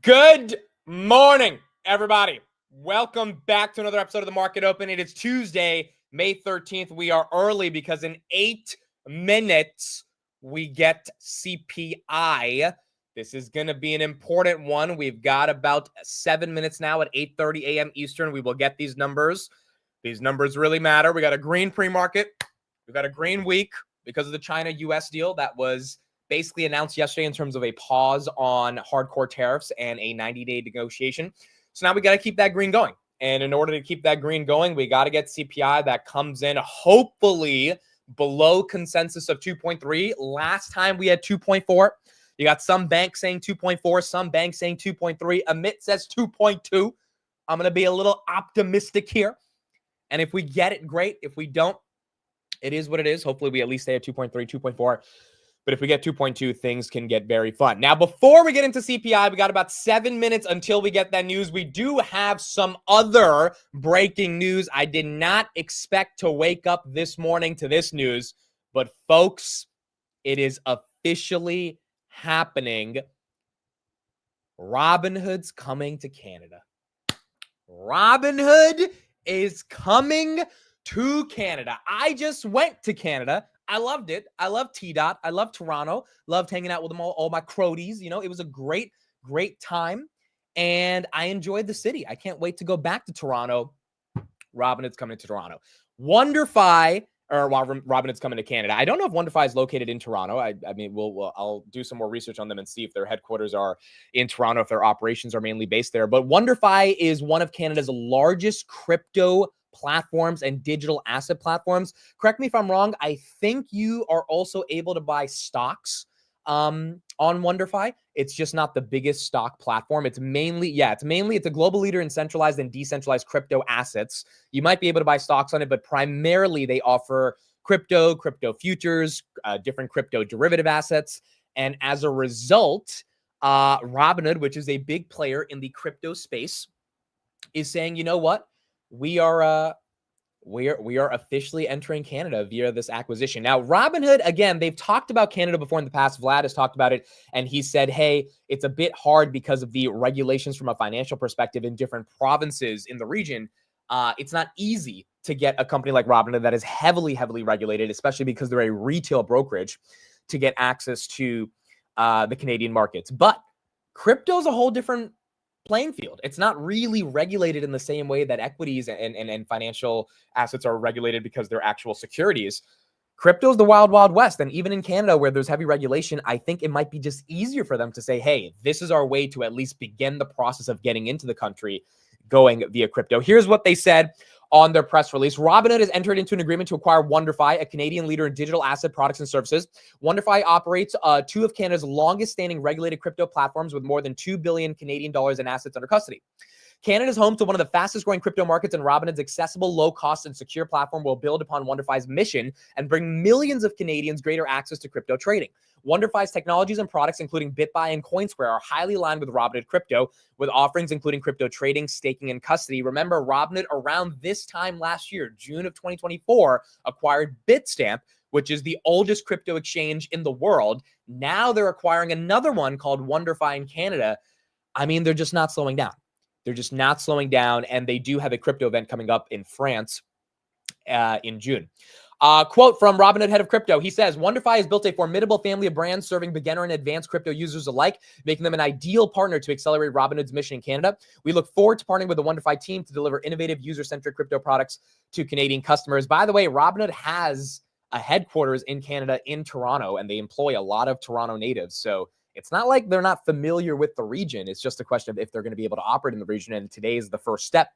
Good morning, everybody. Welcome back to another episode of the Market Open. It is Tuesday, May 13th. We are early because in 8 minutes, we get CPI. This is going to be an important one. We've got about 7 minutes now at 8:30 a.m. Eastern. We will get these numbers. These numbers really matter. We got a green pre-market. We've got a green week because of the China-US deal that was basically announced yesterday in terms of a pause on hardcore tariffs and a 90-day negotiation. So now we got to keep that green going. And in order to keep that green going, we got to get CPI that comes in hopefully below consensus of 2.3. Last time we had 2.4. You got some banks saying 2.4, some banks saying 2.3. Amit says 2.2. I'm going to be a little optimistic here. And if we get it, great. If we don't, it is what it is. Hopefully we at least stay at 2.3, 2.4. But if we get 2.2, things can get very fun. Now, before we get into CPI, we got about 7 minutes until we get that news. We do have some other breaking news. I did not expect to wake up this morning to this news. But folks, it is officially happening. Robinhood's coming to Canada. Robinhood is coming to Canada. I just went to Canada. I loved it. I love T-Dot. I love Toronto. Loved hanging out with them all my cronies. You know, it was a great time. And I enjoyed the city. I can't wait to go back to Toronto. Robinhood's coming to Toronto. Robinhood's coming to Canada. I don't know if WonderFi is located in Toronto. I mean, I'll do some more research on them and see if their headquarters are in Toronto, if their operations are mainly based there. But WonderFi is one of Canada's largest crypto platforms and digital asset platforms. Correct me if I'm wrong. I think you are also able to buy stocks on WonderFi. It's just not the biggest stock platform. It's a global leader in centralized and decentralized crypto assets. You might be able to buy stocks on it, but primarily they offer crypto futures, different crypto derivative assets. And as a result, Robinhood, which is a big player in the crypto space, is saying, you know what? We are officially entering Canada via this acquisition. Now, Robinhood, again, they've talked about Canada before in the past. Vlad has talked about it, and he said, hey, it's a bit hard because of the regulations from a financial perspective in different provinces in the region. It's not easy to get a company like Robinhood that is heavily regulated, especially because they're a retail brokerage, to get access to the Canadian markets. But crypto is a whole different playing field. It's not really regulated in the same way that equities and financial assets are regulated because they're actual securities. Crypto is the wild west. And even in Canada, where there's heavy regulation, I think it might be just easier for them to say, hey, this is our way to at least begin the process of getting into the country going via crypto. Here's what they said on their press release. Robinhood has entered into an agreement to acquire WonderFi, a Canadian leader in digital asset products and services. WonderFi operates two of Canada's longest standing regulated crypto platforms with more than 2 billion Canadian dollars in assets under custody. Canada is home to one of the fastest growing crypto markets, and Robinhood's accessible, low cost, and secure platform will build upon WonderFi's mission and bring millions of Canadians greater access to crypto trading. WonderFi's technologies and products, including BitBuy and CoinSquare, are highly aligned with Robinhood Crypto, with offerings including crypto trading, staking, and custody. Remember, Robinhood around this time last year, June of 2024, acquired Bitstamp, which is the oldest crypto exchange in the world. Now they're acquiring another one called WonderFi in Canada. I mean, they're just not slowing down. They're just not slowing down, and they do have a crypto event coming up in France in June. Quote from Robinhood head of crypto. He says, WonderFi has built a formidable family of brands serving beginner and advanced crypto users alike, making them an ideal partner to accelerate Robinhood's mission in Canada. We look forward to partnering with the WonderFi team to deliver innovative user-centric crypto products to Canadian customers. By the way, Robinhood has a headquarters in Canada in Toronto, and they employ a lot of Toronto natives. So it's not like they're not familiar with the region. It's just a question of if they're going to be able to operate in the region. And today is the first step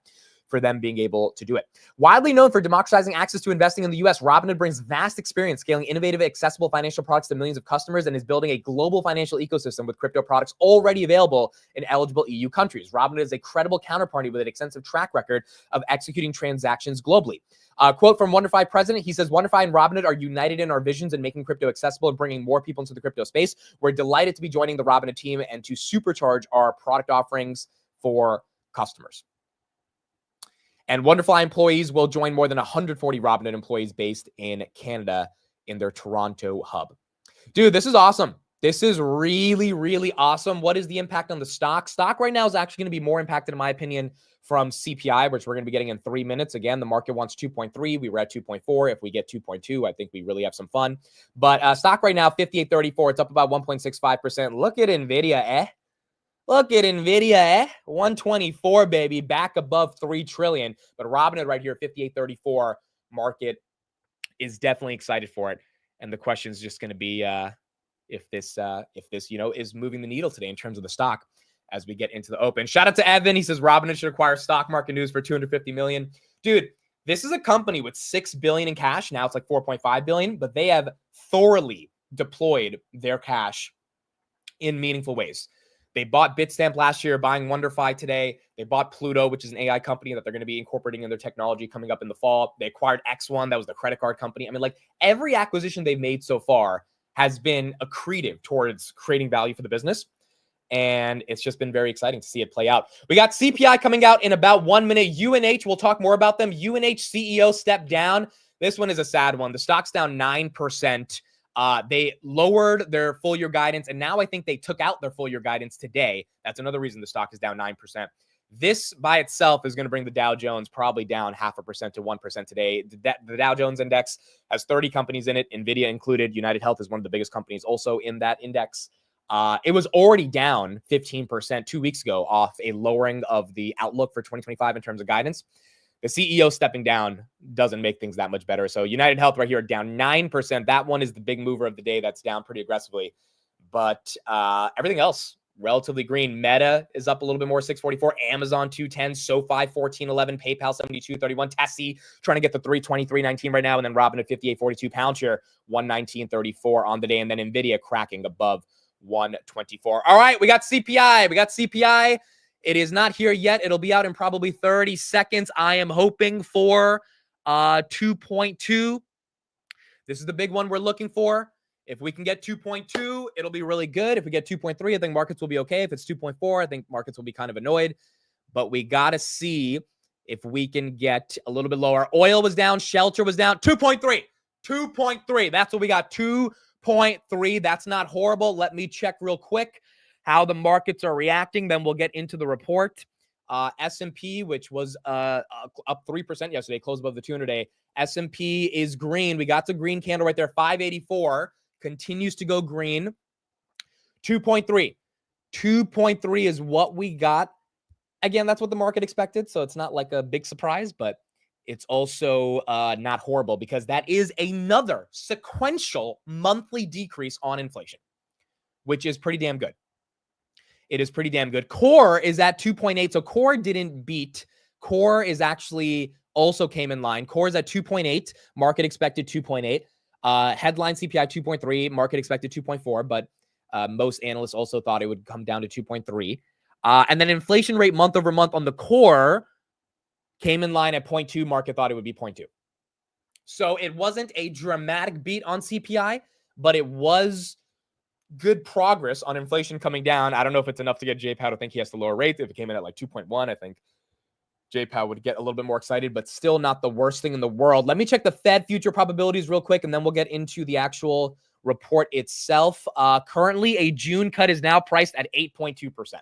for them being able to do it. Widely known for democratizing access to investing in the U.S., Robinhood brings vast experience scaling innovative, accessible financial products to millions of customers and is building a global financial ecosystem with crypto products already available in eligible EU countries. Robinhood is a credible counterparty with an extensive track record of executing transactions globally. Quote from WonderFi president, he says, WonderFi and Robinhood are united in our visions in making crypto accessible and bringing more people into the crypto space. We're delighted to be joining the Robinhood team and to supercharge our product offerings for customers. And WonderFi employees will join more than 140 Robinhood employees based in Canada in their Toronto hub. Dude, this is awesome. This is really, really awesome. What is the impact on the stock? Stock right now is actually going to be more impacted, in my opinion, from CPI, which we're going to be getting in 3 minutes. Again, the market wants 2.3. We were at 2.4. If we get 2.2, I think we really have some fun. But stock right now, 58.34. It's up about 1.65%. Look at Nvidia, Look at Nvidia, 124, baby, back above 3 trillion. But Robinhood right here, 58.34. Market is definitely excited for it. And the question is just going to be if this is moving the needle today in terms of the stock as we get into the open. Shout out to Evan. He says Robinhood should acquire stock market news for 250 million. Dude, this is a company with 6 billion in cash. Now it's like 4.5 billion, but they have thoroughly deployed their cash in meaningful ways. They bought Bitstamp last year, buying WonderFi today. They bought Pluto, which is an AI company that they're going to be incorporating in their technology coming up in the fall. They acquired X1, that was the credit card company. I mean, like every acquisition they've made so far has been accretive towards creating value for the business. And it's just been very exciting to see it play out. We got CPI coming out in about 1 minute. UNH, we'll talk more about them. UNH CEO stepped down. This one is a sad one. The stock's down 9%. They lowered their full year guidance, and now I think they took out their full year guidance today. That's another reason the stock is down 9%. This by itself is going to bring the Dow Jones probably down 0.5% to 1% today. The Dow Jones index has 30 companies in it, Nvidia included. United Health is one of the biggest companies also in that index. It was already down 15% 2 weeks ago off a lowering of the outlook for 2025 in terms of guidance. The CEO stepping down doesn't make things that much better. So United Health right here down 9%. That one is the big mover of the day. That's down pretty aggressively. But everything else, relatively green. Meta is up a little bit more, 644. Amazon, 210. SoFi, 1411. PayPal, 7231. Tessie trying to get the 323.19 right now. And then Robinhood, 5842. Palantir, 119.34 on the day. And then Nvidia cracking above 124. All right, we got CPI. It is not here yet. It'll be out in probably 30 seconds. I am hoping for 2.2. This is the big one we're looking for. If we can get 2.2, it'll be really good. If we get 2.3, I think markets will be okay. If it's 2.4, I think markets will be kind of annoyed. But we got to see if we can get a little bit lower. Oil was down. Shelter was down. 2.3. 2.3. That's what we got. 2.3. That's not horrible. Let me check real quick how the markets are reacting. Then we'll get into the report. S&P, which was up 3% yesterday, closed above the 200-day. S&P is green. We got the green candle right there. 584 continues to go green. 2.3. 2.3 is what we got. Again, that's what the market expected, so it's not like a big surprise, but it's also not horrible because that is another sequential monthly decrease on inflation, which is pretty damn good. It is pretty damn good. Core is at 2.8. So core didn't beat. Core is actually also came in line. Core is at 2.8. Market expected 2.8. Headline CPI 2.3. Market expected 2.4. But most analysts also thought it would come down to 2.3. And then inflation rate month over month on the core came in line at 0.2. Market thought it would be 0.2. So it wasn't a dramatic beat on CPI, but it was good progress on inflation coming down. I don't know if it's enough to get J-Pow to think he has to lower rates. If it came in at like 2.1, I think J-Pow would get a little bit more excited, but still not the worst thing in the world. Let me check the Fed future probabilities real quick, and then we'll get into the actual report itself. Currently, a June cut is now priced at 8.2%.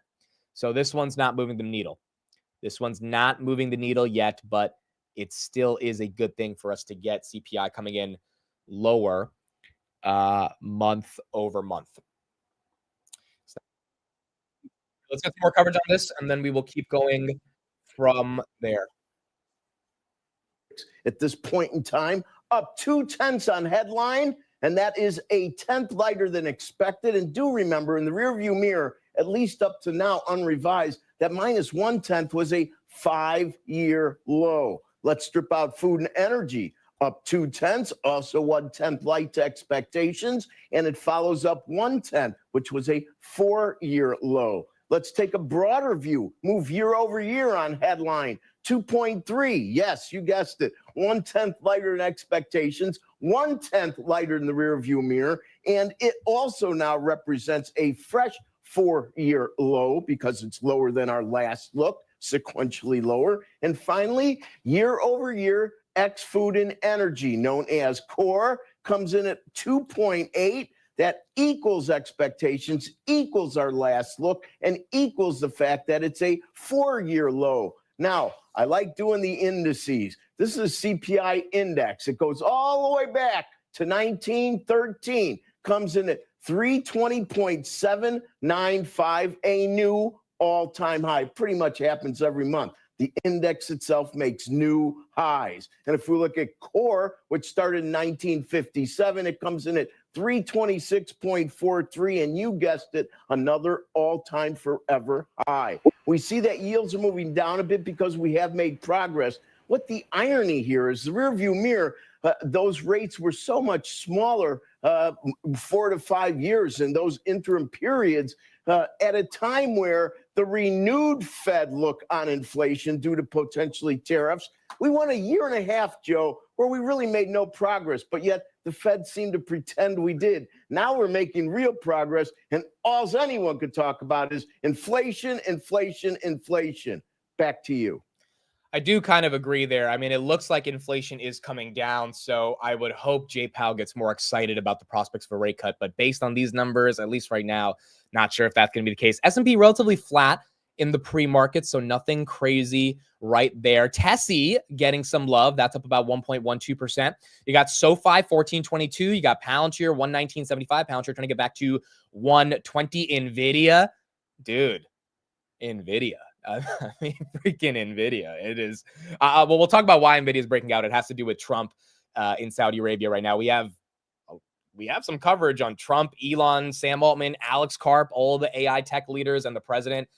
So this one's not moving the needle. This one's not moving the needle yet, but it still is a good thing for us to get CPI coming in lower month over month. So let's get some more coverage on this, and then we will keep going from there. At this point in time, up 0.2 on headline, and that is a tenth lighter than expected. And do remember, in the rearview mirror, at least up to now, unrevised, that minus 0.1 was a 5-year low. Let's strip out food and energy. Up 0.2, also 1/10 light to expectations, and it follows up 1/10, which was a 4-year low. Let's take a broader view. Move year over year on headline. 2.3. Yes, you guessed it. 1/10 lighter than expectations. 1/10 lighter in the rear view mirror. And it also now represents a fresh 4-year low because it's lower than our last look, sequentially lower. And finally, year over year, X food and energy, known as core, comes in at 2.8. that equals expectations, equals our last look, and equals the fact that it's a 4-year low. Now, I like doing the indices. This is a CPI index. It goes all the way back to 1913, comes in at 320.795, a new all-time high. Pretty much happens every month. The index itself makes new highs. And if we look at core, which started in 1957, it comes in at 326.43, and you guessed it, another all-time forever high. We see that yields are moving down a bit because we have made progress. What the irony here is the rearview mirror, those rates were so much smaller 4 to 5 years in those interim periods at a time where the renewed Fed look on inflation due to potentially tariffs. We went a year and a half, Joe, where we really made no progress, but yet the Fed seemed to pretend we did. Now we're making real progress, and all anyone could talk about is inflation, inflation, inflation. Back to you. I do kind of agree there. I mean, it looks like inflation is coming down, so I would hope Jay Powell gets more excited about the prospects of a rate cut. But based on these numbers, at least right now, not sure if that's going to be the case. S&P relatively flat in the pre-market, so nothing crazy right there. Tessie getting some love. That's up about 1.12%. You got SoFi, 14.22. You got Palantir, 119.75. Palantir trying to get back to 120. Nvidia. Dude, Nvidia. I mean, freaking Nvidia. It is. Well, we'll talk about why Nvidia is breaking out. It has to do with Trump in Saudi Arabia right now. We have some coverage on Trump, Elon, Sam Altman, Alex Karp, all the AI tech leaders, and the president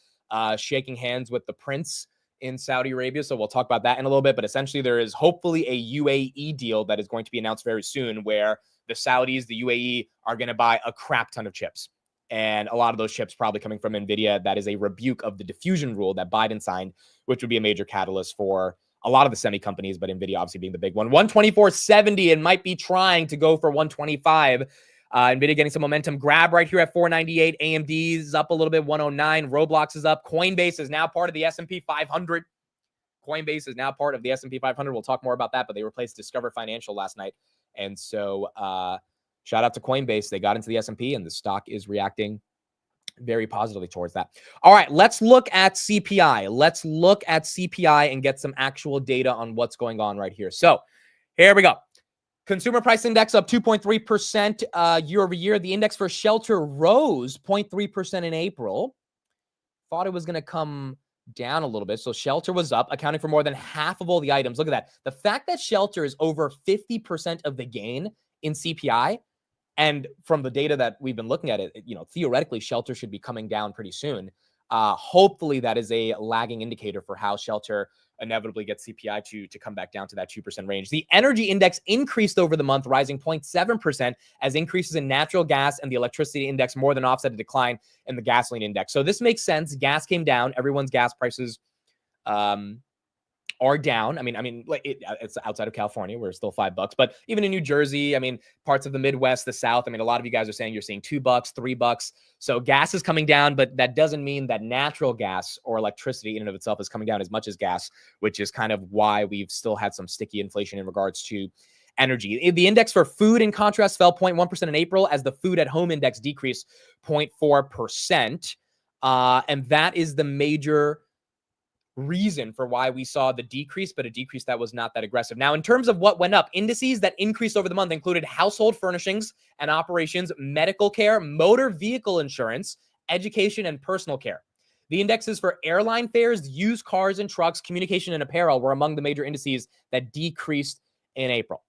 shaking hands with the prince in Saudi Arabia. So we'll talk about that in a little bit. But essentially, there is hopefully a UAE deal that is going to be announced very soon, where the Saudis, the UAE, are going to buy a crap ton of chips. And a lot of those chips probably coming from Nvidia. That is a rebuke of the diffusion rule that Biden signed, which would be a major catalyst for a lot of the semi companies, but Nvidia obviously being the big one. 124.70 and might be trying to go for 125. Nvidia getting some momentum. Grab right here at 498. AMD is up a little bit, 109. Roblox is up. Coinbase is now part of the S&P 500. Coinbase is now part of the S&P 500. We'll talk more about that, but they replaced Discover Financial last night. And so shout out to Coinbase. They got into the S&P and the stock is reacting very positively towards that. All right, let's look at CPI. Let's look at CPI and get some actual data on what's going on right here. So here we go. Consumer Price Index up 2.3% year over year. The index for shelter rose 0.3% in April. Thought it was going to come down a little bit. So shelter was up, accounting for more than half of all the items. Look at that. The fact that shelter is over 50% of the gain in CPI, and from the data that we've been looking at it, theoretically, shelter should be coming down pretty soon. Hopefully, that is a lagging indicator for how shelter inevitably gets CPI to come back down to that 2% range. The energy index increased over the month, rising 0.7%, as increases in natural gas and the electricity index more than offset a decline in the gasoline index. So this makes sense. Gas came down. Everyone's gas prices are down. It's outside of California, where it's still $5, but even in New Jersey, parts of the Midwest, the South, a lot of you guys are saying you're seeing $2, $3. So gas is coming down, but that doesn't mean that natural gas or electricity in and of itself is coming down as much as gas, which is kind of why we've still had some sticky inflation in regards to energy. The index for food, in contrast, fell 0.1% in April, as the food at home index decreased 0.4%. And that is the major reason for why we saw the decrease, but a decrease that was not that aggressive. Now, in terms of what went up, indices that increased over the month included household furnishings and operations, medical care, motor vehicle insurance, education, and personal care. The indexes for airline fares, used cars and trucks, communication, and apparel were among the major indices that decreased in April.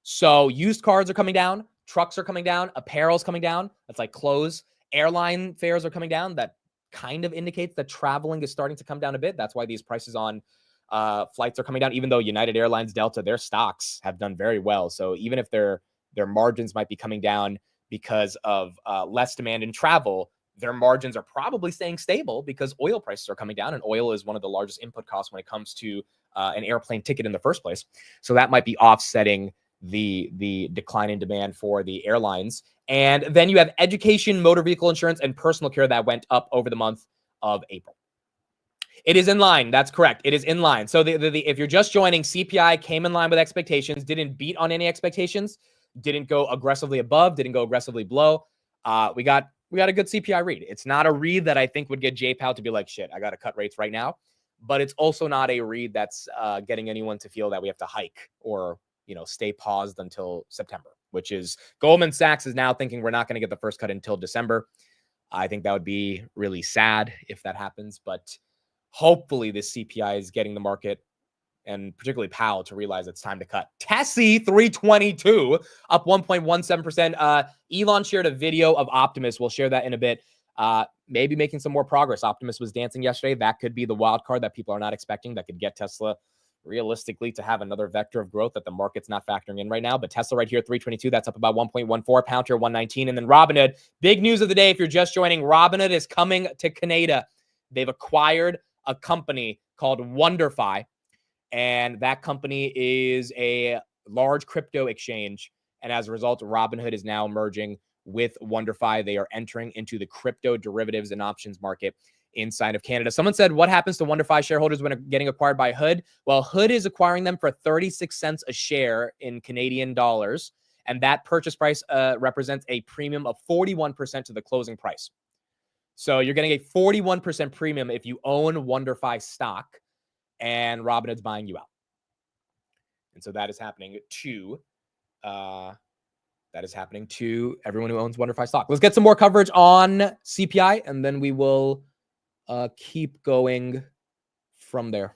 So used cars are coming down, trucks are coming down, apparel's coming down. That's like clothes. Airline fares are coming down. That kind of indicates that traveling is starting to come down a bit. That's why these prices on flights are coming down, even though United Airlines, Delta, their stocks have done very well. So even if their margins might be coming down because of less demand in travel, their margins are probably staying stable because oil prices are coming down, and oil is one of the largest input costs when it comes to an airplane ticket in the first place. So that might be offsetting the decline in demand for the airlines. And then you have education, motor vehicle insurance, and personal care that went up over the month of April. It is in line. That's correct. It is in line. So if you're just joining, CPI came in line with expectations, didn't beat on any expectations. Didn't go aggressively above, didn't go aggressively below. We got a good CPI read. It's not a read that I think would get J Powell to be like, shit, I got to cut rates right now. But it's also not a read that's getting anyone to feel that we have to hike or, stay paused until September, which is Goldman Sachs is now thinking we're not going to get the first cut until December. I think that would be really sad if that happens, but hopefully this CPI is getting the market and particularly Powell to realize it's time to cut. Tessie 322 up 1.17%. Elon shared a video of Optimus. We'll share that in a bit. Maybe making some more progress. Optimus was dancing yesterday. That could be the wild card that people are not expecting that could get Tesla realistically to have another vector of growth that the market's not factoring in right now. But Tesla right here, 322, that's up about 1.14, Palantir 119. And then Robinhood, big news of the day. If you're just joining, Robinhood is coming to Canada. They've acquired a company called WonderFi. And that company is a large crypto exchange. And as a result, Robinhood is now merging with WonderFi. They are entering into the crypto derivatives and options market inside of Canada. Someone said, what happens to WonderFi shareholders when getting acquired by Hood? Well, Hood is acquiring them for 36 cents a share in Canadian dollars. And that purchase price represents a premium of 41% to the closing price. So you're getting a 41% premium if you own WonderFi stock. And Robinhood's buying you out. And so that is happening to everyone who owns WonderFi stock. Let's get some more coverage on CPI, and then we will keep going from there.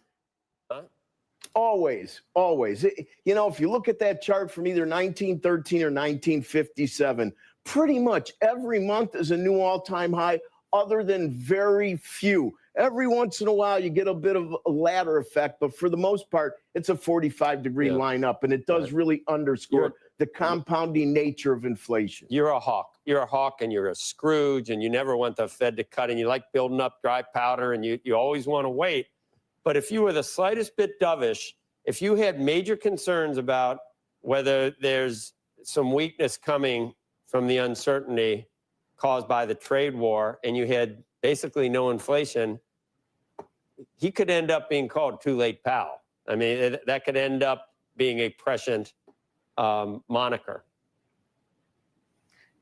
Always. If you look at that chart from either 1913 or 1957, pretty much every month is a new all-time high, other than very few. Every once in a while, you get a bit of a ladder effect, but for the most part, it's a 45-degree line up, and it does really underscore the compounding nature of inflation. You're a hawk. You're a hawk, and you're a Scrooge, and you never want the Fed to cut, and you like building up dry powder, and you always want to wait. But if you were the slightest bit dovish, if you had major concerns about whether there's some weakness coming from the uncertainty caused by the trade war, and you had basically no inflation, he could end up being called Too Late Pal. I mean, that could end up being a prescient moniker.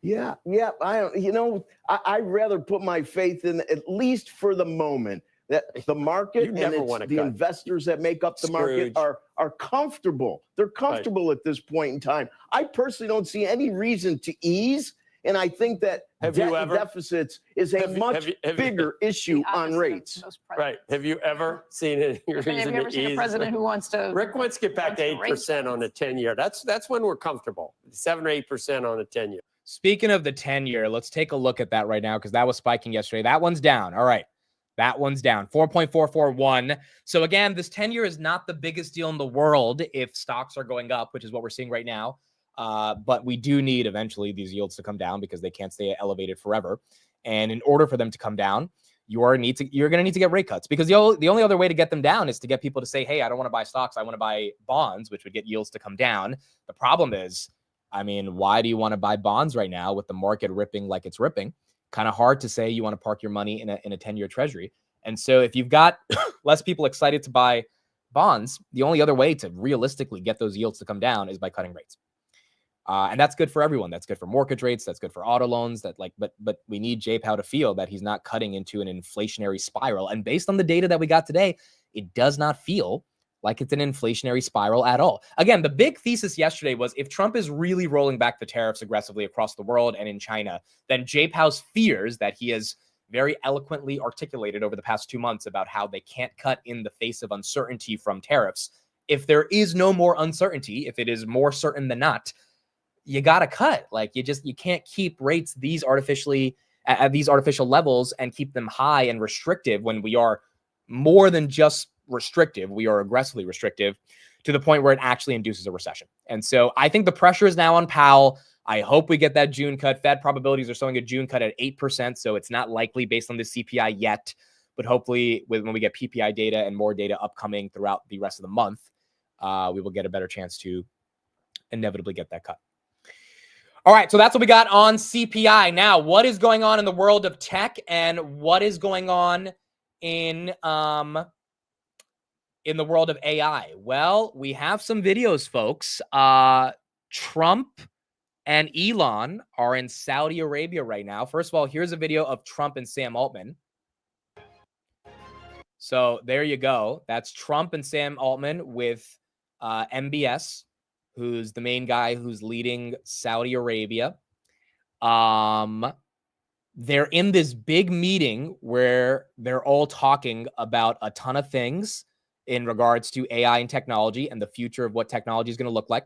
Yeah. I'd rather put my faith in, at least for the moment, that the market and the investors that make up the market are comfortable. They're comfortable at this point in time. I personally don't see any reason to ease. And I think that deficits is a much bigger issue on rates. Right. Have you ever seen any reason have you ever seen a president who wants to? Rick wants to get back to 8% on a 10-year. That's when we're comfortable. 7 or 8% on a 10-year. Speaking of the 10-year, let's take a look at that right now because that was spiking yesterday. That one's down. All right. That one's down. 4.441. So again, this 10-year is not the biggest deal in the world if stocks are going up, which is what we're seeing right now. But we do need eventually these yields to come down because they can't stay elevated forever. And in order for them to come down, you're going to need to get rate cuts because the only other way to get them down is to get people to say, hey, I don't want to buy stocks. I want to buy bonds, which would get yields to come down. The problem is, why do you want to buy bonds right now with the market ripping like it's ripping? Kind of hard to say you want to park your money in a 10-year treasury. And so if you've got less people excited to buy bonds, the only other way to realistically get those yields to come down is by cutting rates. And that's good for everyone. That's good for mortgage rates. That's good for auto loans. But we need J Powell to feel that he's not cutting into an inflationary spiral. And based on the data that we got today, it does not feel like it's an inflationary spiral at all. Again, the big thesis yesterday was if Trump is really rolling back the tariffs aggressively across the world and in China, then J Powell's fears that he has very eloquently articulated over the past 2 months about how they can't cut in the face of uncertainty from tariffs. If there is no more uncertainty, if it is more certain than not, you got to cut. You can't keep rates these artificially at these artificial levels and keep them high and restrictive when we are more than just restrictive. We are aggressively restrictive to the point where it actually induces a recession. And so I think the pressure is now on Powell. I hope we get that June cut. Fed probabilities are showing a June cut at 8%. So it's not likely based on the CPI yet, but hopefully when we get PPI data and more data upcoming throughout the rest of the month, we will get a better chance to inevitably get that cut. All right, so that's what we got on CPI. Now, what is going on in the world of tech and what is going on in the world of AI? Well, we have some videos, folks. Trump and Elon are in Saudi Arabia right now. First of all, here's a video of Trump and Sam Altman. So there you go. That's Trump and Sam Altman with MBS, who's the main guy who's leading Saudi Arabia. They're in this big meeting where they're all talking about a ton of things in regards to AI and technology and the future of what technology is going to look like.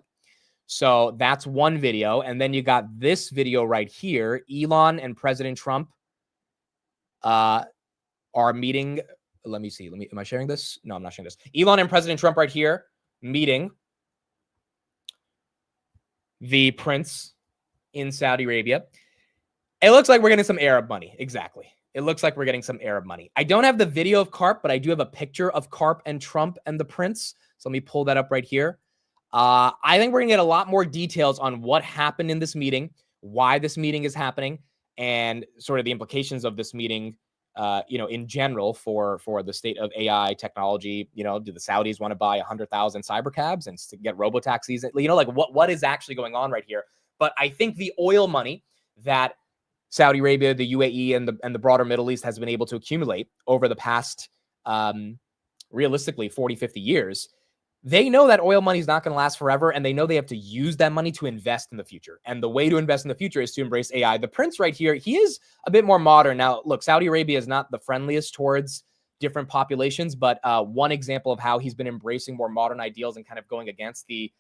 So that's one video. And then you got this video right here. Elon and President Trump are meeting. Let me see. Am I sharing this? No, I'm not sharing this. Elon and President Trump right here meeting the prince in Saudi Arabia. It looks like we're getting some Arab money. Exactly. It looks like we're getting some Arab money. I don't have the video of Karp, but I do have a picture of Karp and Trump and the prince. So let me pull that up right here. I think we're going to get a lot more details on what happened in this meeting, why this meeting is happening, and sort of the implications of this meeting, in general for the state of AI technology. Do the Saudis want to buy 100,000 cyber cabs and to get robotaxis? Like what is actually going on right here? But I think the oil money that Saudi Arabia, the UAE, and the broader Middle East has been able to accumulate over the past, realistically, 40, 50 years, they know that oil money is not going to last forever, and they know they have to use that money to invest in the future. And the way to invest in the future is to embrace AI. The prince right here, he is a bit more modern. Now, look, Saudi Arabia is not the friendliest towards different populations, but one example of how he's been embracing more modern ideals and kind of going against the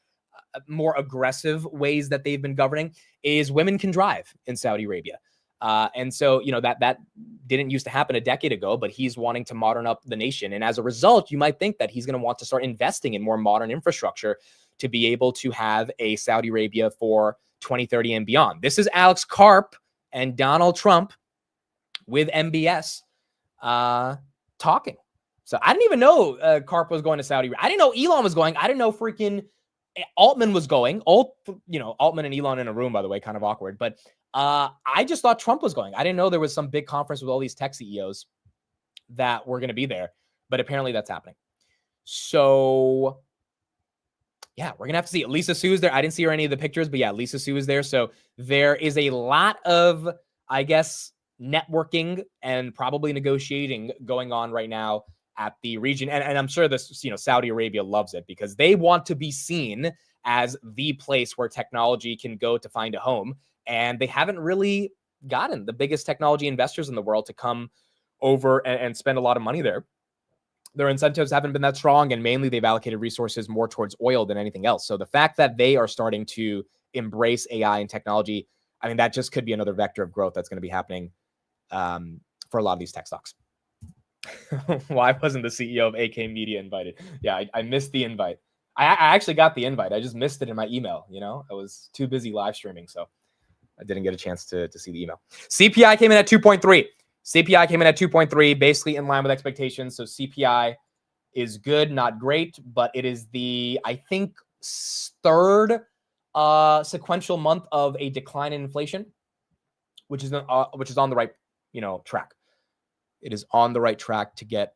more aggressive ways that they've been governing is women can drive in Saudi Arabia. And so, that didn't used to happen a decade ago, but he's wanting to modern up the nation. And as a result, you might think that he's going to want to start investing in more modern infrastructure to be able to have a Saudi Arabia for 2030 and beyond. This is Alex Karp and Donald Trump with MBS talking. So I didn't even know Karp was going to Saudi Arabia. I didn't know Elon was going. I didn't know freaking Altman was going. Altman and Elon in a room, by the way, kind of awkward. But I just thought Trump was going. I didn't know there was some big conference with all these tech CEOs that were going to be there, but apparently that's happening. So yeah, we're going to have to see. Lisa Su is there. I didn't see her any of the pictures, but yeah, Lisa Su is there. So there is a lot of, I guess, networking and probably negotiating going on right now at the region. And I'm sure this, Saudi Arabia loves it because they want to be seen as the place where technology can go to find a home. And they haven't really gotten the biggest technology investors in the world to come over and spend a lot of money there. Their incentives haven't been that strong, and mainly they've allocated resources more towards oil than anything else. So the fact that they are starting to embrace AI and technology, I mean, that just could be another vector of growth that's going to be happening for a lot of these tech stocks. Why wasn't the CEO of AK Media invited? Yeah, I missed the invite. I actually got the invite. I just missed it in my email. I was too busy live streaming, so I didn't get a chance to see the email. CPI came in at 2.3. CPI came in at 2.3, basically in line with expectations. So CPI is good, not great, but it is the, I think, third sequential month of a decline in inflation, which is on the right, track. It is on the right track to get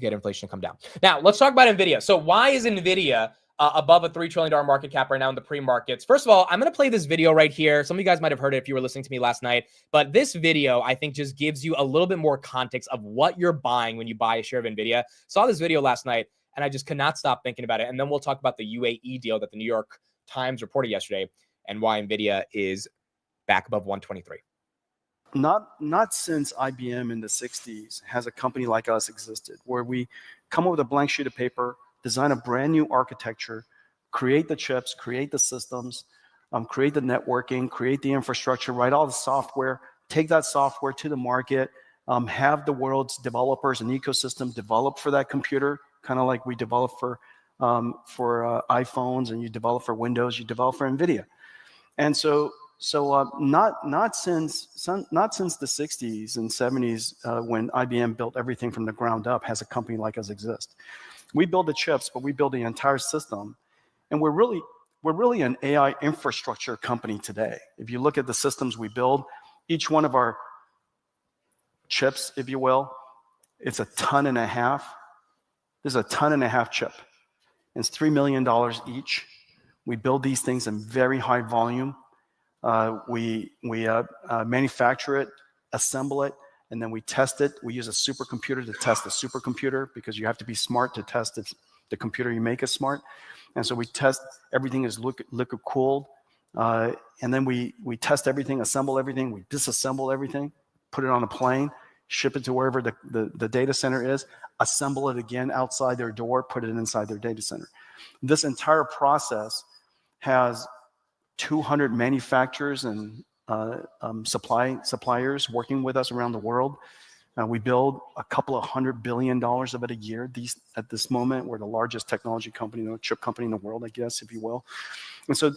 inflation to come down. Now, let's talk about Nvidia. So why is Nvidia above a $3 trillion market cap right now in the pre-markets? First of all, I'm going to play this video right here. Some of you guys might have heard it if you were listening to me last night, but this video, I think, just gives you a little bit more context of what you're buying when you buy a share of Nvidia. Saw this video last night, and I just could not stop thinking about it. And then we'll talk about the UAE deal that the New York Times reported yesterday and why Nvidia is back above 123. Not since IBM in the 60s has a company like us existed, where we come up with a blank sheet of paper, design a brand new architecture, create the chips, create the systems, create the networking, create the infrastructure, write all the software, take that software to the market, have the world's developers and ecosystem develop for that computer, kind of like we develop for iPhones, and you develop for Windows, you develop for Nvidia. And so not since the 60s and 70s when IBM built everything from the ground up has a company like us exist. We build the chips, but we build the entire system, and we're really an AI infrastructure company today. If you look at the systems we build, each one of our chips, if you will, it's 1.5 tons. This is 1.5 tons chip. It's $3 million each. We build these things in very high volume. We manufacture it, assemble it, and then we test it. We use a supercomputer to test the supercomputer, because you have to be smart to test it. The computer you make is smart. And so we test everything is liquid cooled. And then we test everything, assemble everything, we disassemble everything, put it on a plane, ship it to wherever the data center is, assemble it again outside their door, put it inside their data center. This entire process has 200 manufacturers and suppliers working with us around the world. We build a couple of $100 billion of it a year. At this moment, we're the largest technology company, chip company in the world, I guess, if you will. And so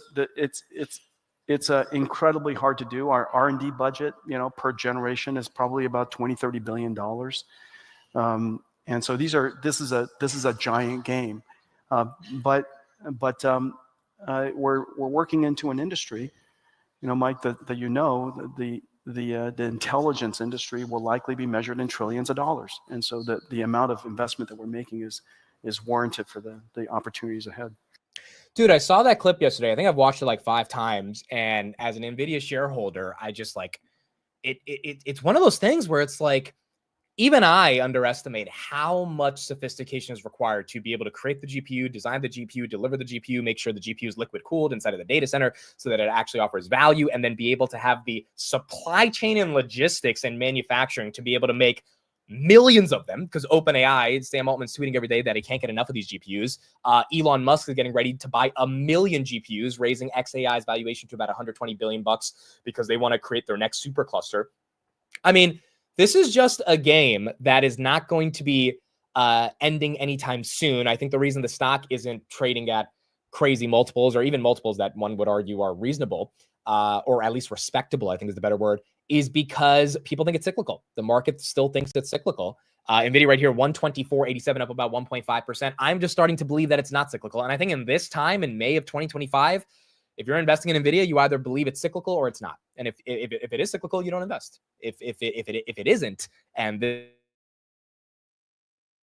it's incredibly hard to do. Our R&D budget, per generation is probably about $20-30 billion. And so this is a giant game. But we're working into an industry, Mike, that the intelligence industry will likely be measured in trillions of dollars. And so the amount of investment that we're making is warranted for the opportunities ahead. Dude, I saw that clip yesterday. I think I've watched it like 5 times. And as an Nvidia shareholder, I just like it's one of those things where it's like, even I underestimate how much sophistication is required to be able to create the GPU, design the GPU, deliver the GPU, make sure the GPU is liquid cooled inside of the data center so that it actually offers value, and then be able to have the supply chain and logistics and manufacturing to be able to make millions of them, because OpenAI, Sam Altman's tweeting every day that he can't get enough of these GPUs. Elon Musk is getting ready to buy 1 million GPUs, raising XAI's valuation to about $120 billion because they want to create their next supercluster. I mean, this is just a game that is not going to be ending anytime soon. I think the reason the stock isn't trading at crazy multiples, or even multiples that one would argue are reasonable, or at least respectable, I think is the better word, is because people think it's cyclical. The market still thinks it's cyclical. Nvidia right here, 124.87, up about 1.5%. I'm just starting to believe that it's not cyclical. And I think in this time, in May of 2025, if you're investing in Nvidia, you either believe it's cyclical or it's not. And if it is cyclical, you don't invest. If it isn't, and the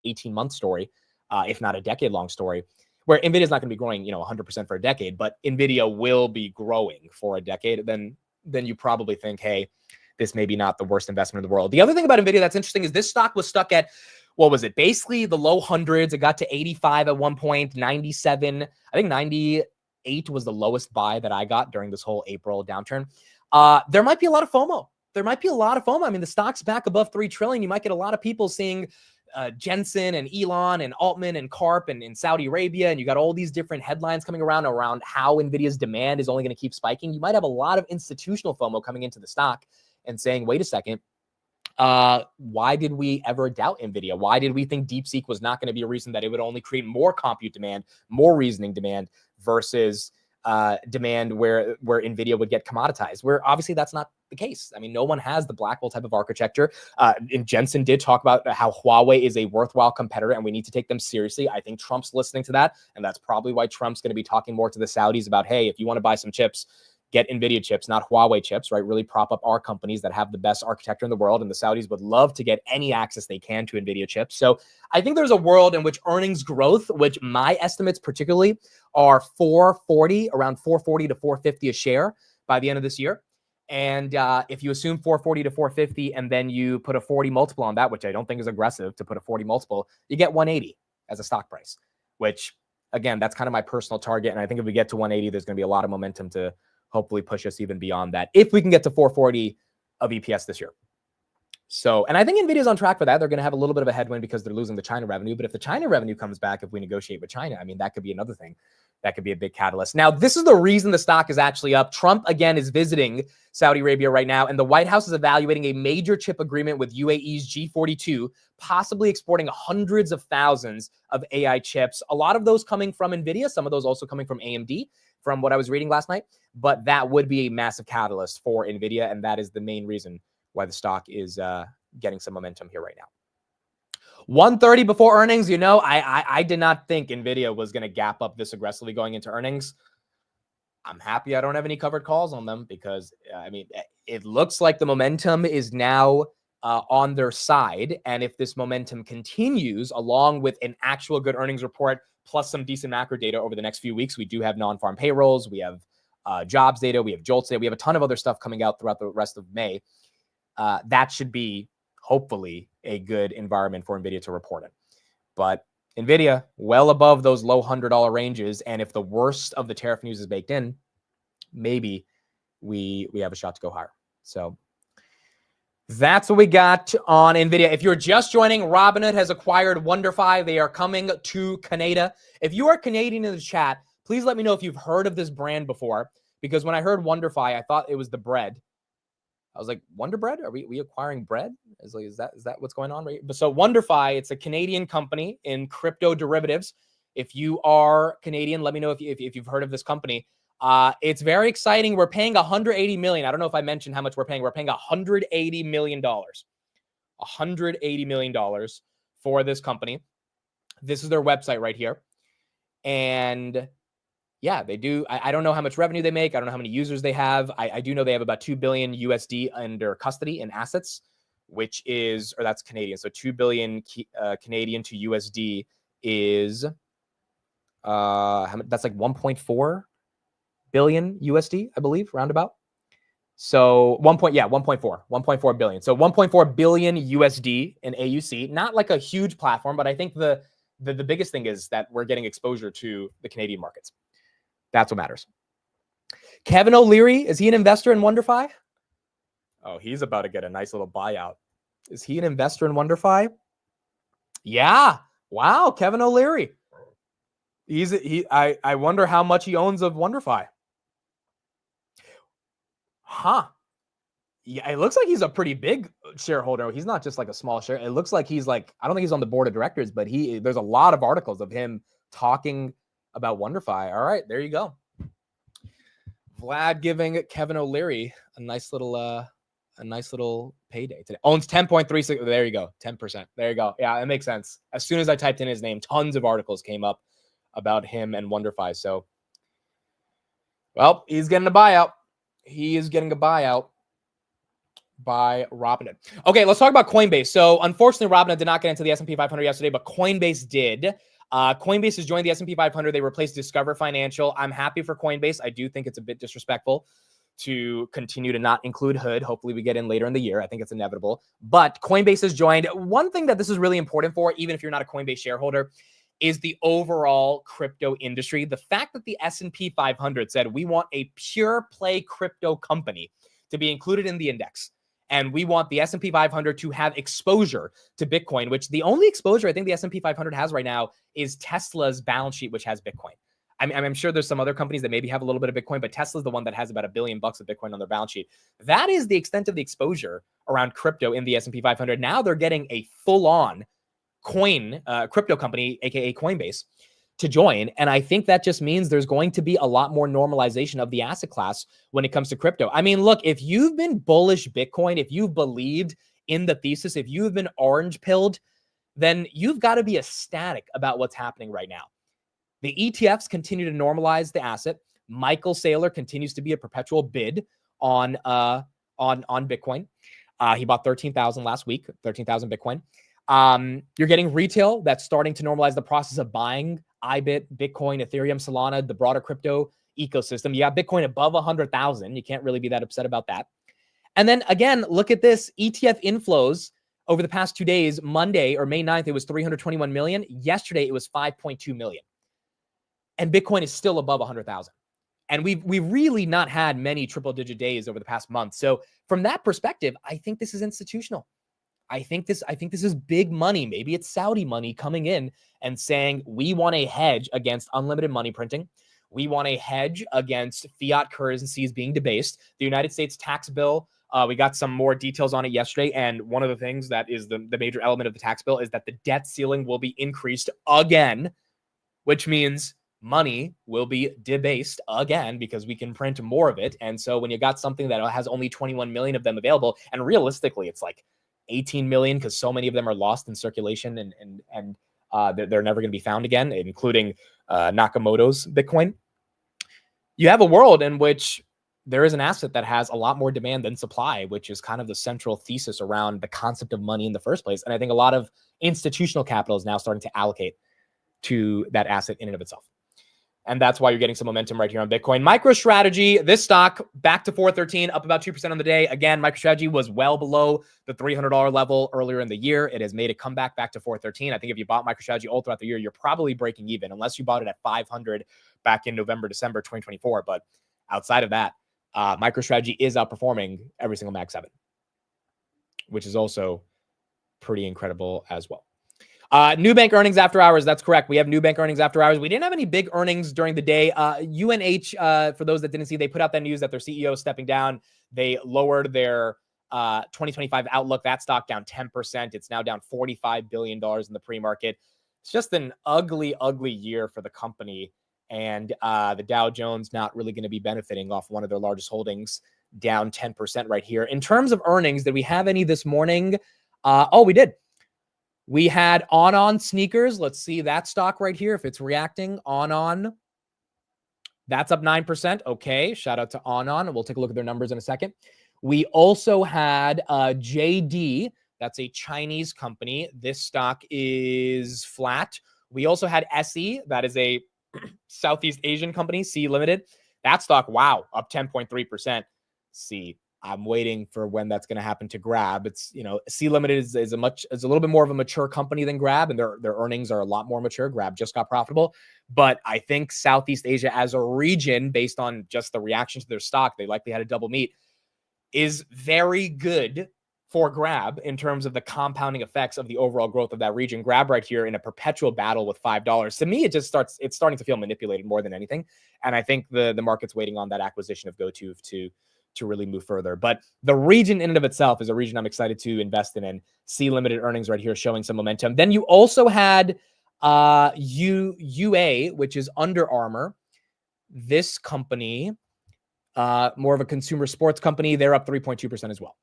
18-month story, if not a decade-long story, where Nvidia is not going to be growing, 100% for a decade, but Nvidia will be growing for a decade, then you probably think, hey, this may be not the worst investment in the world. The other thing about Nvidia that's interesting is this stock was stuck at, what was it? Basically the low hundreds. It got to 85 at one point, 97. I think 98 was the lowest buy that I got during this whole April downturn. There might be a lot of FOMO. I mean, the stock's back above 3 trillion. You might get a lot of people seeing Jensen and Elon and Altman and Karp and in Saudi Arabia, and you got all these different headlines coming around how Nvidia's demand is only going to keep spiking. You might have a lot of institutional FOMO coming into the stock and saying, wait a second, why did we ever doubt Nvidia? Why did we think DeepSeek was not going to be a reason that it would only create more compute demand, more reasoning demand versus demand where Nvidia would get commoditized, where obviously that's not the case. I mean, no one has the Blackwell type of architecture. And Jensen did talk about how Huawei is a worthwhile competitor and we need to take them seriously. I think Trump's listening to that. And that's probably why Trump's going to be talking more to the Saudis about, hey, if you want to buy some chips, get Nvidia chips, not Huawei chips, right? Really prop up our companies that have the best architecture in the world. And the Saudis would love to get any access they can to Nvidia chips. So I think there's a world in which earnings growth, which my estimates particularly are 440, around 440 to 450 a share by the end of this year. And if you assume 440 to 450 and then you put a 40 multiple on that, which I don't think is aggressive to put a 40 multiple, you get 180 as a stock price, which again, that's kind of my personal target. And I think if we get to 180, there's going to be a lot of momentum to hopefully push us even beyond that if we can get to 440 of EPS this year. So, and I think Nvidia's on track for that. They're going to have a little bit of a headwind because they're losing the China revenue. But if the China revenue comes back, if we negotiate with China, I mean, that could be another thing. That could be a big catalyst. Now, this is the reason the stock is actually up. Trump, again, is visiting Saudi Arabia right now, and the White House is evaluating a major chip agreement with UAE's G42, possibly exporting hundreds of thousands of AI chips. A lot of those coming from Nvidia, some of those also coming from AMD, from what I was reading last night. But that would be a massive catalyst for Nvidia, and that is the main reason why the stock is getting some momentum here right now. 1:30 before earnings. I did not think Nvidia was going to gap up this aggressively going into earnings. I'm happy I don't have any covered calls on them because, I mean, it looks like the momentum is now on their side. And if this momentum continues along with an actual good earnings report plus some decent macro data over the next few weeks, we do have non-farm payrolls. We have jobs data. We have JOLTS data. We have a ton of other stuff coming out throughout the rest of May. That should be hopefully a good environment for Nvidia to report it. But Nvidia well above those low $100 ranges. And if the worst of the tariff news is baked in, maybe we have a shot to go higher. So that's what we got on Nvidia. If you're just joining, Robinhood has acquired WonderFi. They are coming to Canada. If you are Canadian in the chat, please let me know if you've heard of this brand before, because when I heard WonderFi, I thought it was the bread. I was like, Wonder Bread? Are we acquiring bread? Is that what's going on? Right? But so WonderFi, it's a Canadian company in crypto derivatives. If you are Canadian, let me know if you've heard of this company. It's very exciting. We're paying $180 million. I don't know if I mentioned how much we're paying. We're paying $180 million. $180 million for this company. This is their website right here. And yeah, they do. I don't know how much revenue they make. I don't know how many users they have. I do know they have about 2 billion USD under custody in assets, which is, or that's Canadian. So 2 billion Canadian to USD is, that's like 1.4 billion USD, I believe, roundabout. So 1.4 billion. So 1.4 billion USD in AUC, not like a huge platform, but I think the biggest thing is that we're getting exposure to the Canadian markets. That's what matters. Kevin O'Leary, is he an investor in WonderFi? Oh, he's about to get a nice little buyout. Is he an investor in WonderFi? Yeah. Wow, Kevin O'Leary. I wonder how much he owns of WonderFi. Huh. Yeah, it looks like he's a pretty big shareholder. He's not just like a small share. It looks like he's like, I don't think he's on the board of directors, but there's a lot of articles of him talking about WonderFi. All right, there you go. Vlad giving Kevin O'Leary a nice little payday today. Owns 10.36. There you go. 10%. There you go. Yeah, it makes sense. As soon as I typed in his name, tons of articles came up about him and WonderFi. So, well, he's getting a buyout. He is getting a buyout by Robinhood. Okay, let's talk about Coinbase. So, unfortunately, Robinhood did not get into the S&P 500 yesterday, but Coinbase did. Coinbase has joined the S&P 500. They replaced Discover Financial. I'm happy for Coinbase. I do think it's a bit disrespectful to continue to not include Hood. Hopefully we get in later in the year. I think it's inevitable. But Coinbase has joined. One thing that this is really important for, even if you're not a Coinbase shareholder, is the overall crypto industry. The fact that the S&P 500 said we want a pure play crypto company to be included in the index. And we want the S&P 500 to have exposure to Bitcoin, which the only exposure I think the S&P 500 has right now is Tesla's balance sheet, which has Bitcoin. I'm sure there's some other companies that maybe have a little bit of Bitcoin, but Tesla's the one that has about $1 billion of Bitcoin on their balance sheet. That is the extent of the exposure around crypto in the S&P 500. Now they're getting a full-on crypto company, aka Coinbase, to join. And I think that just means there's going to be a lot more normalization of the asset class when it comes to crypto. I mean, look, if you've been bullish Bitcoin, if you've believed in the thesis, if you've been orange pilled, then you've got to be ecstatic about what's happening right now. The ETFs continue to normalize the asset. Michael Saylor continues to be a perpetual bid on Bitcoin. He bought 13,000 last week, 13,000 Bitcoin. You're getting retail that's starting to normalize the process of buying IBIT, Bitcoin, Ethereum, Solana, the broader crypto ecosystem. You got Bitcoin above 100,000. You can't really be that upset about that. And then again, look at this ETF inflows over the past 2 days. Monday or May 9th, it was 321 million. Yesterday, it was 5.2 million. And Bitcoin is still above 100,000. And we've really not had many triple-digit days over the past month. So from that perspective, I think this is institutional. I think this is big money. Maybe it's Saudi money coming in and saying, we want a hedge against unlimited money printing. We want a hedge against fiat currencies being debased. The United States tax bill, we got some more details on it yesterday. And one of the things that is the major element of the tax bill is that the debt ceiling will be increased again, which means money will be debased again because we can print more of it. And so when you got something that has only 21 million of them available, and realistically, it's like 18 million because so many of them are lost in circulation and they're never going to be found again, including Nakamoto's Bitcoin. You have a world in which there is an asset that has a lot more demand than supply, which is kind of the central thesis around the concept of money in the first place. And I think a lot of institutional capital is now starting to allocate to that asset in and of itself. And that's why you're getting some momentum right here on Bitcoin. MicroStrategy, this stock back to 413, up about 2% on the day. Again, MicroStrategy was well below the $300 level earlier in the year. It has made a comeback back to 413. I think if you bought MicroStrategy all throughout the year, you're probably breaking even, unless you bought it at 500 back in November, December 2024. But outside of that, MicroStrategy is outperforming every single Mag 7, which is also pretty incredible as well. Nubank earnings after hours. That's correct. We have Nubank earnings after hours. We didn't have any big earnings during the day. UNH, for those that didn't see, they put out that news that their CEO is stepping down. They lowered their 2025 outlook. That stock down 10%. It's now down $45 billion in the pre-market. It's just an ugly, ugly year for the company. And the Dow Jones not really going to be benefiting off one of their largest holdings, down 10% right here. In terms of earnings, did we have any this morning? Oh, we did. We had On Sneakers. Let's see that stock right here. If it's reacting, On. That's up 9%. Okay. Shout out to On. We'll take a look at their numbers in a second. We also had JD. That's a Chinese company. This stock is flat. We also had SE. That is a Southeast Asian company, C Limited. That stock, wow, up 10.3%. See, I'm waiting for when that's going to happen to Grab. It's, C Limited is a little bit more of a mature company than Grab, and their earnings are a lot more mature. Grab just got profitable. But I think Southeast Asia as a region, based on just the reaction to their stock, they likely had a double meet, is very good for Grab in terms of the compounding effects of the overall growth of that region. Grab right here in a perpetual battle with $5. To me, it's starting to feel manipulated more than anything. And I think the market's waiting on that acquisition of GoTo to really move further. But the region in and of itself is a region I'm excited to invest in. And C Limited earnings right here showing some momentum. Then you also had UA, which is Under Armour. This company, more of a consumer sports company, they're up 3.2% as well.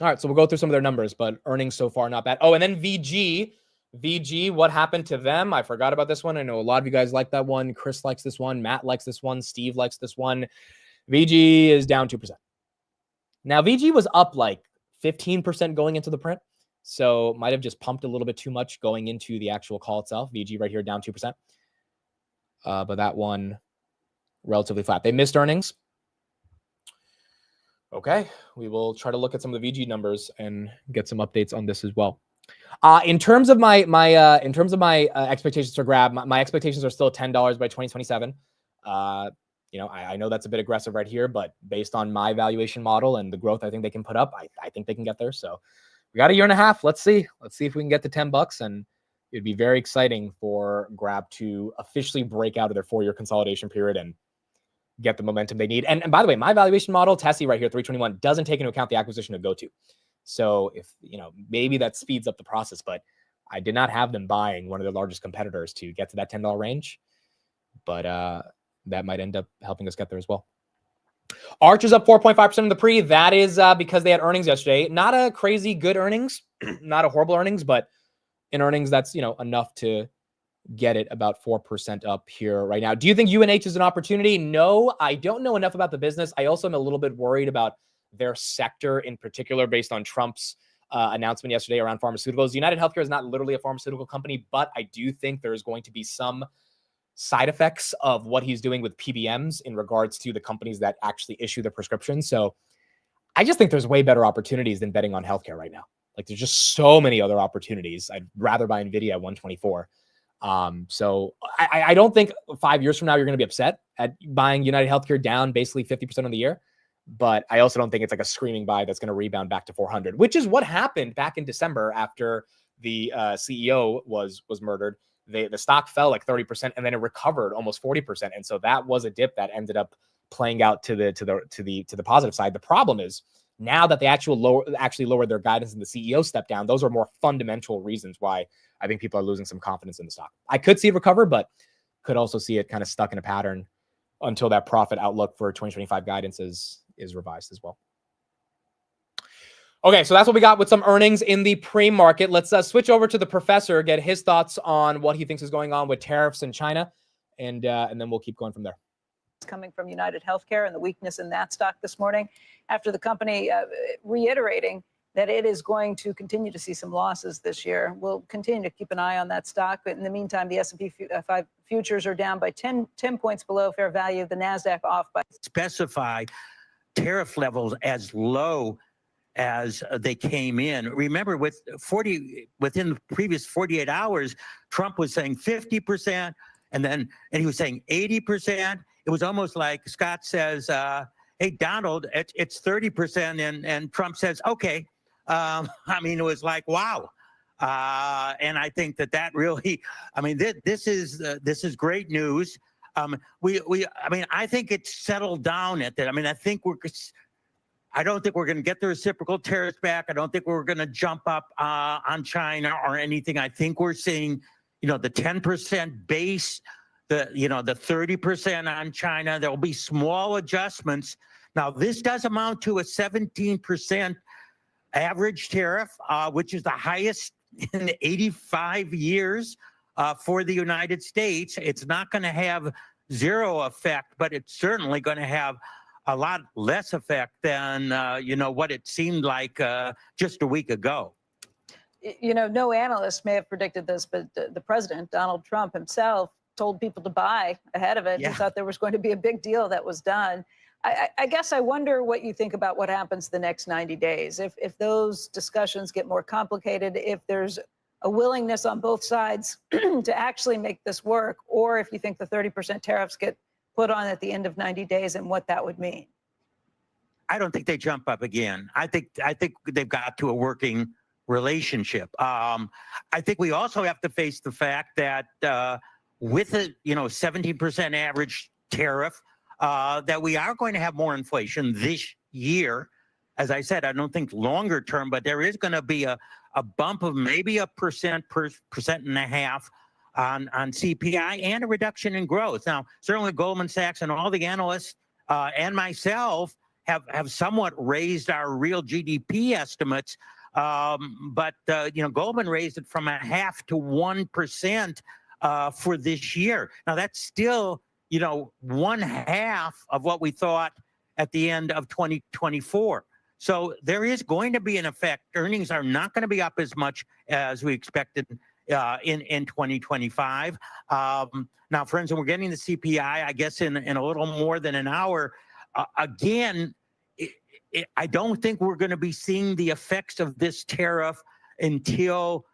All right, so we'll go through some of their numbers, but earnings so far not bad. Oh, and then VG. VG, what happened to them? I forgot about this one. I know a lot of you guys like that one. Chris likes this one. Matt likes this one. Steve likes this one. VG is down 2%. Now, VG was up like 15% going into the print, so might have just pumped a little bit too much going into the actual call itself. VG right here down 2%. But that one relatively flat. They missed earnings. Okay, we will try to look at some of the VG numbers and get some updates on this as well. In terms of my expectations for Grab, my expectations are still $10 by 2027. I know that's a bit aggressive right here, but based on my valuation model and the growth I think they can put up, I think they can get there. So we got a year and a half. Let's see if we can get to $10, and it'd be very exciting for Grab to officially break out of their 4-year consolidation period and get the momentum they need. And by the way, my valuation model, Tessie right here, 321, doesn't take into account the acquisition of GoTo. So if, maybe that speeds up the process, but I did not have them buying one of their largest competitors to get to that $10 range. But that might end up helping us get there as well. Arch is up 4.5% in the pre. That is because they had earnings yesterday. Not a crazy good earnings, not a horrible earnings, but in earnings that's, enough to get it about 4% up here right now. Do you think UNH is an opportunity? No, I don't know enough about the business. I also am a little bit worried about their sector in particular based on Trump's announcement yesterday around pharmaceuticals. United Healthcare is not literally a pharmaceutical company, but I do think there's going to be some side effects of what he's doing with PBMs in regards to the companies that actually issue the prescriptions. So I just think there's way better opportunities than betting on healthcare right now. Like there's just so many other opportunities. I'd rather buy Nvidia at 124. So I don't think 5 years from now, you're going to be upset at buying United Healthcare down basically 50% of the year. But I also don't think it's like a screaming buy that's going to rebound back to 400, which is what happened back in December after the CEO was murdered. The stock fell like 30% and then it recovered almost 40%. And so that was a dip that ended up playing out to the positive side. The problem is now that they actually lowered their guidance and the CEO stepped down, those are more fundamental reasons why I think people are losing some confidence in the stock. I could see it recover, but could also see it kind of stuck in a pattern until that profit outlook for 2025 guidance is revised as well. Okay, so that's what we got with some earnings in the pre-market. Let's switch over to the professor, get his thoughts on what he thinks is going on with tariffs in China, and then we'll keep going from there. Coming from United Healthcare and the weakness in that stock this morning after the company reiterating that it is going to continue to see some losses this year. We'll continue to keep an eye on that stock. But in the meantime, the S&P 5 futures are down by 10 points below fair value. The NASDAQ off by. Specify tariff levels as low as they came in. Remember, within the previous 48 hours, Trump was saying 50%, and he was saying 80%. It was almost like Scott says, "Hey, Donald, it's 30%," and Trump says, "Okay." I mean, it was like, wow. And I think that really, I mean, this is great news. I mean, I think it's settled down at that. I mean, I don't think we're going to get the reciprocal tariffs back. I don't think we're going to jump up on China or anything. I think we're seeing, the 10% base, the 30% on China. There will be small adjustments. Now, this does amount to a 17% average tariff, which is the highest in 85 years for the United States. It's not going to have zero effect, but it's certainly going to have a lot less effect than, what it seemed like just a week ago. No analyst may have predicted this, but the president, Donald Trump himself, told people to buy ahead of it. Yeah. He thought there was going to be a big deal that was done. I guess I wonder what you think about what happens the next 90 days. If those discussions get more complicated, if there's a willingness on both sides to actually make this work, or if you think the 30% tariffs get put on at the end of 90 days and what that would mean. I don't think they jump up again. I think they've got to a working relationship. I think we also have to face the fact that with a 17% average tariff, that we are going to have more inflation this year. As I said, I don't think longer term, but there is going to be a bump of maybe a percent and a half on CPI and a reduction in growth. Now, certainly Goldman Sachs and all the analysts and myself have somewhat raised our real GDP estimates, but Goldman raised it from 0.5% to 1% for this year. Now, that's still 1/2 of what we thought at the end of 2024. So there is going to be an effect. Earnings are not going to be up as much as we expected in 2025. Now, friends, we're getting the CPI, I guess, in a little more than an hour. Again, I don't think we're going to be seeing the effects of this tariff until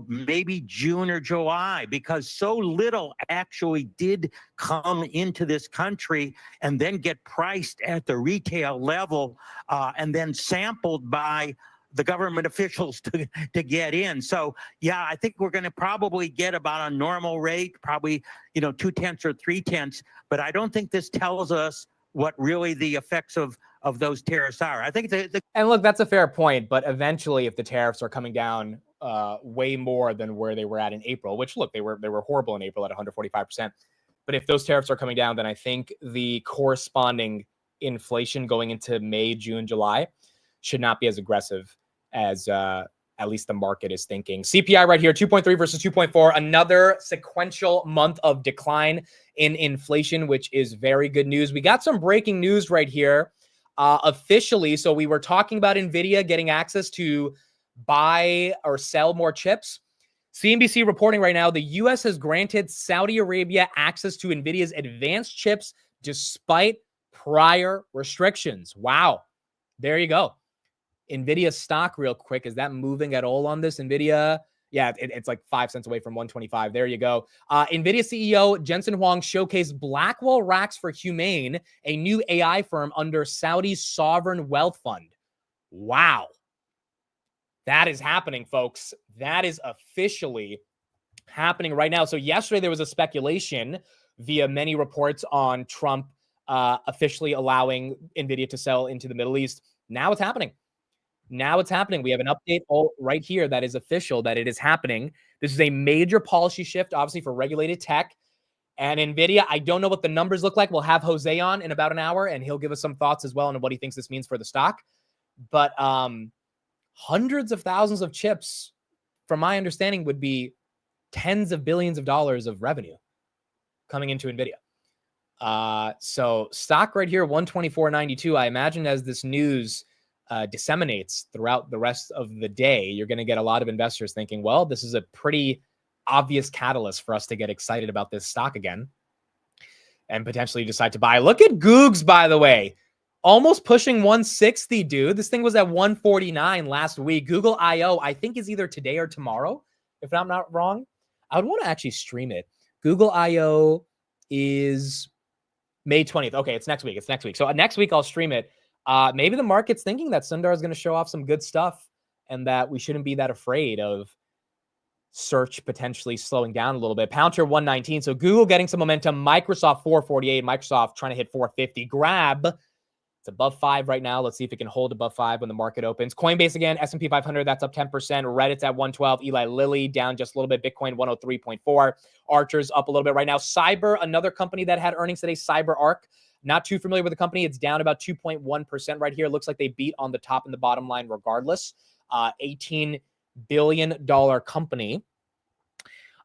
maybe June or July, because so little actually did come into this country and then get priced at the retail level and then sampled by the government officials to get in. So, yeah, I think we're going to probably get about a normal rate, probably, 0.2 or 0.3, but I don't think this tells us what really the effects of those tariffs are. I think and look, that's a fair point, but eventually if the tariffs are coming down way more than where they were at in April, which look, they were horrible in April at 145%. But if those tariffs are coming down, then I think the corresponding inflation going into May, June, July should not be as aggressive as at least the market is thinking. CPI right here, 2.3 versus 2.4, another sequential month of decline in inflation, which is very good news. We got some breaking news right here officially. So we were talking about Nvidia getting access to buy or sell more chips. CNBC reporting right now, the U.S. has granted Saudi Arabia access to Nvidia's advanced chips despite prior restrictions. Wow. There you go. Nvidia stock real quick. Is that moving at all on this? Nvidia, yeah, it's like 5 cents away from 125. There you go. Nvidia CEO Jensen Huang showcased Blackwell racks for Humane, a new AI firm under Saudi's sovereign wealth fund. Wow. That is happening, folks. That is officially happening right now. So yesterday there was a speculation via many reports on Trump officially allowing Nvidia to sell into the Middle East. Now it's happening. Now it's happening. We have an update right here that is official, that it is happening. This is a major policy shift, obviously, for regulated tech. And Nvidia, I don't know what the numbers look like. We'll have Jose on in about an hour, and he'll give us some thoughts as well on what he thinks this means for the stock. But hundreds of thousands of chips, from my understanding, would be tens of billions of dollars of revenue coming into Nvidia. So stock right here, 124.92. I imagine as this news disseminates throughout the rest of the day, you're going to get a lot of investors thinking, well, this is a pretty obvious catalyst for us to get excited about this stock again and potentially decide to buy. Look at Googs, by the way, almost pushing 160, dude. This thing was at 149 last week. Google I.O., I think, is either today or tomorrow, if I'm not wrong. I would want to actually stream it. Google I.O. is May 20th. Okay, it's next week. It's next week. So next week I'll stream it. Maybe the market's thinking that Sundar is going to show off some good stuff and that we shouldn't be that afraid of search potentially slowing down a little bit. Palantir 119. So Google getting some momentum. Microsoft 448. Microsoft trying to hit 450. Grab. It's above 5 right now. Let's see if it can hold above 5 when the market opens. Coinbase again. S&P 500. That's up 10%. Reddit's at 112. Eli Lilly down just a little bit. Bitcoin 103.4. Archer's up a little bit right now. Cyber, another company that had earnings today. CyberArk. Not too familiar with the company. It's down about 2.1% right here. Looks like they beat on the top and the bottom line regardless. $18 billion company.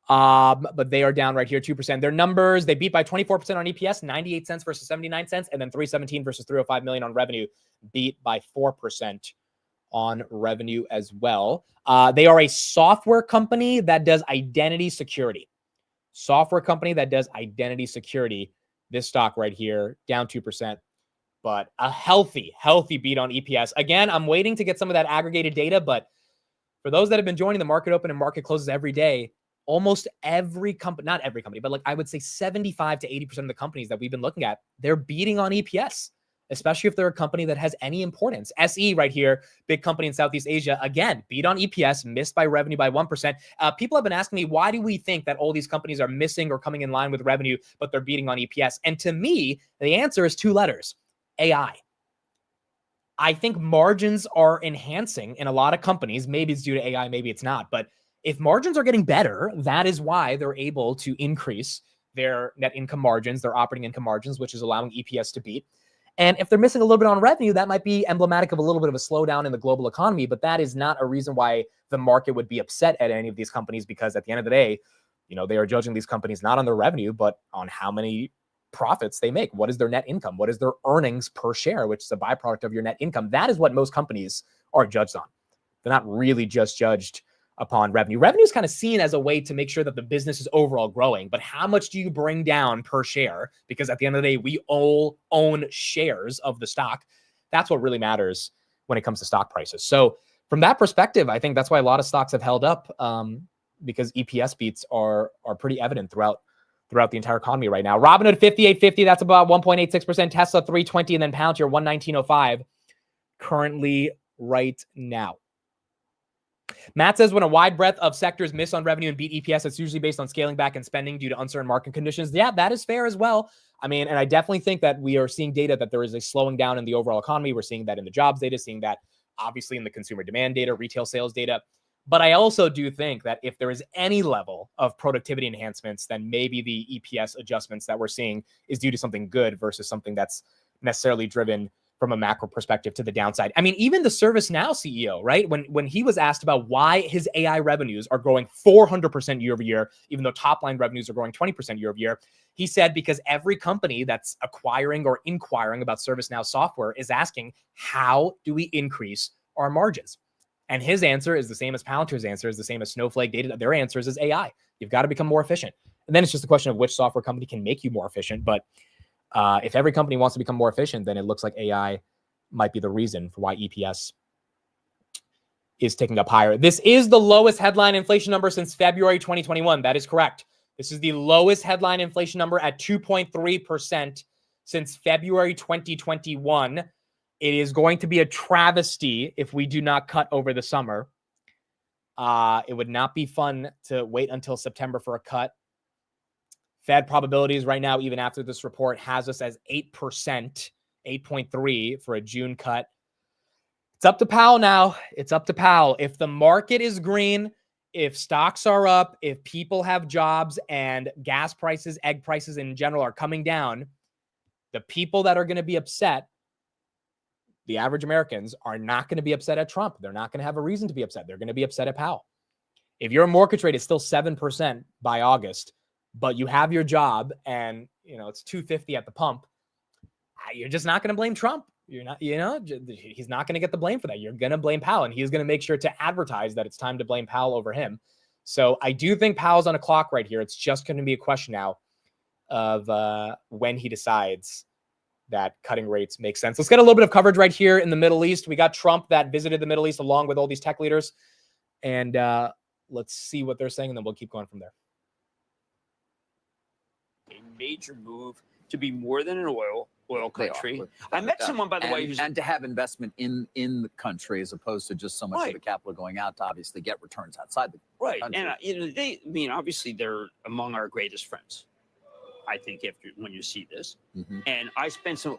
But they are down right here, 2%. Their numbers, they beat by 24% on EPS, 98 cents versus 79 cents, and then 317 versus 305 million on revenue, beat by 4% on revenue as well. They are a software company that does identity security. Software company that does identity security. This stock right here, down 2%, but a healthy beat on EPS. Again, I'm waiting to get some of that aggregated data, but for those that have been joining the market open and market closes every day, almost every company, not every company, but like I would say 75 to 80% of the companies that we've been looking at, they're beating on EPS, especially if they're a company that has any importance. SE right here, big company in Southeast Asia, again, beat on EPS, missed by revenue by 1%. People have been asking me, why do we think that all these companies are missing or coming in line with revenue, but they're beating on EPS? And to me, the answer is 2 letters, AI. I think margins are enhancing in a lot of companies. Maybe it's due to AI, maybe it's not. But if margins are getting better, that is why they're able to increase their net income margins, their operating income margins, which is allowing EPS to beat. And if they're missing a little bit on revenue, that might be emblematic of a little bit of a slowdown in the global economy, but that is not a reason why the market would be upset at any of these companies, because at the end of the day, you know, they are judging these companies not on their revenue, but on how many profits they make. What is their net income? What is their earnings per share, which is a byproduct of your net income? That is what most companies are judged on. They're not really just judged upon revenue. Revenue is kind of seen as a way to make sure that the business is overall growing, but how much do you bring down per share? Because at the end of the day, we all own shares of the stock. That's what really matters when it comes to stock prices. So from that perspective, I think that's why a lot of stocks have held up, because EPS beats are pretty evident throughout the entire economy right now. Robinhood 58.50, that's about 1.86%. Tesla 320, and then Palantir 119.05 currently right now. Matt says, when a wide breadth of sectors miss on revenue and beat EPS, it's usually based on scaling back and spending due to uncertain market conditions. Yeah, that is fair as well. I mean, and I definitely think that we are seeing data that there is a slowing down in the overall economy. We're seeing that in the jobs data, seeing that obviously in the consumer demand data, retail sales data. But I also do think that if there is any level of productivity enhancements, then maybe the EPS adjustments that we're seeing is due to something good versus something that's necessarily driven from a macro perspective to the downside. I mean, even the ServiceNow CEO, right? When he was asked about why his AI revenues are growing 400% year over year, even though top line revenues are growing 20% year over year, he said because every company that's acquiring or inquiring about ServiceNow software is asking, how do we increase our margins? And his answer is the same as Palantir's answer, is the same as Snowflake Data. Their answers is AI. You've got to become more efficient. And then it's just a question of which software company can make you more efficient. But if every company wants to become more efficient, then it looks like AI might be the reason for why EPS is ticking up higher. This is the lowest headline inflation number since February 2021. That is correct. This is the lowest headline inflation number at 2.3% since February 2021. It is going to be a travesty if we do not cut over the summer. It would not be fun to wait until September for a cut. Fed probabilities right now, even after this report, has us as 8%, 8.3 for a June cut. It's up to Powell now. It's up to Powell. If the market is green, if stocks are up, if people have jobs and gas prices, egg prices in general are coming down, the people that are going to be upset, the average Americans, are not going to be upset at Trump. They're not going to have a reason to be upset. They're going to be upset at Powell. If your mortgage rate is still 7% by August, but you have your job and, you know, it's $2.50 at the pump, you're just not going to blame Trump. You're not, he's not going to get the blame for that. You're going to blame Powell, and he's going to make sure to advertise that it's time to blame Powell over him. So I do think Powell's on a clock right here. It's just going to be a question now of when he decides that cutting rates make sense. Let's get a little bit of coverage right here in the Middle East. We got Trump that visited the Middle East along with all these tech leaders. And let's see what they're saying, and then we'll keep going from there. A major move to be more than an oil country. I met someone, by the way, who's and to have investment in the country as opposed to just so much Right. of the capital going out to obviously get returns outside the right. country. And obviously they're among our greatest friends. I think when you see this, and I spent some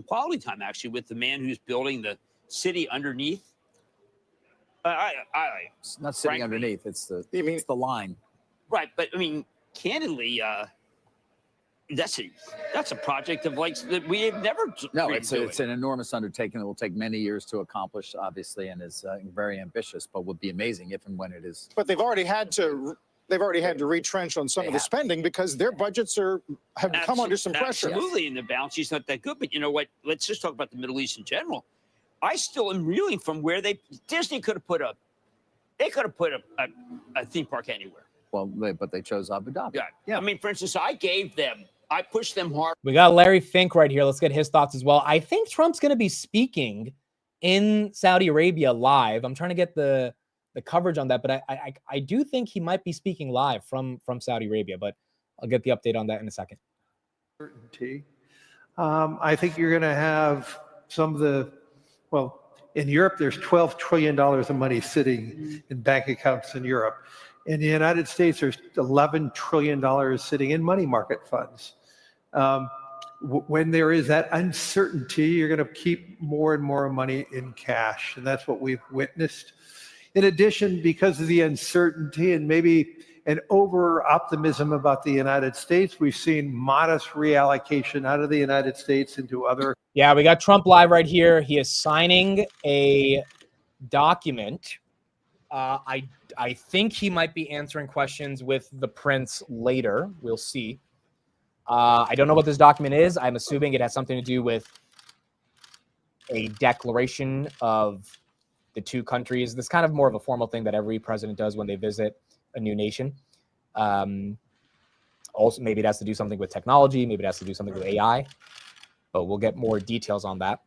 quality time actually with the man who's building the city underneath. It's not sitting frankly, underneath. It's the line. Right, but I mean, candidly, that's a project of like that we have never. No, it's an enormous undertaking that will take many years to accomplish, obviously, and is very ambitious, but would be amazing if and when it is. But they've already had to retrench on some of the spending because their budgets have come under some pressure. Absolutely, and the balance sheet's not that good. But you know what? Let's just talk about the Middle East in general. I still am reeling from where Disney could have put a theme park anywhere. Well, but they chose Abu Dhabi. Yeah. I mean, for instance, I pushed them hard. We got Larry Fink right here. Let's get his thoughts as well. I think Trump's going to be speaking in Saudi Arabia live. I'm trying to get the coverage on that, but I do think he might be speaking live from Saudi Arabia, but I'll get the update on that in a second. Certainty. I think you're going to have some of the, in Europe, there's $12 trillion of money sitting in bank accounts in Europe. In the United States, there's $11 trillion sitting in money market funds. When there is that uncertainty, you're going to keep more and more money in cash. And that's what we've witnessed. In addition, because of the uncertainty and maybe an over-optimism about the United States, we've seen modest reallocation out of the United States into other. Yeah, we got Trump live right here. He is signing a document. I think he might be answering questions with the prince later. We'll see. I don't know what this document is. I'm assuming it has something to do with a declaration of the two countries. This is kind of more of a formal thing that every president does when they visit a new nation. Also, maybe it has to do something with technology. Maybe it has to do something with AI. But we'll get more details on that.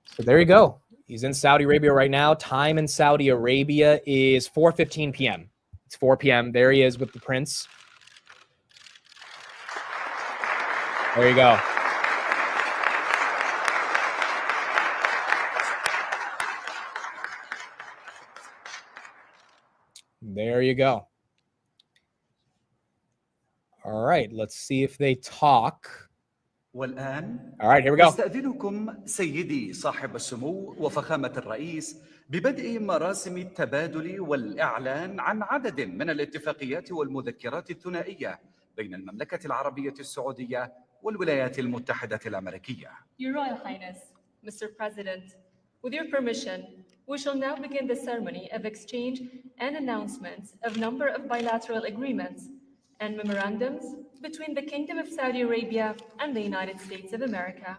So there you go. He's in Saudi Arabia right now. Time in Saudi Arabia is 4:15 p.m. It's 4 p.m. There he is with the prince. There you go. There you go. All right, let's see if they talk. والآن All right, here we go. أستأذنكم سيدي صاحب السمو وفخامة الرئيس ببدء مراسم التبادل والإعلان عن عدد من الاتفاقيات والمذكرات الثنائية بين المملكة العربية السعودية والولايات المتحدة الأمريكية. Your Royal Highness, Mr. President, with your permission, we shall now begin the ceremony of exchange and announcements of number of bilateral agreements and memorandums between the Kingdom of Saudi Arabia and the United States of America.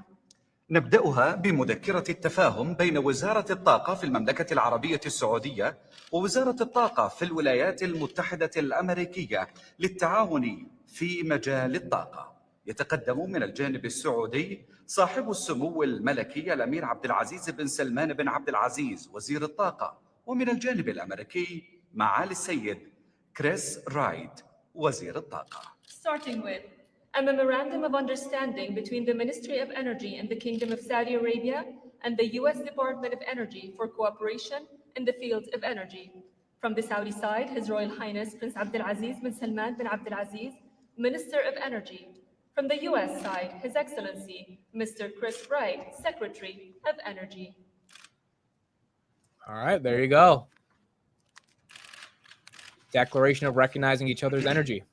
نبدأها بمذكرة التفاهم بين وزارة الطاقة في المملكة العربية السعودية ووزارة الطاقة في الولايات المتحدة الأمريكية للتعاون في مجال الطاقة. يتقدم من الجانب السعودي صاحب السمو الملكي الأمير عبد العزيز بن سلمان بن عبد العزيز وزير الطاقة، ومن الجانب الأمريكي معالي السيد كريس رايد وزير الطاقة. Starting with a memorandum of understanding between the Ministry of Energy in the Kingdom of Saudi Arabia and the U.S. Department of Energy for cooperation in the field of energy. From the Saudi side, His Royal Highness Prince Abdulaziz bin Salman bin Abdulaziz, Minister of Energy. From the U.S. side, His Excellency Mr. Chris Wright, Secretary of Energy. All right, there you go. Declaration of recognizing each other's energy.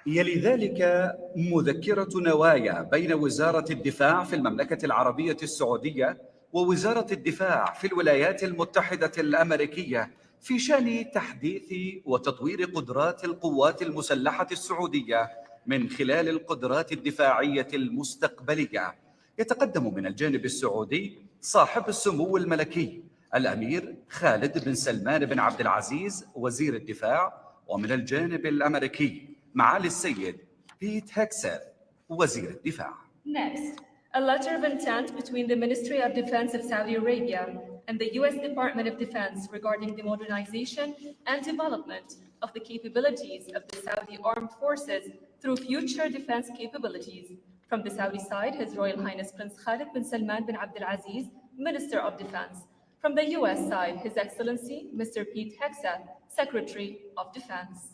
يلي ذلك مذكرة نوايا بين وزارة الدفاع في المملكة العربية السعودية ووزارة الدفاع في الولايات المتحدة الأمريكية في شأن تحديث وتطوير قدرات القوات المسلحة السعودية من خلال القدرات الدفاعية المستقبلية. يتقدم من الجانب السعودي صاحب السمو الملكي الأمير خالد بن سلمان بن عبد العزيز وزير الدفاع، ومن الجانب الأمريكي معالي السيد بيت هيكسeth وزير الدفاع. Next, a letter of intent between the Ministry of Defense of Saudi Arabia and the U.S. Department of Defense regarding the modernization and development of the capabilities of the Saudi Armed Forces through future defense capabilities. From the Saudi side, His Royal Highness Prince Khalid bin Salman bin Abdul Aziz, Minister of Defense. From the U.S. side, His Excellency Mr. Pete Hegseth, Secretary of Defense.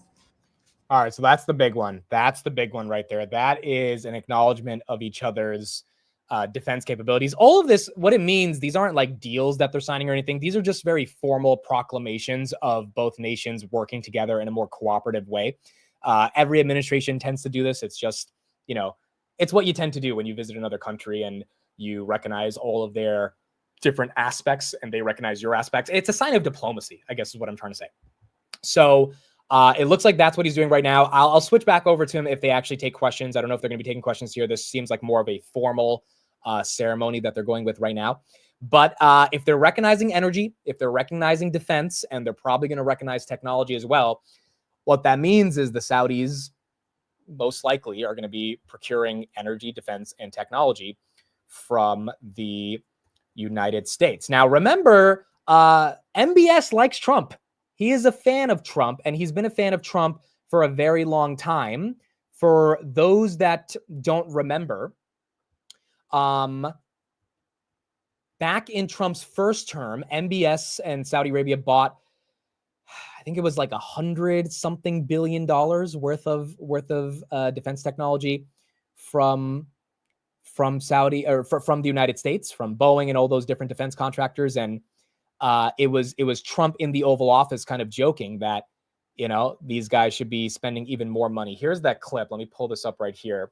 All right, so that's the big one. That's the big one right there. That is an acknowledgement of each other's defense capabilities. All of this, what it means, these aren't like deals that they're signing or anything. These are just very formal proclamations of both nations working together in a more cooperative way. Every administration tends to do this. It's just, you know, it's what you tend to do when you visit another country and you recognize all of their different aspects and they recognize your aspects. It's a sign of diplomacy, I guess is what I'm trying to say. So it looks like that's what he's doing right now. I'll switch back over to him if they actually take questions. I don't know if they're going to be taking questions here. This seems like more of a formal ceremony that they're going with right now. But if they're recognizing energy, if they're recognizing defense, and they're probably going to recognize technology as well, what that means is the Saudis most likely are going to be procuring energy, defense, and technology from the United States. Now, remember, MBS likes Trump. He is a fan of Trump, and he's been a fan of Trump for a very long time. For those that don't remember, back in Trump's first term, MBS and Saudi Arabia bought, I think it was like $100-something billion worth of defense technology from Saudi or from the United States, from Boeing and all those different defense contractors. And it was Trump in the Oval Office kind of joking that, you know, these guys should be spending even more money. Here's that clip. Let me pull this up right here.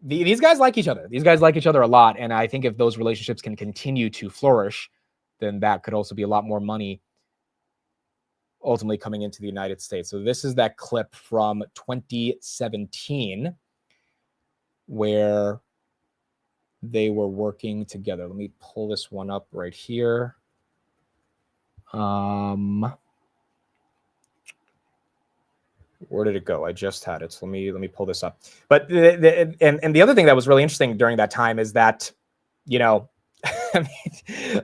These guys like each other. These guys like each other a lot. And I think if those relationships can continue to flourish, then that could also be a lot more money ultimately coming into the United States. So this is that clip from 2017 where they were working together. Let me pull this one up right here. Where did it go? I just had it. So let me pull this up. But the other thing that was really interesting during that time is that, you know, I mean,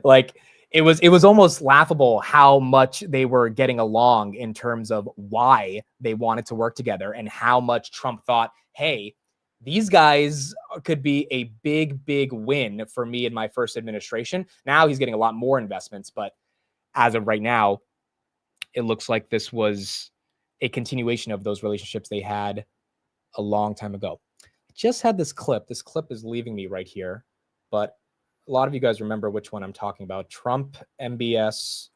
like it was almost laughable how much they were getting along in terms of why they wanted to work together and how much Trump thought, hey, these guys could be a big win for me in my first administration. Now he's getting a lot more investments, but as of right now, it looks like this was a continuation of those relationships they had a long time ago. I just had this clip. This clip is leaving me right here, but a lot of you guys remember which one I'm talking about. Trump, MBS,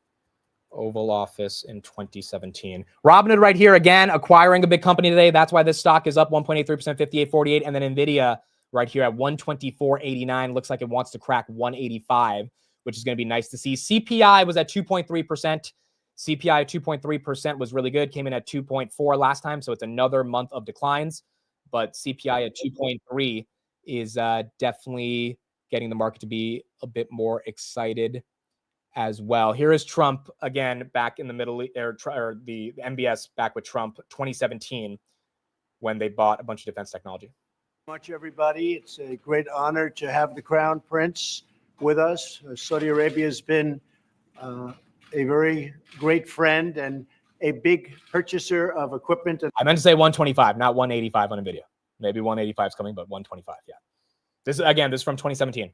Oval Office in 2017. Robinhood right here again, acquiring a big company today. That's why this stock is up 1.83%, 58.48. And then Nvidia right here at 124.89. Looks like it wants to crack 185, which is going to be nice to see. CPI was at 2.3%. CPI at 2.3% was really good. Came in at 2.4 last time, so it's another month of declines. But CPI at 2.3 is definitely getting the market to be a bit more excited as well. Here is Trump again, back in the Middle East, or the MBS back with Trump, 2017, when they bought a bunch of defense technology. Much everybody. It's a great honor to have the Crown Prince with us. Saudi Arabia has been a very great friend and a big purchaser of equipment. I meant to say 125, not 185 on Nvidia. Maybe 185 is coming, but 125, yeah. This is from 2017.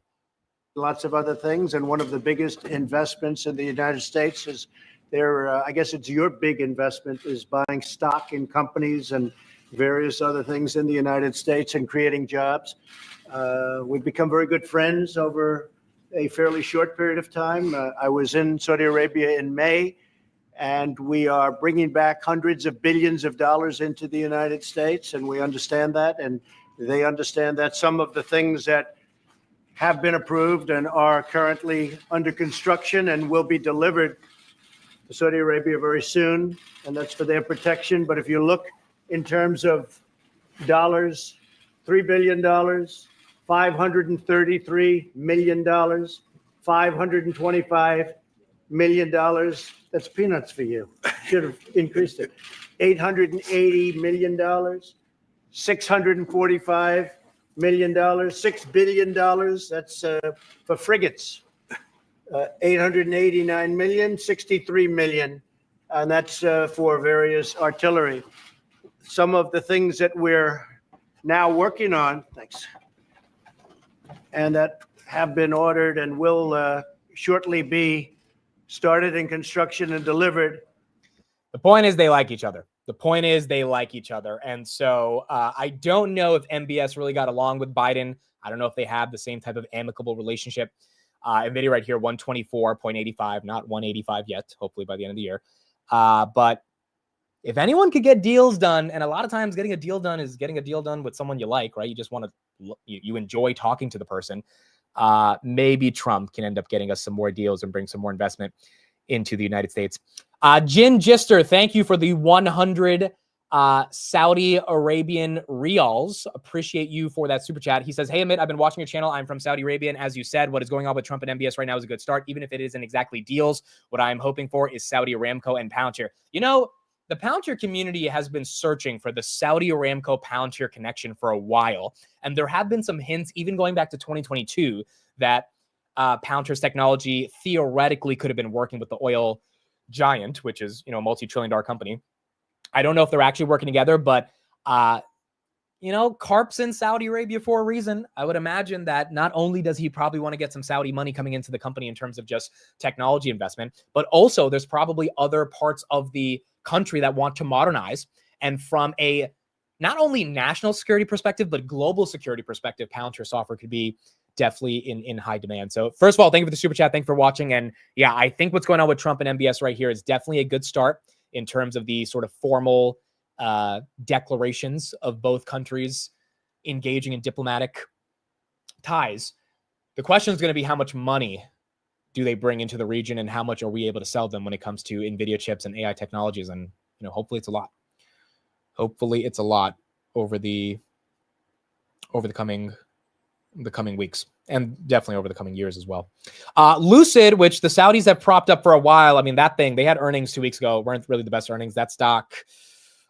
Lots of other things, and one of the biggest investments in the United States is I guess it's your big investment, is buying stock in companies and various other things in the United States and creating jobs. We've become very good friends over a fairly short period of time. I was in Saudi Arabia in May, and we are bringing back hundreds of billions of dollars into the United States, and we understand that, and they understand that. Some of the things that have been approved and are currently under construction and will be delivered to Saudi Arabia very soon, and that's for their protection. But if you look in terms of dollars, $3 billion, $533 million, $525 million. That's peanuts for you. Should have increased it. $880 million, $645 million, $6 billion. That's for frigates. 889 million, 63 million, and that's for various artillery. Some of the things that we're now working on, thanks, and that have been ordered and will shortly be started in construction and delivered. The point is they like each other. The point is they like each other. And so I don't know if MBS really got along with Biden. I don't know if they have the same type of amicable relationship. Nvidia right here, 124.85, not 185 yet, hopefully by the end of the year. But if anyone could get deals done, and a lot of times getting a deal done is getting a deal done with someone you like, right? You just want to, you enjoy talking to the person. Maybe Trump can end up getting us some more deals and bring some more investment into the United States. Jin Gister, thank you for the 100 Saudi Arabian Riyals. Appreciate you for that super chat. He says, hey, Amit, I've been watching your channel. I'm from Saudi Arabia. And as you said, what is going on with Trump and MBS right now is a good start. Even if it isn't exactly deals, what I'm hoping for is Saudi Aramco and Palantir. You know, the Palantir community has been searching for the Saudi Aramco Palantir connection for a while. And there have been some hints, even going back to 2022, that Palantir's technology theoretically could have been working with the oil giant, which is, you know, a multi-trillion-dollar company. I don't know if they're actually working together, but, you know, Karp's in Saudi Arabia for a reason. I would imagine that not only does he probably want to get some Saudi money coming into the company in terms of just technology investment, but also there's probably other parts of the country that want to modernize. And from a not only national security perspective, but global security perspective, Palantir software could be definitely in high demand. So first of all, thank you for the super chat. Thank you for watching. And yeah, I think what's going on with Trump and MBS right here is definitely a good start in terms of the sort of formal declarations of both countries engaging in diplomatic ties. The question is going to be how much money do they bring into the region and how much are we able to sell them when it comes to Nvidia chips and AI technologies? And, you know, hopefully it's a lot. Hopefully it's a lot over the coming weeks, and definitely over the coming years as well. Lucid, which the Saudis have propped up for a while. I mean, that thing, they had earnings 2 weeks ago, weren't really the best earnings. That stock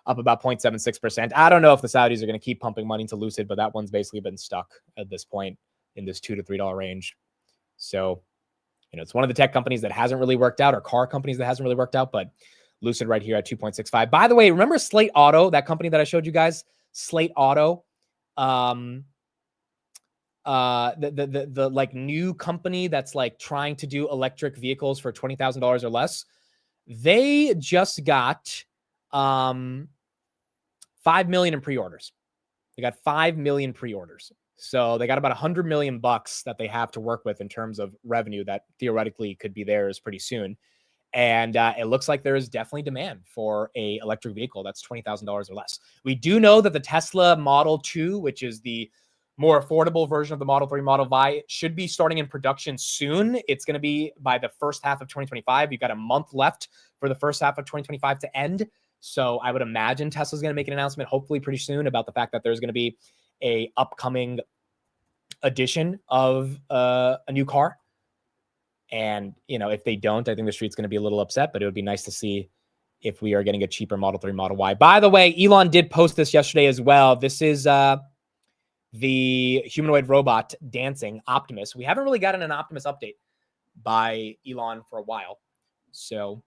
up about 0.76%. I don't know if the Saudis are going to keep pumping money into Lucid, but that one's basically been stuck at this point in this $2 to $3 range. So, you know, it's one of the tech companies that hasn't really worked out, or car companies that hasn't really worked out, but Lucid right here at 2.65. By the way, remember Slate Auto, that company that I showed you guys? Slate Auto. The like new company that's like trying to do electric vehicles for $20,000 or less. They just got 5 million in pre-orders. They got 5 million pre-orders. So they got about $100 million that they have to work with in terms of revenue that theoretically could be theirs pretty soon. And it looks like there is definitely demand for a electric vehicle that's $20,000 or less. We do know that the Tesla Model 2, which is the more affordable version of the Model 3, Model Y, should be starting in production soon. It's going to be by the first half of 2025. You've got a month left for the first half of 2025 to end. So I would imagine Tesla's going to make an announcement hopefully pretty soon about the fact that there's going to be a upcoming edition of a new car. And, you know, if they don't, I think the street's going to be a little upset, but it would be nice to see if we are getting a cheaper Model 3, Model Y. By the way, Elon did post this yesterday as well. This is the humanoid robot dancing, Optimus. We haven't really gotten an Optimus update by Elon for a while. So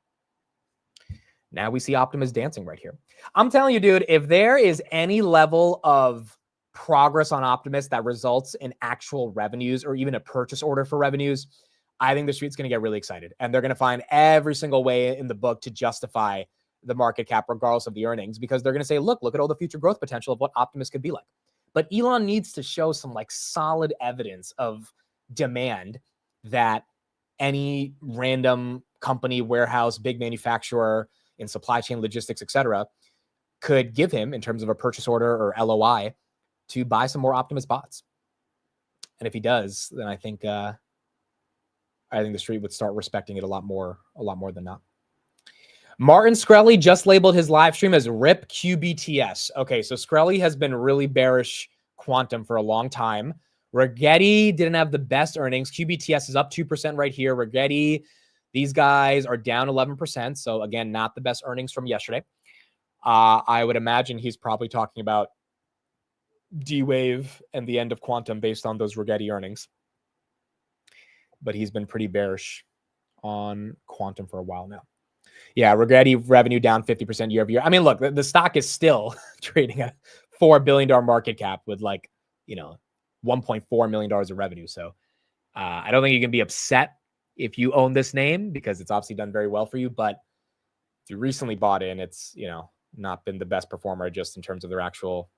now we see Optimus dancing right here. I'm telling you, dude, if there is any level of progress on Optimus that results in actual revenues or even a purchase order for revenues, I think the street's going to get really excited. And they're going to find every single way in the book to justify the market cap, regardless of the earnings, because they're going to say, look at all the future growth potential of what Optimus could be like. But Elon needs to show some like solid evidence of demand that any random company, warehouse, big manufacturer in supply chain logistics, etc., could give him in terms of a purchase order or LOI to buy some more Optimus bots. And if he does, then I think the street would start respecting it a lot more than not. Martin Shkreli just labeled his live stream as RIP QBTS. Okay, so Shkreli has been really bearish quantum for a long time. Rigetti didn't have the best earnings. QBTS is up 2% right here. Rigetti, these guys are down 11%. So again, not the best earnings from yesterday. I would imagine he's probably talking about D-Wave and the end of quantum based on those Rigetti earnings. But he's been pretty bearish on quantum for a while now. Yeah, Rigetti revenue down 50% year over year. I mean, look, the stock is still trading at $4 billion market cap with like, $1.4 million of revenue. So I don't think you can be upset if you own this name because it's obviously done very well for you. But if you recently bought in, it's, not been the best performer just in terms of their actual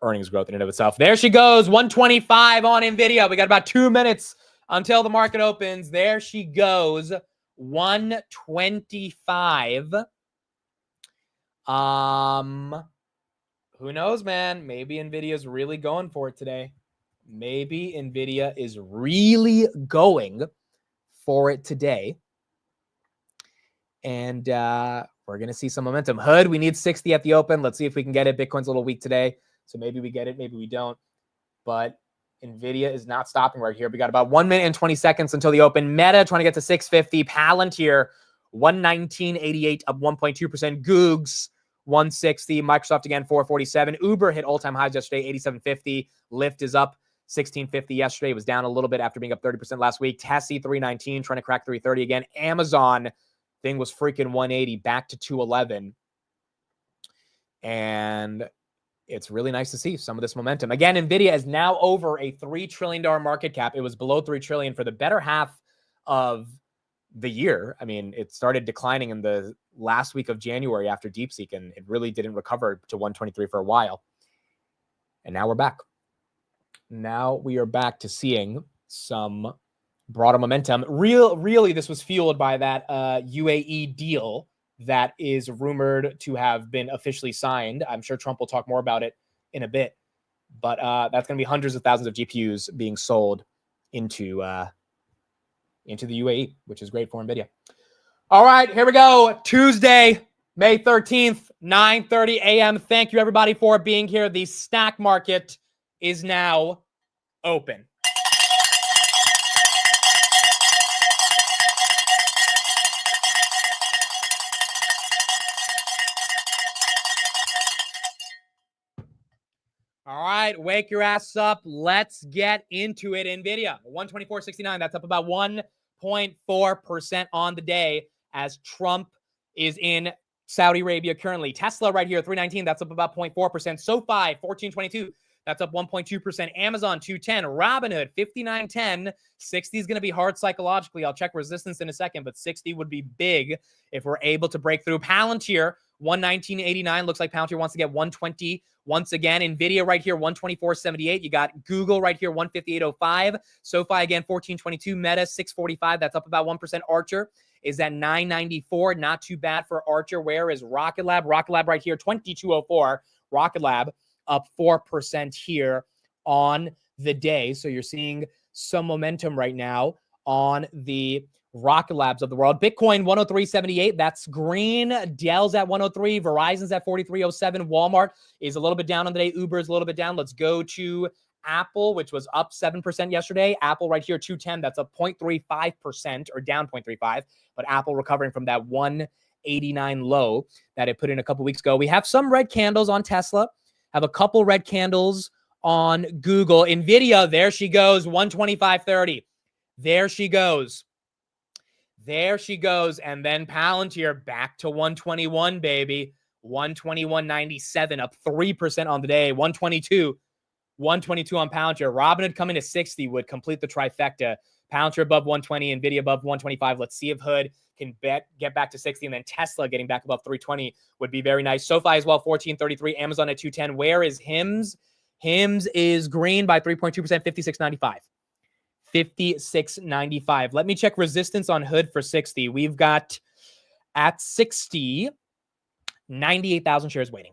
earnings growth in and of itself. There she goes, 125 on Nvidia. We got about 2 minutes until the market opens. There she goes, 125. Who knows, man? Maybe Nvidia's really going for it today. Maybe Nvidia is really going for it today. And we're going to see some momentum. Hood, we need 60 at the open. Let's see if we can get it. Bitcoin's a little weak today, so maybe we get it, maybe we don't. But Nvidia is not stopping right here. We got about 1 minute and 20 seconds until the open. Meta trying to get to 650. Palantir, 119.88, up 1.2%. Googs, 160. Microsoft again, 447. Uber hit all-time highs yesterday, 87.50. Lyft is up 16.50 yesterday. It was down a little bit after being up 30% last week. Tessie, 319, trying to crack 330 again. Amazon, thing was freaking 180, back to 211. And it's really nice to see some of this momentum. Again, Nvidia is now over a $3 trillion market cap. It was below $3 trillion for the better half of the year. I mean, it started declining in the last week of January after DeepSeek, and it really didn't recover to 123 for a while. And now we're back. Now we are back to seeing some broader momentum. Really, this was fueled by that UAE deal that is rumored to have been officially signed. I'm sure Trump will talk more about it in a bit, but that's going to be hundreds of thousands of GPUs being sold into the UAE, which is great for Nvidia. All right, here we go. Tuesday, May 13th, 9:30 a.m. Thank you, everybody, for being here. The stock market is now open. All right, wake your ass up. Let's get into it. Nvidia, 124.69. That's up about 1.4% on the day as Trump is in Saudi Arabia currently. Tesla right here, 319. That's up about 0.4%. SoFi, 1422. That's up 1.2%. Amazon, 210. Robinhood, 59.10. 60 is going to be hard psychologically. I'll check resistance in a second, but 60 would be big if we're able to break through. Palantir, 119.89. Looks like Palantir wants to get 120 once again. Nvidia right here, 124.78. You got Google right here, 158.05. SoFi again, 14.22. Meta, 6.45. That's up about 1%. Archer is at 9.94. Not too bad for Archer. Where is Rocket Lab? Rocket Lab right here, 22.04. Rocket Lab up 4% here on the day. So you're seeing some momentum right now on the Rocket Labs of the world. Bitcoin 103.78. That's green. Dell's at 103. Verizon's at 43.07. Walmart is a little bit down on the day. Uber is a little bit down. Let's go to Apple, which was up 7% yesterday. Apple right here, 210. That's up 0.35% or down 0.35. But Apple recovering from that 189 low that it put in a couple weeks ago. We have some red candles on Tesla. Have a couple red candles on Google. Nvidia, there she goes, 125.30. There she goes. There she goes. And then Palantir back to 121, baby. 121.97, up 3% on the day. 122 on Palantir. Robinhood coming to 60 would complete the trifecta. Palantir above 120, Nvidia above 125. Let's see if Hood can get back to 60, and then Tesla getting back above 320 would be very nice. SoFi as well, 14.33. Amazon at 210. Where is HIMS? HIMS is green by 3.2%, 56.95. 56.95. Let me check resistance on Hood for 60. We've got at 60, 98,000 shares waiting.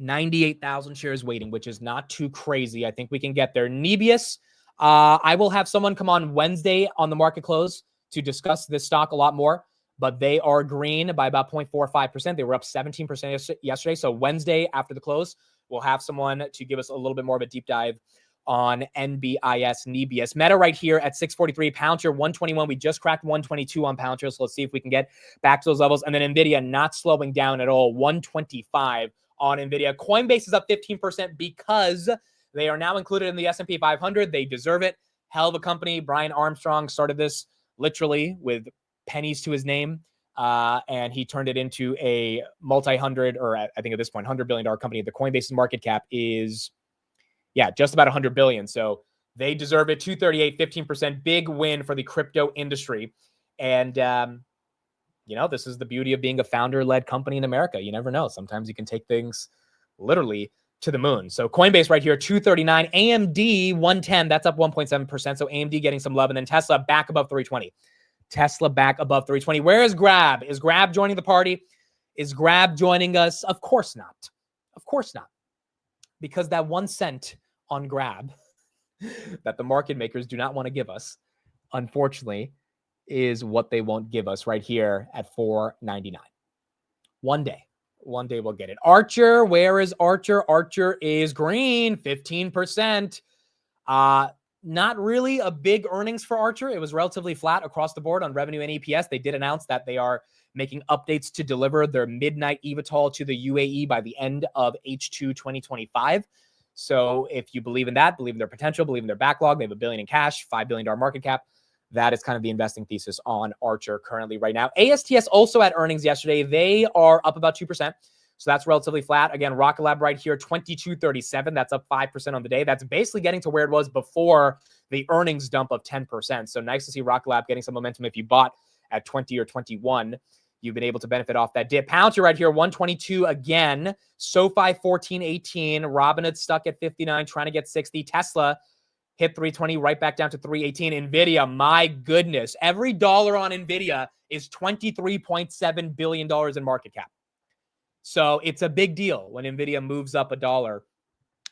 98,000 shares waiting, which is not too crazy. I think we can get there. Nebius I will have someone come on Wednesday on the market close to discuss this stock a lot more, but they are green by about 0.45%. They were up 17% yesterday. So Wednesday after the close, we'll have someone to give us a little bit more of a deep dive on NBIS, Nebius. Meta right here at 643, Palantir 121. We just cracked 122 on Palantir, so let's see if we can get back to those levels. And then Nvidia not slowing down at all, 125 on Nvidia. Coinbase is up 15% because they are now included in the S&P 500. They deserve it. Hell of a company. Brian Armstrong started this literally with pennies to his name, and he turned it into a multi-hundred, or I think at this point, $100 billion company. The Coinbase's market cap is, just about 100 billion. So they deserve it. 238, 15%, big win for the crypto industry. And, this is the beauty of being a founder-led company in America. You never know. Sometimes you can take things literally to the moon. So Coinbase right here, 239, AMD 110, that's up 1.7%. So AMD getting some love. And then Tesla back above 320. Tesla back above 320. Where is Grab? Is Grab joining the party? Is Grab joining us? Of course not. Of course not. Because that 1 cent on Grab that the market makers do not want to give us, unfortunately, is what they won't give us right here at $4.99. One day we'll get it. Archer, where is Archer? Archer is green, 15%. Not really a big earnings for Archer. It was relatively flat across the board on revenue and EPS. They did announce that they are making updates to deliver their midnight eVTOL to the UAE by the end of H2 2025. So if you believe in that, believe in their potential, believe in their backlog, they have $1 billion in cash, $5 billion market cap. That is kind of the investing thesis on Archer currently right now. ASTS also had earnings yesterday. They are up about 2%. So that's relatively flat. Again, Rocket Lab right here, 22.37. That's up 5% on the day. That's basically getting to where it was before the earnings dump of 10%. So nice to see Rocket Lab getting some momentum. If you bought at 20 or 21, you've been able to benefit off that dip. Palantir right here, 122 again. SoFi 14.18. Robinhood stuck at 59, trying to get 60. Tesla hit 320, right back down to 318. Nvidia, my goodness. Every dollar on Nvidia is $23.7 billion in market cap. So it's a big deal when Nvidia moves up $1.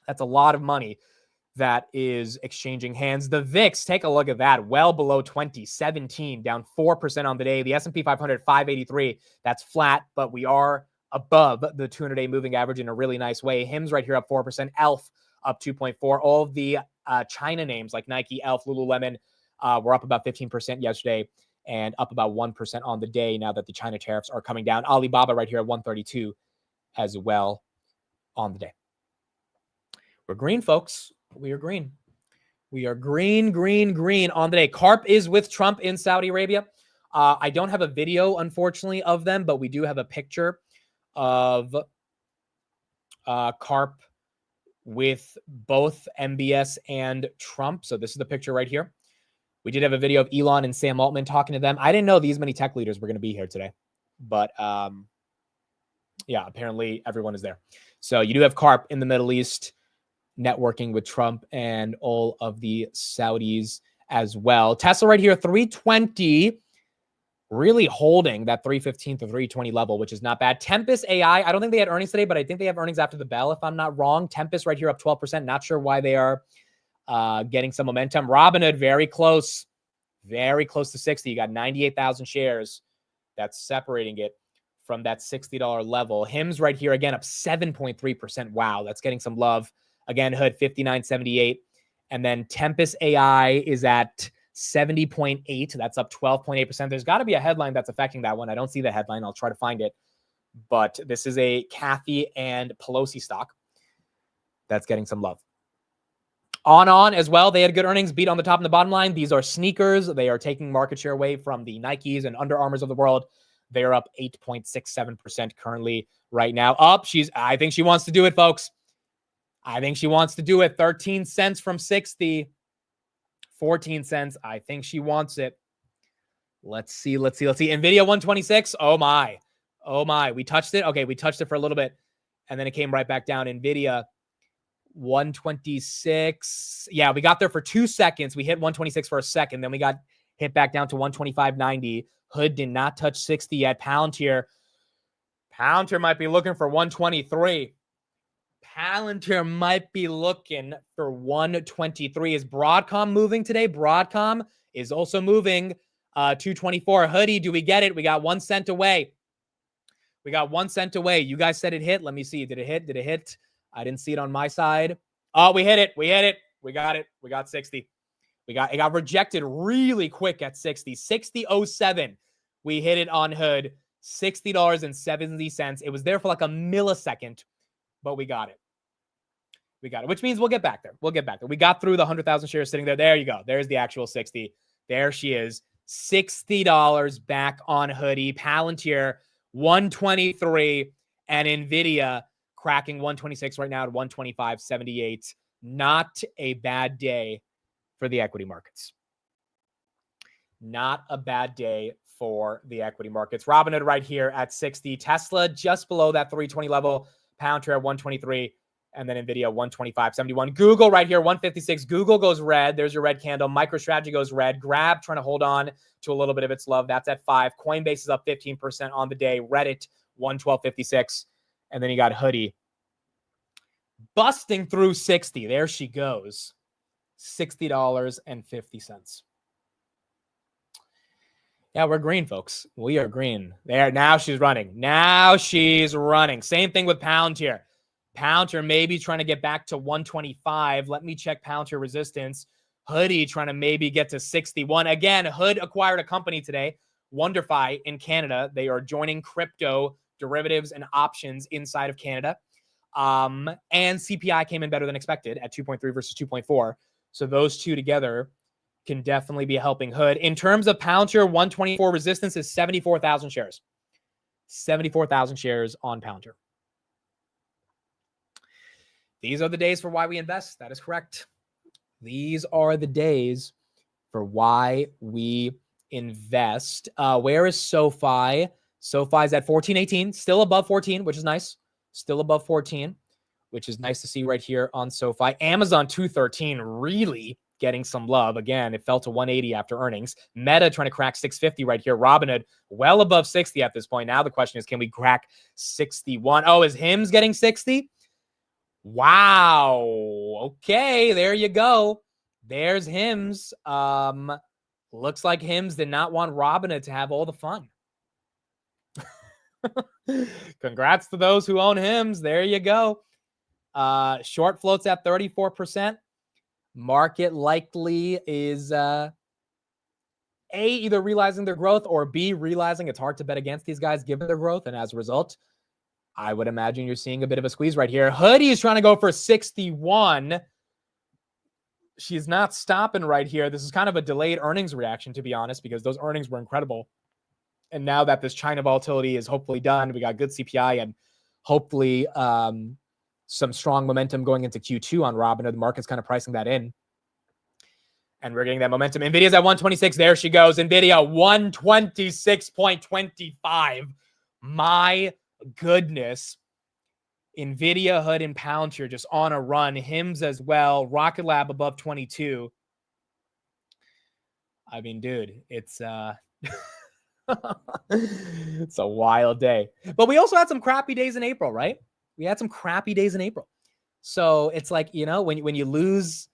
That's a lot of money that is exchanging hands. The VIX, take a look at that, well below 20, 17, down 4% on the day. The S&P 500, 583, that's flat, but we are above the 200-day moving average in a really nice way. HIMS right here up 4%, ELF up 2.4. All of the China names like Nike, ELF, Lululemon were up about 15% yesterday and up about 1% on the day now that the China tariffs are coming down. Alibaba right here at 132 as well on the day. We're green, folks. We are green. We are green, green, green on the day. CARP is with Trump in Saudi Arabia. I don't have a video, unfortunately, of them, but we do have a picture of CARP with both MBS and Trump. So this is the picture right here. We did have a video of Elon and Sam Altman talking to them. I didn't know these many tech leaders were going to be here today, but apparently everyone is there. So you do have CARP in the Middle East networking with Trump and all of the Saudis as well. Tesla right here, 320, really holding that 315 to 320 level, which is not bad. Tempest AI, I don't think they had earnings today, but I think they have earnings after the bell, if I'm not wrong. Tempest right here up 12%. Not sure why they are getting some momentum. Robinhood, very close to 60. You got 98,000 shares. That's separating it from that $60 level. HIMS right here, again, up 7.3%. Wow, that's getting some love. Again, Hood 59.78. And then Tempest AI is at 70.8. That's up 12.8%. There's got to be a headline that's affecting that one. I don't see the headline. I'll try to find it. But this is a Kathy and Pelosi stock that's getting some love. On as well. They had good earnings, beat on the top and the bottom line. These are sneakers. They are taking market share away from the Nikes and Under Armours of the world. They're up 8.67% currently right now. I think she wants to do it, folks. I think she wants to do it. 13 cents from 60. 14 cents. I think she wants it. Let's see. Nvidia 126. Oh my. We touched it. Okay, we touched it for a little bit. And then it came right back down. Nvidia 126. Yeah, we got there for 2 seconds. We hit 126 for a second. Then we got hit back down to 125.90. Hood did not touch 60 yet. Palantir might be looking for 123. Palantir might be looking for 123. Is Broadcom moving today? Broadcom is also moving. 224. Hoodie, do we get it? We got 1 cent away. We got 1 cent away. You guys said it hit. Let me see. Did it hit? Did it hit? I didn't see it on my side. Oh, we hit it. We hit it. We got it. We got 60. It got rejected really quick at 60. 60.07. We hit it on Hood. $60.70. It was there for like a millisecond, but we got it. We got it, which means we'll get back there. We'll get back there. We got through the 100,000 shares sitting there. There you go. There's the actual 60. There she is. $60 back on Hoodie. Palantir, 123. And Nvidia cracking 126 right now at 125.78. Not a bad day for the equity markets. Not a bad day for the equity markets. Robinhood right here at 60. Tesla just below that 320 level. Palantir at 123. And then Nvidia 125.71. Google right here, 156. Google goes red. There's your red candle. MicroStrategy goes red. Grab trying to hold on to a little bit of its love. That's at 5. Coinbase is up 15% on the day. Reddit 112.56. And then you got Hoodie busting through 60. There she goes. $60.50. Yeah, we're green, folks. We are green. There, now she's running. Now she's running. Same thing with Palantir. Palantir maybe trying to get back to 125. Let me check Palantir resistance. Hoodie trying to maybe get to 61. Again, Hood acquired a company today, WonderFi in Canada. They are joining crypto derivatives and options inside of Canada. And CPI came in better than expected at 2.3 versus 2.4. So those two together can definitely be helping Hood. In terms of Palantir, 124 resistance is 74,000 shares. 74,000 shares on Palantir. These are the days for why we invest. That is correct. These are the days for why we invest. Where is SoFi? SoFi's at 14.18, still above 14, which is nice. Still above 14, which is nice to see right here on SoFi. Amazon 213 really getting some love. Again, it fell to 180 after earnings. Meta trying to crack 650 right here. Robinhood well above 60 at this point. Now the question is, can we crack 61? Oh, is Hims getting 60? Wow. Okay, there you go. There's Hims. Looks like Hims did not want Robinhood to have all the fun. Congrats to those who own Hims. There you go. Short floats at 34%. Market likely is A, either realizing their growth, or B, realizing it's hard to bet against these guys given their growth. And as a result, I would imagine you're seeing a bit of a squeeze right here. Hoodie is trying to go for 61. She's not stopping right here. This is kind of a delayed earnings reaction, to be honest, because those earnings were incredible. And now that this China volatility is hopefully done, we got good CPI and hopefully some strong momentum going into Q2 on Robinhood. The market's kind of pricing that in. And we're getting that momentum. Nvidia's at 126. There she goes. Nvidia 126.25. My goodness. Nvidia, Hood, and Palantir just on a run. Hims as well. Rocket Lab above 22. I mean, dude, it's it's a wild day. But we also had some crappy days in April, right? We had some crappy days in April. So it's like, you know, when you lose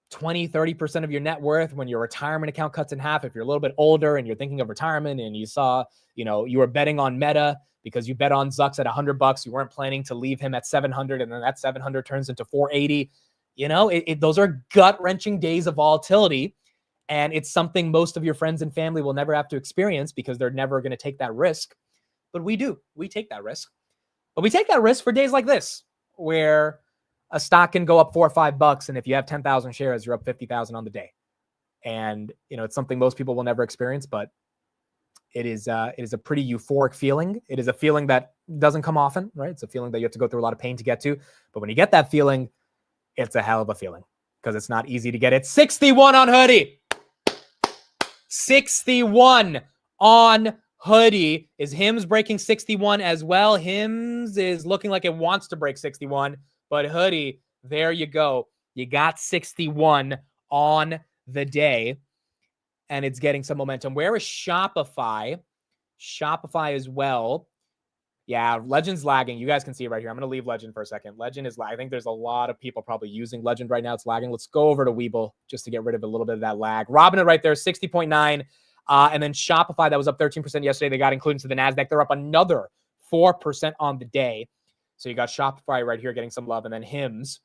20, 30% of your net worth, when your retirement account cuts in half, if you're a little bit older and you're thinking of retirement and you saw, you know, you were betting on Meta because you bet on Zucks at $100, you weren't planning to leave him at 700, and then that 700 turns into 480. You know, those are gut-wrenching days of volatility. And it's something most of your friends and family will never have to experience because they're never going to take that risk. But we do. We take that risk. But we take that risk for days like this, where a stock can go up $4 or $5, and if you have 10,000 shares, you're up 50,000 on the day. And you know, it's something most people will never experience, but it is a pretty euphoric feeling. It is a feeling that doesn't come often, right? It's a feeling that you have to go through a lot of pain to get to. But when you get that feeling, it's a hell of a feeling because it's not easy to get it. 61 on Hoodie. 61 on Hoodie. Is Hims breaking 61 as well? Hims is looking like it wants to break 61, but Hoodie, there you go. You got 61 on the day, and it's getting some momentum. Where is Shopify? Shopify as well. Yeah, Legend's lagging. You guys can see it right here. I'm going to leave Legend for a second. Legend is lagging. I think there's a lot of people probably using Legend right now. It's lagging. Let's go over to Webull just to get rid of a little bit of that lag. Robinhood right there, 60.9. And then Shopify, that was up 13% yesterday. They got included to the NASDAQ. They're up another 4% on the day. So you got Shopify right here getting some love. And then HIMS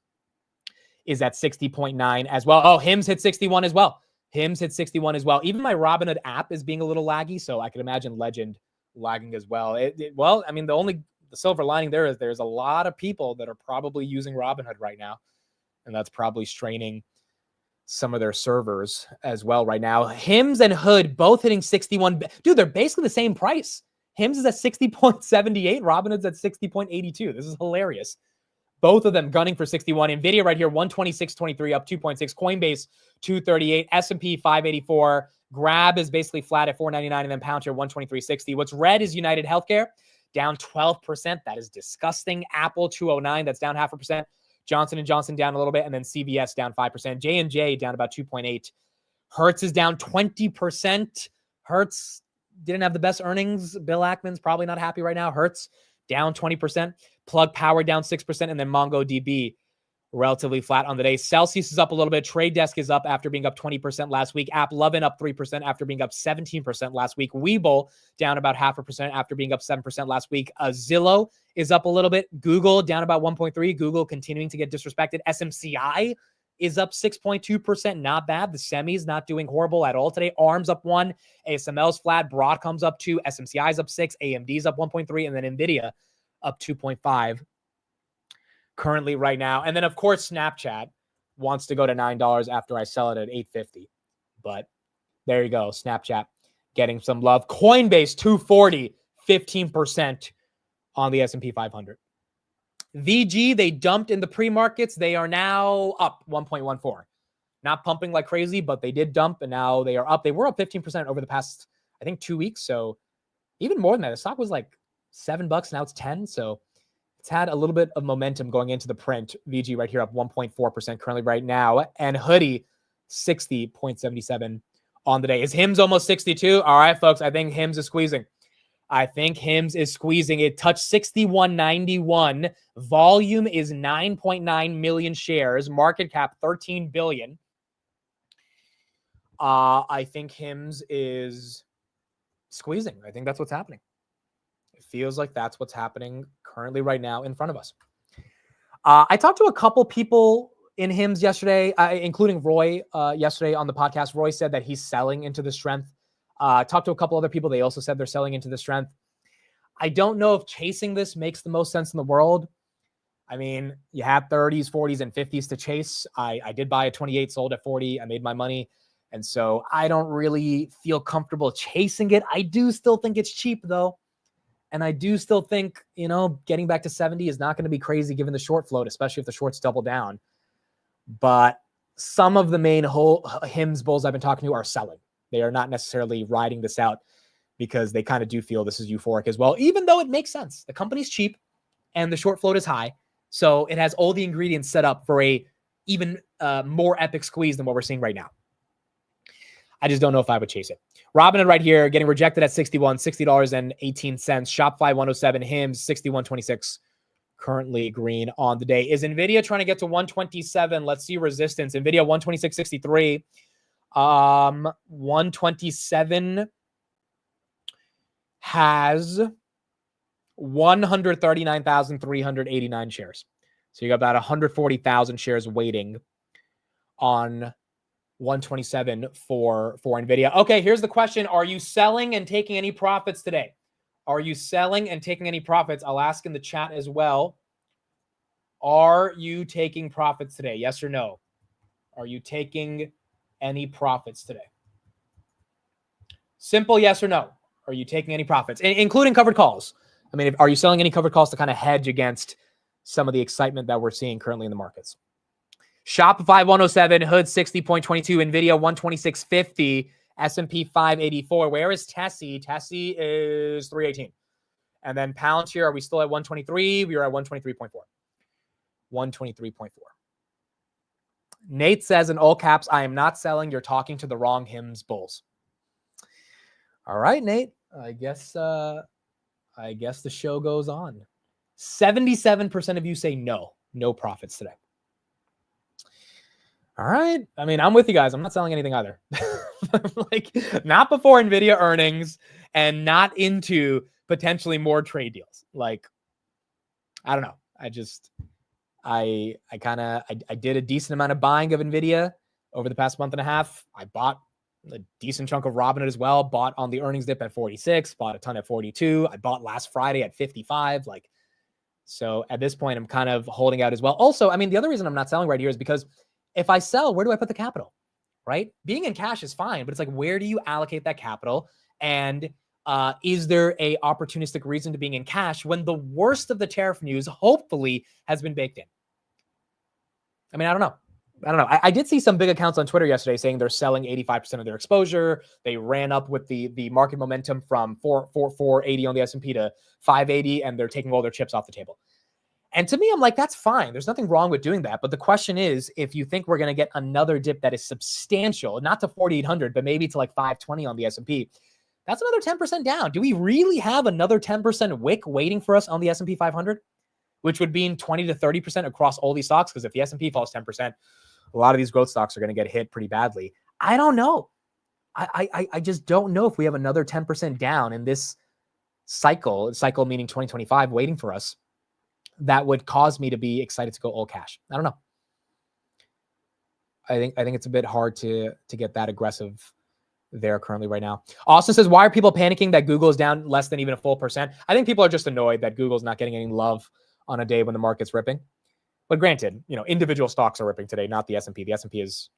is at 60.9 as well. Oh, HIMS hit 61 as well. HIMS hit 61 as well. Even my Robinhood app is being a little laggy. So I can imagine Legend lagging as well. Well, I mean, the silver lining there is there's a lot of people that are probably using Robinhood right now, and that's probably straining some of their servers as well right now. HIMS and Hood both hitting 61. Dude, they're basically the same price. HIMS is at 60.78. Robinhood's at 60.82. This is hilarious. Both of them gunning for 61. Nvidia right here, 126.23, up 2.6. Coinbase, 238. S&P, 584. Grab is basically flat at 499, and then Palantir 123.60. What's red is United Healthcare, down 12%. That is disgusting. Apple 209, that's down 0.5%. Johnson & Johnson down a little bit, and then CVS down 5%. J&J down about 2.8. Hertz is down 20%. Hertz didn't have the best earnings. Bill Ackman's probably not happy right now. Hertz down 20%. Plug Power down 6%, and then MongoDB relatively flat on the day. Celsius is up a little bit. Trade Desk is up after being up 20% last week. AppLovin up 3% after being up 17% last week. Webull down about 0.5% after being up 7% last week. Zillow is up a little bit. Google down about 1.3%. Google continuing to get disrespected. SMCI is up 6.2%. Not bad. The semis not doing horrible at all today. ARM's up 1%. ASML's flat. Broadcom's up 2%. SMCI's up 6%. AMD's up 1.3%. And then Nvidia up 2.5%. Currently right now. And then, of course, Snapchat wants to go to $9 after I sell it at $8.50. But there you go. Snapchat getting some love. Coinbase, 240, 15% on the S&P 500. VG, they dumped in the pre-markets. They are now up 1.14. Not pumping like crazy, but they did dump, and now they are up. They were up 15% over the past, I think, 2 weeks. So even more than that. The stock was like $7. Now it's 10. So it's had a little bit of momentum going into the print. VG right here up 1.4% currently right now. And Hoodie, 60.77 on the day. Is HIMS almost 62? All right, folks. I think HIMS is squeezing. It touched 61.91. Volume is 9.9 million shares. Market cap, 13 billion. I think HIMS is squeezing. I think that's what's happening. It feels like that's what's happening currently right now in front of us. I talked to a couple people in HIMS yesterday, including Roy yesterday on the podcast. Roy said that he's selling into the strength. Talked to a couple other people. They also said they're selling into the strength. I don't know if chasing this makes the most sense in the world. I mean, you have 30s, 40s, and 50s to chase. I did buy a 28, sold at 40. I made my money. And so I don't really feel comfortable chasing it. I do still think it's cheap, though. And I do still think, getting back to 70 is not going to be crazy given the short float, especially if the shorts double down. But some of the main HIMS bulls I've been talking to are selling. They are not necessarily riding this out because they kind of do feel this is euphoric as well, even though it makes sense. The company's cheap and the short float is high. So it has all the ingredients set up for a even more epic squeeze than what we're seeing right now. I just don't know if I would chase it. Robinhood right here getting rejected at 61, $60.18. Shopify 107, HIMS 61.26. Currently green on the day. Is Nvidia trying to get to 127? Let's see resistance. Nvidia 126.63. 127 has 139,389 shares. So you got about 140,000 shares waiting on 127 for Nvidia. Okay, here's the question. Are you selling and taking any profits today? Are you selling and taking any profits? I'll ask in the chat as well. Are you taking profits today? Yes or no? Are you taking any profits today? Simple yes or no. Are you taking any profits, including covered calls? I mean, are you selling any covered calls to kind of hedge against some of the excitement that we're seeing currently in the markets? Shopify 107, Hood 60.22, Nvidia 126.50, S&P 584. Where is Tessie? Tessie is 318. And then Palantir, are we still at 123? We are at 123.4. 123.4. Nate says in all caps, I am not selling. You're talking to the wrong HIMS bulls. All right, Nate. I guess I guess the show goes on. 77% of you say no profits today. All right. I mean, I'm with you guys. I'm not selling anything either. Like, not before Nvidia earnings and not into potentially more trade deals. Like, I don't know. I did a decent amount of buying of Nvidia over the past month and a half. I bought a decent chunk of Robinhood as well. Bought on the earnings dip at 46, bought a ton at 42. I bought last Friday at 55. Like, so at this point, I'm kind of holding out as well. Also, I mean, the other reason I'm not selling right here is because if I sell, where do I put the capital? Right? Being in cash is fine, but it's like, where do you allocate that capital? And is there a opportunistic reason to being in cash when the worst of the tariff news hopefully has been baked in? I mean, I don't know. I did see some big accounts on Twitter yesterday saying they're selling 85% of their exposure. They ran up with the market momentum from 480 on the S&P to 580, and they're taking all their chips off the table. And to me, I'm like, that's fine. There's nothing wrong with doing that. But the question is, if you think we're going to get another dip that is substantial, not to 4,800, but maybe to like 520 on the S&P, that's another 10% down. Do we really have another 10% wick waiting for us on the S&P 500, which would mean 20 to 30% across all these stocks? Because if the S&P falls 10%, a lot of these growth stocks are going to get hit pretty badly. I don't know. I just don't know if we have another 10% down in this cycle meaning 2025 waiting for us, that would cause me to be excited to go all cash. I don't know. I think it's a bit hard to get that aggressive there currently right now. Austin says, why are people panicking that Google is down less than even a full percent? I think people are just annoyed that Google's not getting any love on a day when the market's ripping. But granted, individual stocks are ripping today, not the S&P. The S&P is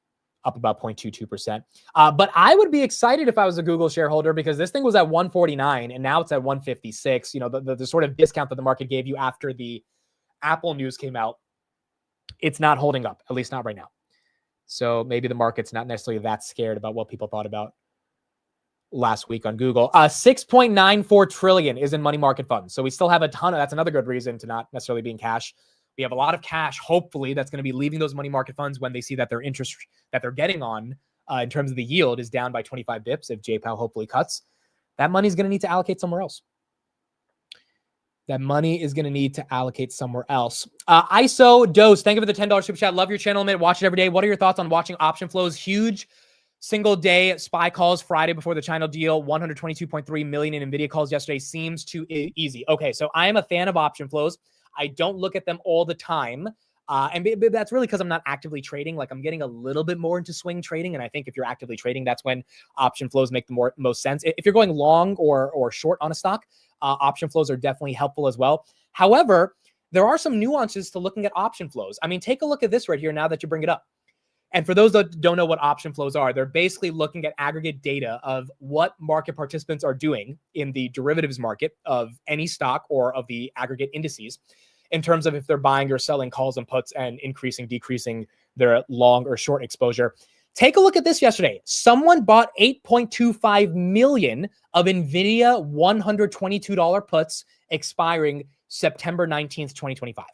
up about 0.22%. But I would be excited if I was a Google shareholder, because this thing was at 149 and now it's at 156. The sort of discount that the market gave you after the Apple news came out, it's not holding up, at least not right now. So maybe the market's not necessarily that scared about what people thought about last week on Google. 6.94 trillion is in money market funds. So we still have a ton of, that's another good reason to not necessarily be in cash. We have a lot of cash, hopefully, that's going to be leaving those money market funds when they see that their interest that they're getting on in terms of the yield is down by 25 bips if J-Powell hopefully cuts. That money is going to need to allocate somewhere else. ISO Dose, thank you for the $10 super chat. Love your channel, mate. Watch it every day. What are your thoughts on watching option flows? Huge single day SPY calls Friday before the China deal. 122.3 million in Nvidia calls yesterday. Seems too easy. Okay, so I am a fan of option flows. I don't look at them all the time. And that's really because I'm not actively trading. Like, I'm getting a little bit more into swing trading. And I think if you're actively trading, that's when option flows make the most sense. If you're going long or short on a stock, option flows are definitely helpful as well. However, there are some nuances to looking at option flows. I mean, take a look at this right here now that you bring it up. And for those that don't know what option flows are, they're basically looking at aggregate data of what market participants are doing in the derivatives market of any stock or of the aggregate indices, in terms of if they're buying or selling calls and puts and increasing, decreasing their long or short exposure. Take a look at this yesterday. Someone bought 8.25 million of Nvidia $122 puts expiring September 19th, 2025.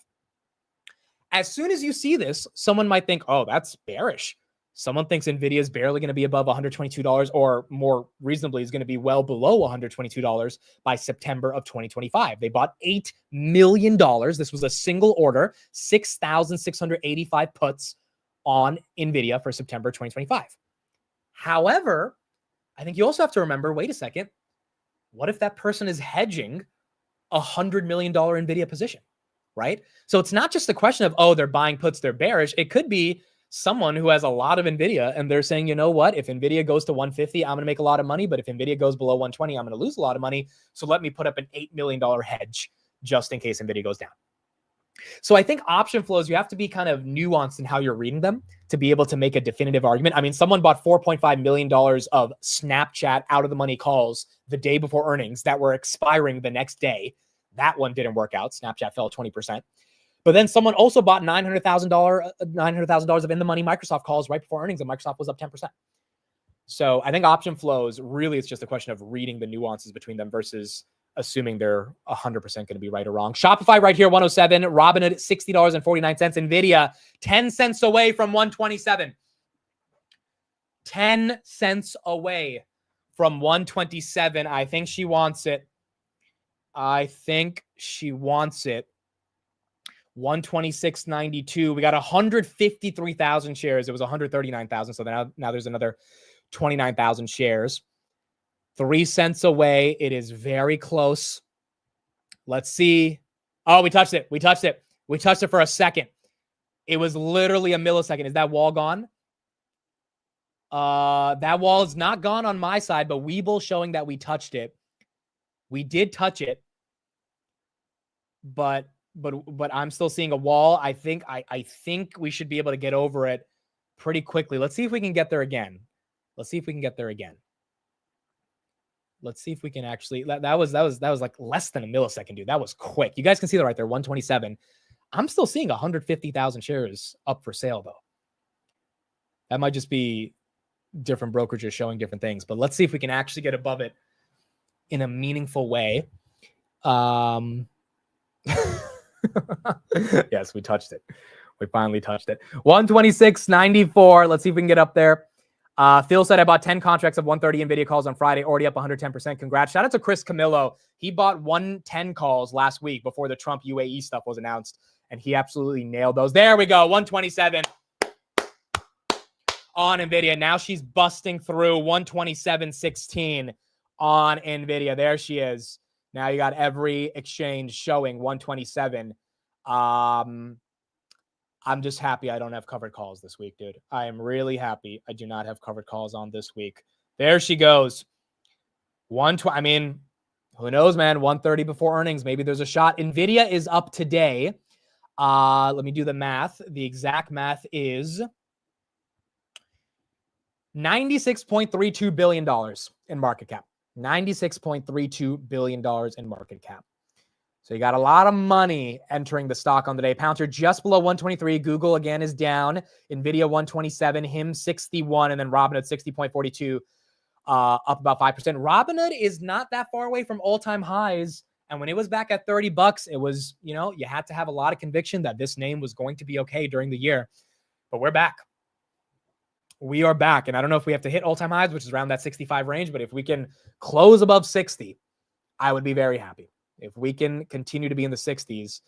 As soon as you see this, someone might think, oh, that's bearish. Someone thinks Nvidia is barely going to be above $122, or more reasonably is going to be well below $122 by September of 2025. They bought $8 million. This was a single order, 6,685 puts on Nvidia for September 2025. However, I think you also have to remember, wait a second, what if that person is hedging a $100 million Nvidia position, right? So it's not just a question of, oh, they're buying puts, they're bearish. It could be someone who has a lot of Nvidia and they're saying, you know what, if Nvidia goes to 150, I'm going to make a lot of money. But if Nvidia goes below 120, I'm going to lose a lot of money. So let me put up an $8 million hedge just in case Nvidia goes down. So I think option flows, you have to be kind of nuanced in how you're reading them to be able to make a definitive argument. I mean, someone bought $4.5 million of Snapchat out of the money calls the day before earnings that were expiring the next day. That one didn't work out. Snapchat fell 20%. But then someone also bought $900,000 of in-the-money Microsoft calls right before earnings, and Microsoft was up 10%. So I think option flows, really, it's just a question of reading the nuances between them versus assuming they're 100% going to be right or wrong. Shopify right here, 107. Robinhood, $60.49. Nvidia, 10 cents away from 127. 10 cents away from 127. I think she wants it. I think she wants it. 126.92. We got 153,000 shares. It was 139,000. So now there's another 29,000 shares. 3 cents away. It is very close. Let's see. Oh, we touched it. We touched it. We touched it for a second. It was literally a millisecond. Is that wall gone? That wall is not gone on my side, but Webull showing that we touched it. We did touch it, but I'm still seeing a wall. I think we should be able to get over it pretty quickly. Let's see if we can get there again. Let's see if we can get there again. Let's see if we can actually. That was like less than a millisecond, dude. That was quick. You guys can see that right there. 127. I'm still seeing 150,000 shares up for sale though. That might just be different brokerages showing different things, but let's see if we can actually get above it in a meaningful way. Yes, we touched it. We finally touched it. 126.94. Let's see if we can get up there. Phil said I bought 10 contracts of 130 Nvidia calls on Friday, already up 110%. Congrats. Shout out to Chris Camillo. He bought 110 calls last week before the Trump UAE stuff was announced, and he absolutely nailed those. There we go. 127 on Nvidia. Now she's busting through 127.16 on Nvidia. There she is. Now you got every exchange showing 127. I'm just happy I don't have covered calls this week, dude. I am really happy I do not have covered calls on this week. There she goes. 120. I mean, who knows, man? 130 before earnings. Maybe there's a shot. Nvidia is up today. Let me do the math. The exact math is $96.32 billion in market cap. $96.32 billion in market cap. So you got a lot of money entering the stock on the day. Pouncer just below 123. Google again is down. Nvidia 127. HIM 61. And then Robinhood 60.42. Up about 5%. Robinhood is not that far away from all-time highs. And when it was back at $30, it was, you had to have a lot of conviction that this name was going to be okay during the year. But we're back. We are back. And I don't know if we have to hit all-time highs, which is around that 65 range. But if we can close above 60, I would be very happy. If we can continue to be in the 60s,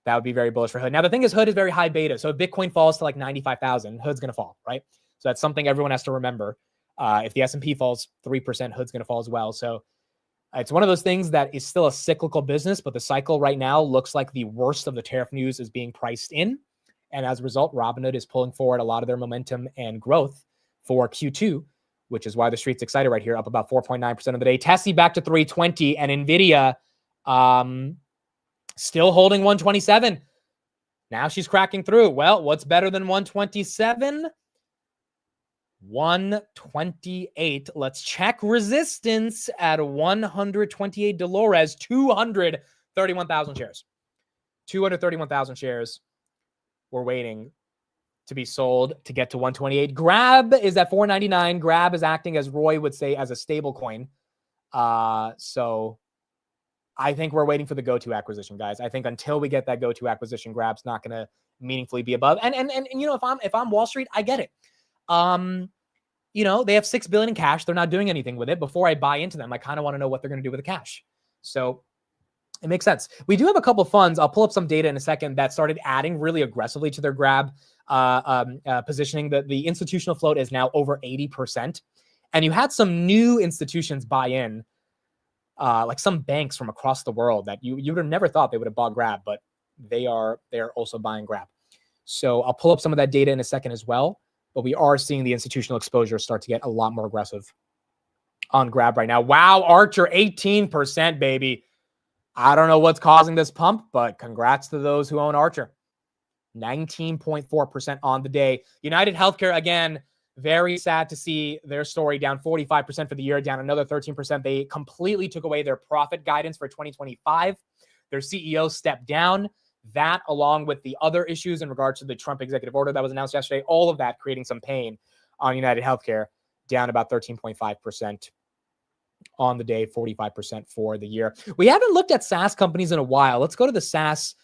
that would be very bullish for Hood. Now, the thing is, Hood is very high beta. So if Bitcoin falls to like 95,000, Hood's going to fall, right? So that's something everyone has to remember. If the S&P falls 3%, Hood's going to fall as well. So it's one of those things that is still a cyclical business, but the cycle right now looks like the worst of the tariff news is being priced in. And as a result, Robinhood is pulling forward a lot of their momentum and growth for Q2, which is why the street's excited right here, up about 4.9% of the day. Tessie back to 320, and Nvidia still holding 127. Now she's cracking through. Well, what's better than 127? 128. Let's check resistance at 128. Dolores, 231,000 shares. 231,000 shares. We're waiting to be sold to get to 128. Grab is at 499. Grab is acting, as Roy would say, as a stable coin. So I think we're waiting for the go-to acquisition, guys. I think until we get that go-to acquisition, Grab's not going to meaningfully be above. And if I'm Wall Street, I get it. They have $6 billion in cash. They're not doing anything with it. Before I buy into them, I kind of want to know what they're going to do with the cash. So it makes sense. We do have a couple of funds. I'll pull up some data in a second that started adding really aggressively to their Grab positioning. The institutional float is now over 80%. And you had some new institutions buy in, like some banks from across the world that you would have never thought they would have bought Grab, but they are also buying Grab. So I'll pull up some of that data in a second as well. But we are seeing the institutional exposure start to get a lot more aggressive on Grab right now. Wow, Archer, 18%, baby. I don't know what's causing this pump, but congrats to those who own Archer. 19.4% on the day. United Healthcare, again, very sad to see their story down 45% for the year, down another 13%. They completely took away their profit guidance for 2025. Their CEO stepped down. That, along with the other issues in regards to the Trump executive order that was announced yesterday, all of that creating some pain on United Healthcare, down about 13.5% on the day, 45% for the year. We haven't looked at SaaS companies in a while. Let's go to the SaaS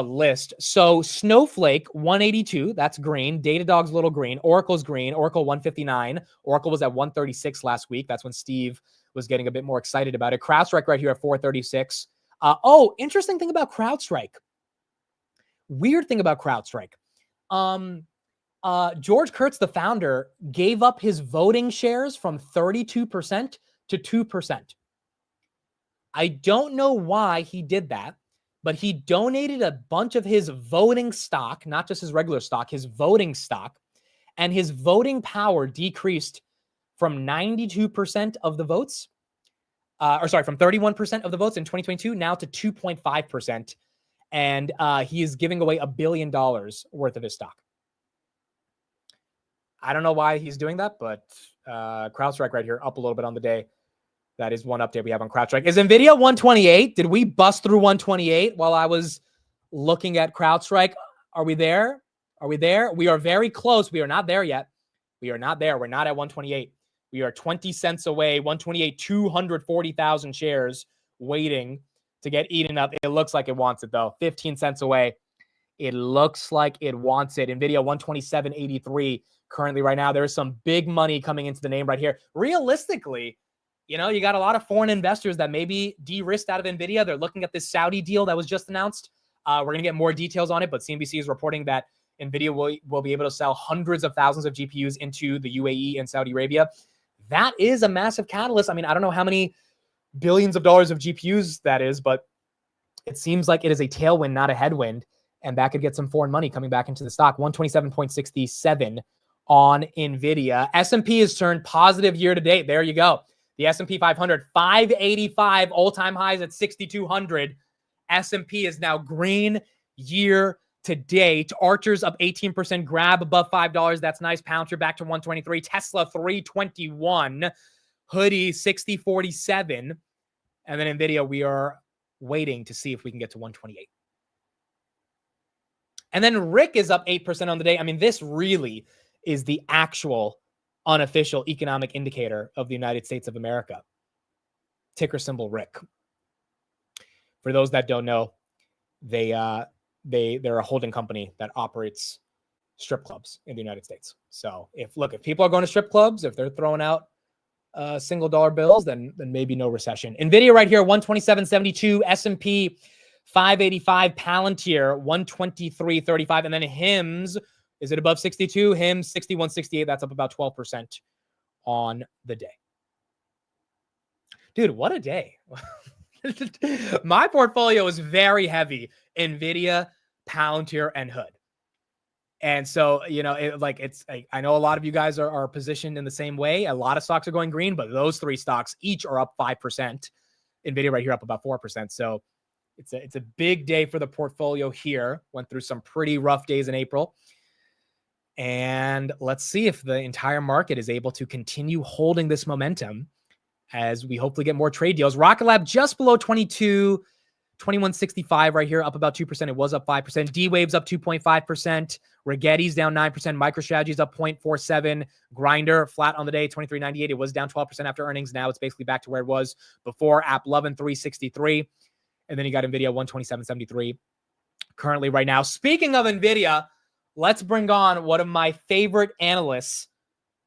list. So Snowflake 182, that's green. Datadog's a little green. Oracle's green. Oracle 159. Oracle was at 136 last week. That's when Steve was getting a bit more excited about it. CrowdStrike right here at 436. Interesting thing about CrowdStrike. Weird thing about CrowdStrike. George Kurtz, the founder, gave up his voting shares from 32% to 2%. I don't know why he did that, but he donated a bunch of his voting stock, not just his regular stock, his voting stock, and his voting power decreased from 92% of the votes, from 31% of the votes in 2022 now to 2.5%. And he is giving away $1 billion worth of his stock. I don't know why he's doing that, but CrowdStrike right here up a little bit on the day. That is one update we have on CrowdStrike. Is Nvidia 128? Did we bust through 128 while I was looking at CrowdStrike? Are we there? Are we there? We are very close. We are not there yet. We are not there. We're not at 128. We are 20 cents away. 128, 240,000 shares waiting to get eaten up. It looks like it wants it, though. 15 cents away. It looks like it wants it. Nvidia 127.83 currently right now. There's some big money coming into the name right here. Realistically, you know, you got a lot of foreign investors that maybe de-risked out of Nvidia. They're looking at this Saudi deal that was just announced. We're going to get more details on it, but CNBC is reporting that Nvidia will be able to sell hundreds of thousands of GPUs into the UAE and Saudi Arabia. That is a massive catalyst. I mean, I don't know how many billions of dollars of GPUs that is, but it seems like it is a tailwind, not a headwind, and that could get some foreign money coming back into the stock. 127.67 on Nvidia. S&P has turned positive year to date. There you go. The S&P 500, 585, all-time highs at 6,200. S&P is now green year to date. Archer's up 18%, grab above $5. That's nice. Pouncer back to 123. Tesla 321. Hoodie 6047. And then Nvidia, we are waiting to see if we can get to 128. And then Rick is up 8% on the day. I mean, this really is the actual unofficial economic indicator of the United States of America. Ticker symbol Rick. For those that don't know, they're a holding company that operates strip clubs in the United States. So if people are going to strip clubs, if they're throwing out single dollar bills, then maybe no recession. Nvidia right here, 127.72, S&P 585, Palantir 123.35, and then HIMS, is it above 62? HIMS 61.68. That's up about 12% on the day. Dude, what a day. My portfolio is very heavy. Nvidia, Palantir, and Hood. And so, you know, I know a lot of you guys are positioned in the same way. A lot of stocks are going green, but those three stocks each are up 5%. Nvidia right here up about 4%. So it's a big day for the portfolio here. Went through some pretty rough days in April. And let's see if the entire market is able to continue holding this momentum as we hopefully get more trade deals. Rocket Lab just below 22, 21.65 right here, up about 2%. It was up 5%. D-Wave's up 2.5%. Rigetti's down 9%. MicroStrategy's up 0.47. Grindr flat on the day, 23.98. It was down 12% after earnings. Now it's basically back to where it was before. AppLovin 363. And then you got Nvidia 127.73 currently right now. Speaking of Nvidia, let's bring on one of my favorite analysts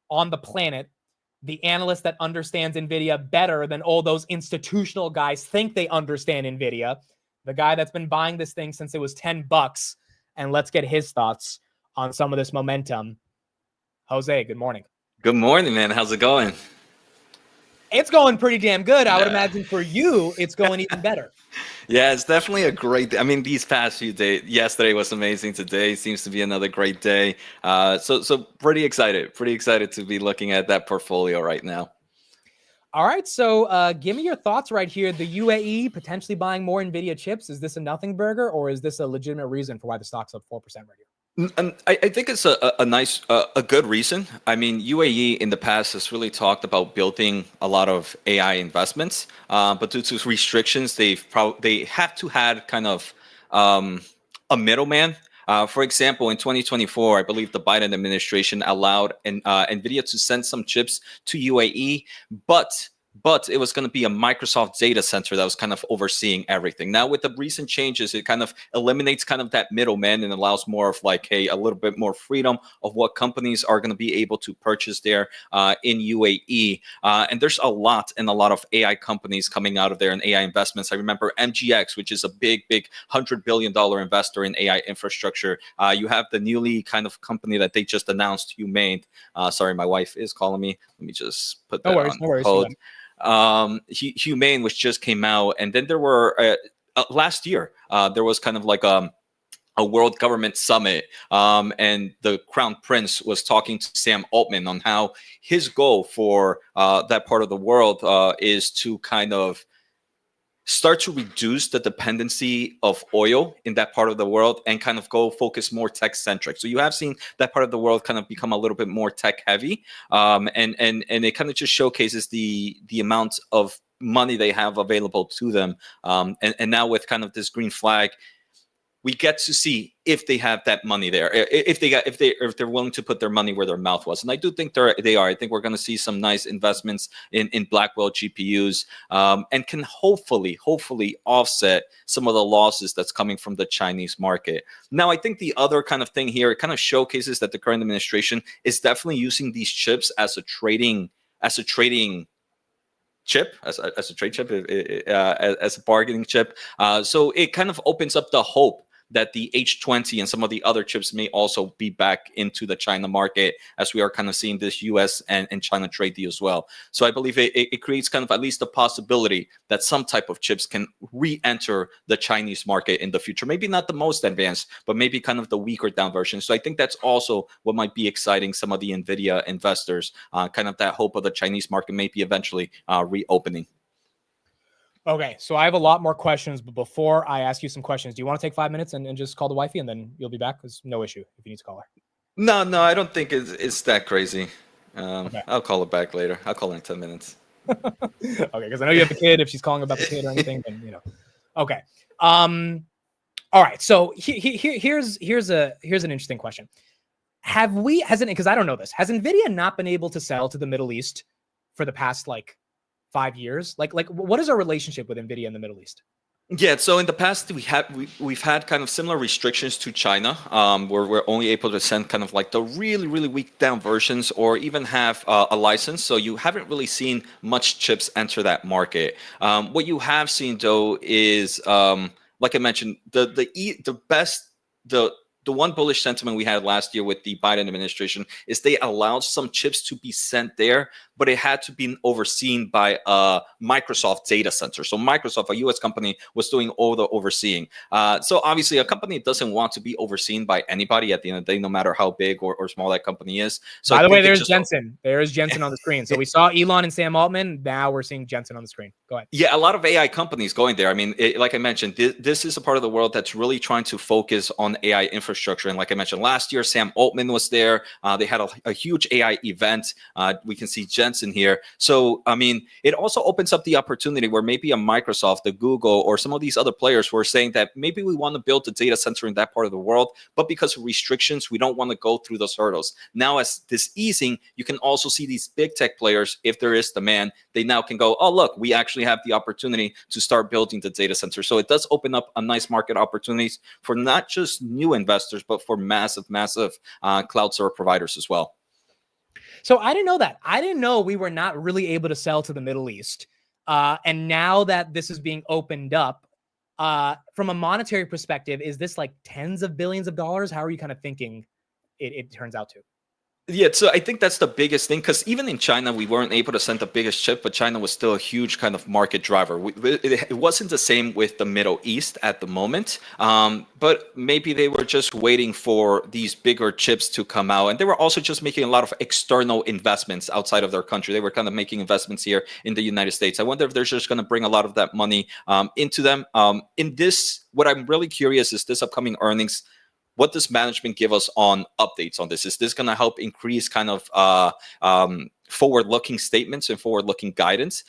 on the planet, the analyst that understands Nvidia better than all those institutional guys think they understand Nvidia, the guy that's been buying this thing since it was $10. And let's get his thoughts on some of this momentum. Jose, good morning. Good morning, man. How's it going? It's going pretty damn good. I would imagine for you, it's going even better. Yeah, it's definitely a great day. I mean, these past few days, yesterday was amazing. Today seems to be another great day. So pretty excited to be looking at that portfolio right now. All right. So give me your thoughts right here. The UAE potentially buying more Nvidia chips. Is this a nothing burger or is this a legitimate reason for why the stock's up 4% right here? I think it's a nice, a good reason. I mean, UAE in the past has really talked about building a lot of AI investments, but due to restrictions, they have to had kind of a middleman. For example, in 2024, I believe the Biden administration allowed Nvidia to send some chips to UAE, but but it was going to be a Microsoft data center that was kind of overseeing everything. Now, with the recent changes, it kind of eliminates kind of that middleman and allows more of like, hey, a little bit more freedom of what companies are going to be able to purchase there in UAE. And there's a lot of AI companies coming out of there and AI investments. I remember MGX, which is a big $100 billion investor in AI infrastructure. You have the newly kind of company that they just announced, Humane. Sorry, my wife is calling me. Let me just put that on hold. Humane, which just came out, and then there were last year there was kind of like a world government summit, and the Crown Prince was talking to Sam Altman on how his goal for that part of the world is to kind of start to reduce the dependency of oil in that part of the world and kind of go focus more tech centric. So you have seen that part of the world kind of become a little bit more tech heavy, and it kind of just showcases the amount of money they have available to them. And now with kind of this green flag, we get to see if they have that money there, if they're willing to put their money where their mouth was. And I do think they are. I think we're going to see some nice investments in Blackwell GPUs, and can hopefully offset some of the losses that's coming from the Chinese market. Now, I think the other kind of thing here, it kind of showcases that the current administration is definitely using these chips as a trading chip, as a trade chip, as a bargaining chip. So it kind of opens up the hope that the H20 and some of the other chips may also be back into the China market, as we are kind of seeing this US and China trade deal as well. So I believe it creates kind of at least a possibility that some type of chips can re-enter the Chinese market in the future. Maybe not the most advanced, but maybe kind of the weaker down version. So I think that's also what might be exciting some of the Nvidia investors, kind of that hope of the Chinese market maybe eventually reopening. Okay, so I have a lot more questions, but before I ask you some questions, do you want to take 5 minutes and just call the wifey, and then you'll be back? Because no issue if you need to call her. No, I don't think it's that crazy. Okay. I'll call her back later. I'll call her in 10 minutes. Okay, because I know you have a kid. If she's calling about the kid or anything, then you know. Okay. All right. So here's an interesting question. Because I don't know this, has Nvidia not been able to sell to the Middle East for the past 5 years? Like what is our relationship with Nvidia in the Middle East? Yeah, so in the past we've had kind of similar restrictions to China, where we're only able to send kind of like the really weak down versions, or even have a license. So you haven't really seen much chips enter that market. What you have seen though is, like I mentioned, the one bullish sentiment we had last year with the Biden administration is they allowed some chips to be sent there, but it had to be overseen by a Microsoft data center. So Microsoft, a US company, was doing all the overseeing. So obviously a company doesn't want to be overseen by anybody at the end of the day, no matter how big or small that company is. So by the way, there's Jensen. There is Jensen on the screen. So we saw Elon and Sam Altman. Now we're seeing Jensen on the screen. Go ahead. Yeah, a lot of AI companies going there. I mean, like I mentioned, this is a part of the world that's really trying to focus on AI infrastructure. And like I mentioned, last year, Sam Altman was there. They had a huge AI event. We can see Jensen here. So, I mean, it also opens up the opportunity where maybe a Microsoft, a Google, or some of these other players were saying that maybe we want to build a data center in that part of the world, but because of restrictions, we don't want to go through those hurdles. Now, as this easing, you can also see these big tech players, if there is demand, they now can go, oh, look, we actually have the opportunity to start building the data center. So it does open up a nice market opportunities for not just new investors, but for massive cloud server providers as well. So I didn't know that. I didn't know we were not really able to sell to the Middle East. And now that this is being opened up, from a monetary perspective, is this like tens of billions of dollars? How are you kind of thinking it turns out to? Yeah, so I think that's the biggest thing, because even in China, we weren't able to send the biggest chip, but China was still a huge kind of market driver. It wasn't the same with the Middle East at the moment, but maybe they were just waiting for these bigger chips to come out. And they were also just making a lot of external investments outside of their country. They were kind of making investments here in the United States. I wonder if they're just going to bring a lot of that money into them. In this, what I'm really curious is this upcoming earnings. What does management give us on updates on this? Is this going to help increase kind of forward-looking statements and forward-looking guidance?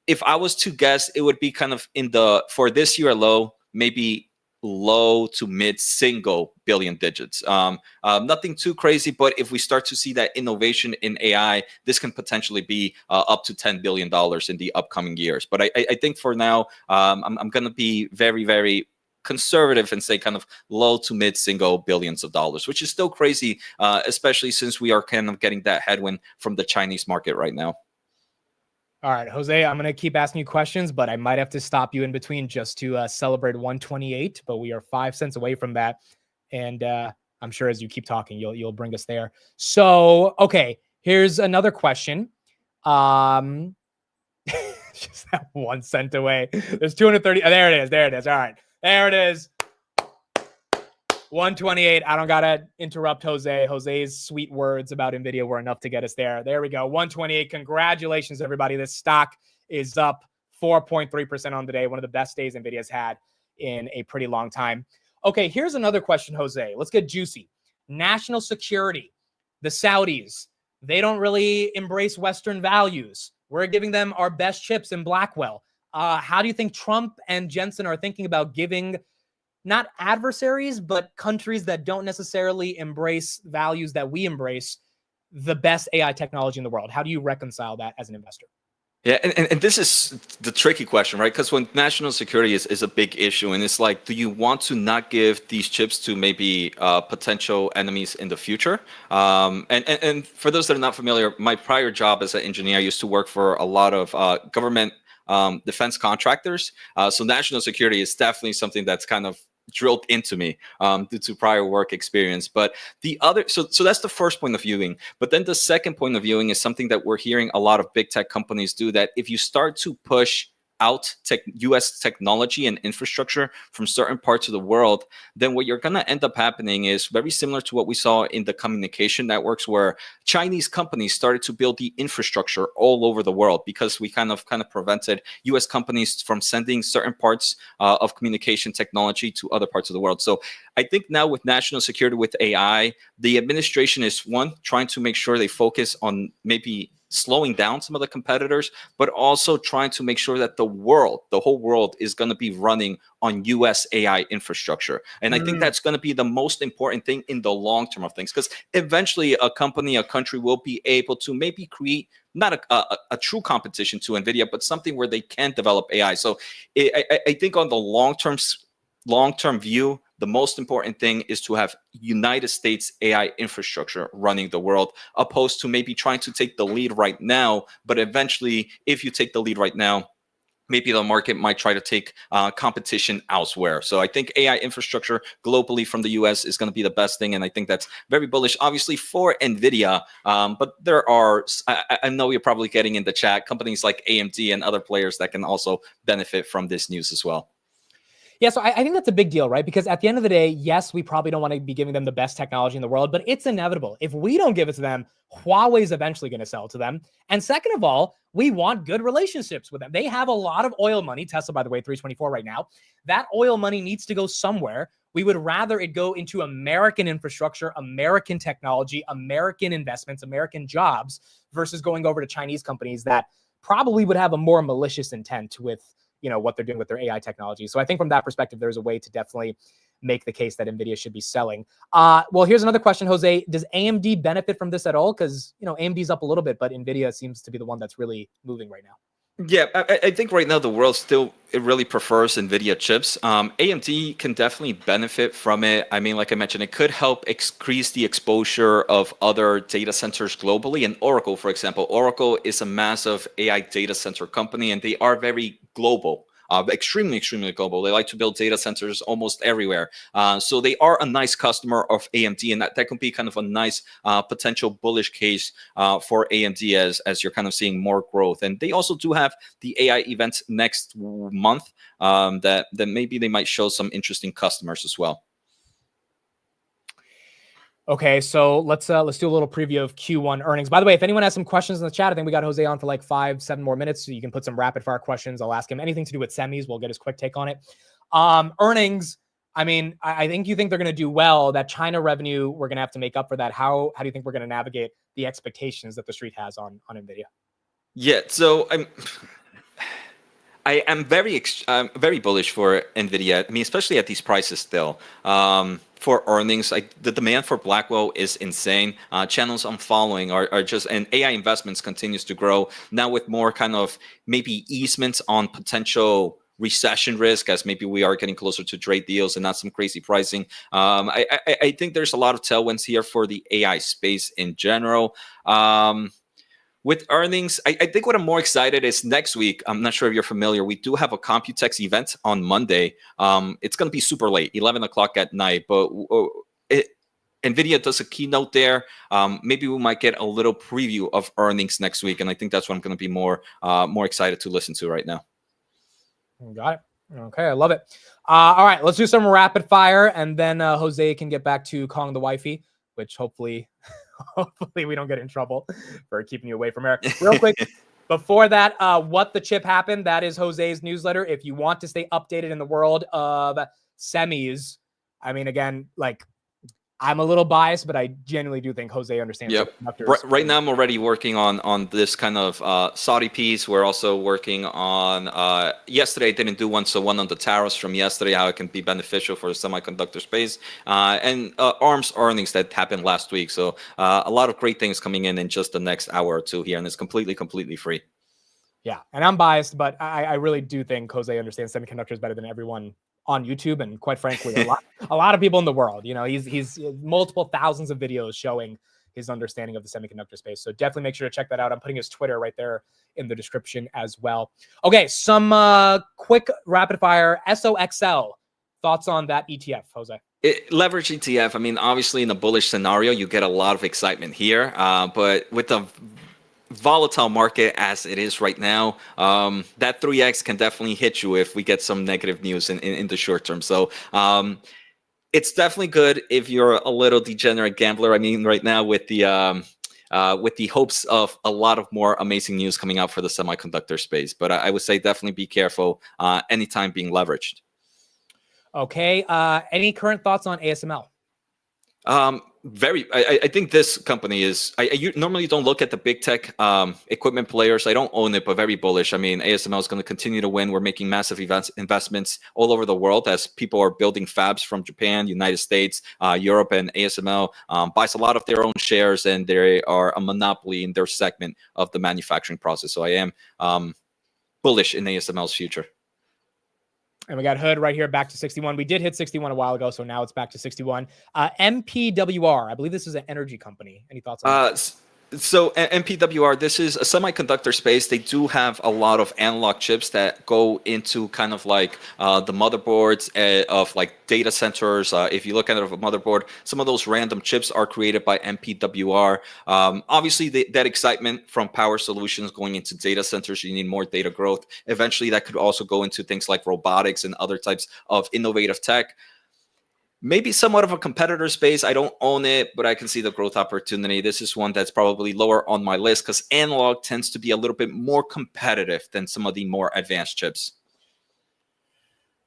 If I was to guess, it would be kind of for this year low, maybe low to mid single billion digits. Nothing too crazy, but if we start to see that innovation in AI, this can potentially be up to $10 billion in the upcoming years. But I think for now, I'm going to be very, very conservative and say kind of low to mid single billions of dollars, which is still crazy, especially since we are kind of getting that headwind from the Chinese market right now. All right, Jose, I'm going to keep asking you questions, but I might have to stop you in between just to celebrate 128, but we are 5 cents away from that. And I'm sure as you keep talking, you'll bring us there. So, okay, here's another question. Just that 1 cent away. There's 230. Oh, there it is. There it is. All right. There it is. 128. I don't got to interrupt Jose. Jose's sweet words about Nvidia were enough to get us there. There we go. 128. Congratulations, everybody. This stock is up 4.3% on the day. One of the best days Nvidia's had in a pretty long time. Okay, here's another question, Jose. Let's get juicy. National security. The Saudis, they don't really embrace Western values. We're giving them our best chips in Blackwell. How do you think Trump and Jensen are thinking about giving not adversaries, but countries that don't necessarily embrace values that we embrace, the best AI technology in the world? How do you reconcile that as an investor? Yeah, and this is the tricky question, right? Because when national security is a big issue, and it's like, do you want to not give these chips to maybe potential enemies in the future? And for those that are not familiar, my prior job as an engineer, I used to work for a lot of government defense contractors. So national security is definitely something that's kind of drilled into me due to prior work experience. But the other, so that's the first point of viewing. But then the second point of viewing is something that we're hearing a lot of big tech companies do, that if you start to push out U.S. technology and infrastructure from certain parts of the world, then what you're going to end up happening is very similar to what we saw in the communication networks, where Chinese companies started to build the infrastructure all over the world because we kind of prevented U.S. companies from sending certain parts of communication technology to other parts of the world. So I think now with national security, with AI, the administration is, one, trying to make sure they focus on maybe slowing down some of the competitors, but also trying to make sure that the whole world is going to be running on US AI infrastructure. And I think that's going to be the most important thing in the long term of things, because eventually a country will be able to maybe create not a true competition to Nvidia, but something where they can develop AI. So I think on the long-term view, the most important thing is to have United States AI infrastructure running the world, opposed to maybe trying to take the lead right now. But eventually, if you take the lead right now, maybe the market might try to take competition elsewhere. So I think AI infrastructure globally from the US is going to be the best thing. And I think that's very bullish, obviously, for Nvidia. But there are, I know you're probably getting in the chat, companies like AMD and other players that can also benefit from this news as well. Yeah, so I think that's a big deal, right? Because at the end of the day, yes, we probably don't want to be giving them the best technology in the world, but it's inevitable. If we don't give it to them, Huawei's eventually going to sell to them. And second of all, we want good relationships with them. They have a lot of oil money. Tesla, by the way, 324 right now. That oil money needs to go somewhere. We would rather it go into American infrastructure, American technology, American investments, American jobs, versus going over to Chinese companies that probably would have a more malicious intent with what they're doing with their AI technology. So I think from that perspective, there's a way to definitely make the case that Nvidia should be selling. Well, here's another question, Jose. Does AMD benefit from this at all? Because, AMD's up a little bit, but Nvidia seems to be the one that's really moving right now. Yeah, I think right now the world still, it really prefers Nvidia chips. AMD can definitely benefit from it. I mean, like I mentioned, it could help increase the exposure of other data centers globally. And Oracle, for example, Oracle is a massive AI data center company, and they are very global. Extremely global. They like to build data centers almost everywhere. So they are a nice customer of AMD, and that could be kind of a nice potential bullish case for AMD as you're kind of seeing more growth. And they also do have the AI event next month that maybe they might show some interesting customers as well. Okay, so let's do a little preview of Q1 earnings. By the way, if anyone has some questions in the chat, I think we got Jose on for like 5-7 more minutes, so you can put some rapid fire questions. I'll ask him anything to do with semis. We'll get his quick take on it. Earnings, I mean, I think you think they're going to do well. That China revenue, we're going to have to make up for that. How do you think we're going to navigate the expectations that the street has on Nvidia? Yeah, so I am very bullish for Nvidia. I mean, especially at these prices still. For earnings, the demand for Blackwell is insane. Channels I'm following are just, and AI investments continues to grow now with more kind of maybe easements on potential recession risk, as maybe we are getting closer to trade deals and not some crazy pricing. I think there's a lot of tailwinds here for the AI space in general. With earnings, I think what I'm more excited is next week. I'm not sure if you're familiar. We do have a Computex event on Monday. It's going to be super late, 11 o'clock at night. But Nvidia does a keynote there. Maybe we might get a little preview of earnings next week, and I think that's what I'm going to be more excited to listen to right now. Got it. Okay, I love it. All right, let's do some rapid fire, and then Jose can get back to calling the wifey, which hopefully we don't get in trouble for keeping you away from her. Real quick, before that, What the Chip Happened, that is Jose's newsletter. If you want to stay updated in the world of semis, I mean, again, like, I'm a little biased, but I genuinely do think Jose understands. Yep. Right now, I'm already working on this kind of Saudi piece. We're also working on, yesterday I didn't do one, so one on the tariffs from yesterday, how it can be beneficial for the semiconductor space, and ARM's earnings that happened last week. So a lot of great things coming in just the next hour or two here, and it's completely free. Yeah, and I'm biased, but I really do think Jose understands semiconductors better than everyone on YouTube, and quite frankly, a lot of people in the world. You know, he's multiple thousands of videos showing his understanding of the semiconductor space. So definitely make sure to check that out. I'm putting his Twitter right there in the description as well. Okay, some quick rapid fire SOXL thoughts on that ETF, Jose. Leverage ETF. I mean, obviously in a bullish scenario, you get a lot of excitement here, but with the volatile market as it is right now, that 3x can definitely hit you if we get some negative news in the short term. So it's definitely good if you're a little degenerate gambler. I mean, right now with the hopes of a lot of more amazing news coming out for the semiconductor space. But I would say definitely be careful anytime being leveraged. Okay. Any current thoughts on ASML? I think this company is, you normally don't look at the big tech equipment players. I don't own it, but very bullish. I mean, ASML is going to continue to win. We're making massive investments all over the world as people are building fabs from Japan, United States, Europe, and ASML buys a lot of their own shares, and they are a monopoly in their segment of the manufacturing process. So I am bullish in ASML's future. And we got Hood right here back to 61. We did hit 61 a while ago, so now it's back to 61. MPWR, I believe this is an energy company. Any thoughts on that? So MPWR, this is a semiconductor space. They do have a lot of analog chips that go into kind of like the motherboards of like data centers. If you look at it of a motherboard, some of those random chips are created by MPWR. Obviously, that excitement from power solutions going into data centers, you need more data growth. Eventually, that could also go into things like robotics and other types of innovative tech. Maybe somewhat of a competitor space. I don't own it, but I can see the growth opportunity. This is one that's probably lower on my list because analog tends to be a little bit more competitive than some of the more advanced chips.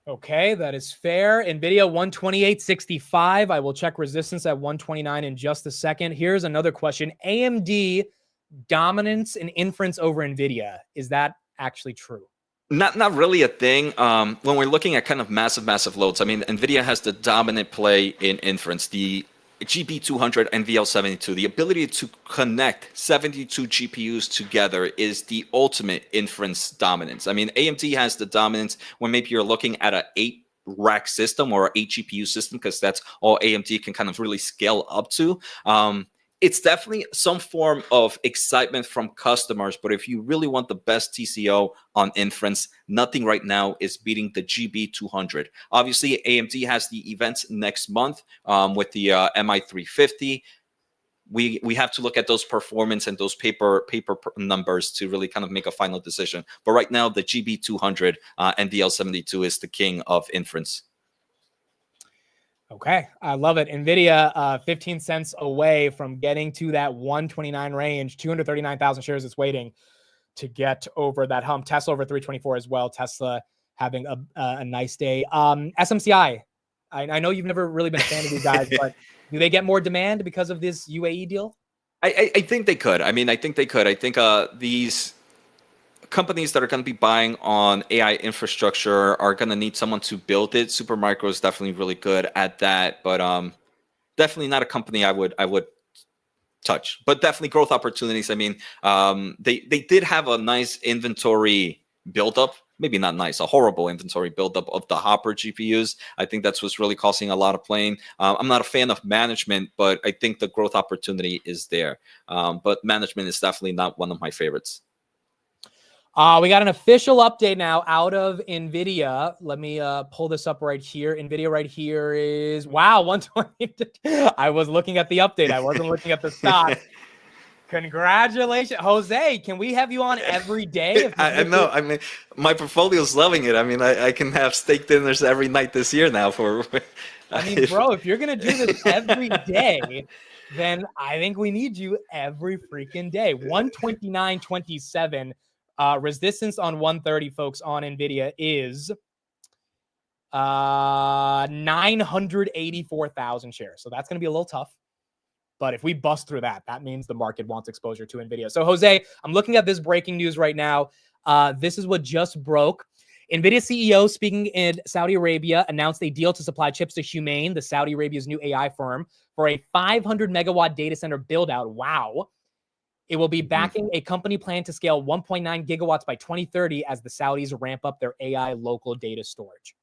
Okay, that is fair. Nvidia 128.65. I will check resistance at 129 in just a second. Here's another question. AMD dominance in inference over Nvidia. Is that actually true? Not really a thing. When we're looking at kind of massive loads, I mean, NVIDIA has the dominant play in inference. The GB200 NVL72, the ability to connect 72 GPUs together is the ultimate inference dominance. I mean, AMD has the dominance when maybe you're looking at an 8-rack system or an 8 GPU system, because that's all AMD can kind of really scale up to. It's definitely some form of excitement from customers, but if you really want the best TCO on inference, nothing right now is beating the GB200. Obviously, AMD has the events next month with the MI350. We have to look at those performance and those paper numbers to really kind of make a final decision. But right now, the GB200 NVL72 is the king of inference. Okay, I love it. NVIDIA 15 cents away from getting to that 129 range, 239,000 shares is waiting to get over that hump. Tesla over 324 as well. Tesla having a nice day. SMCI, I know you've never really been a fan of these guys, but do they get more demand because of this UAE deal? I think they could. I mean, I think they could. I think these companies that are going to be buying on AI infrastructure are going to need someone to build it. Supermicro is definitely really good at that, but definitely not a company I would touch. But definitely growth opportunities. I mean, they did have a nice inventory buildup. Maybe not nice, a horrible inventory buildup of the Hopper GPUs. I think that's what's really causing a lot of pain. I'm not a fan of management, but I think the growth opportunity is there. But management is definitely not one of my favorites. We got an official update now out of Nvidia. Let me pull this up right here. Nvidia right here is, wow, 120. I was looking at the update. I wasn't looking at the stock. Congratulations, Jose. Can we have you on every day? I know. I mean, my portfolio's loving it. I mean, I can have steak dinners every night this year now. I mean, bro, if you're gonna do this every day, then I think we need you every freaking day. 129.27. Resistance on 130, folks, on Nvidia is 984,000 shares. So that's gonna be a little tough. But if we bust through that, that means the market wants exposure to Nvidia. So, Jose, I'm looking at this breaking news right now. This is what just broke. Nvidia CEO speaking in Saudi Arabia announced a deal to supply chips to Humane, the Saudi Arabia's new AI firm, for a 500 megawatt data center build out. Wow. It will be backing a company plan to scale 1.9 gigawatts by 2030 as the Saudis ramp up their AI local data storage.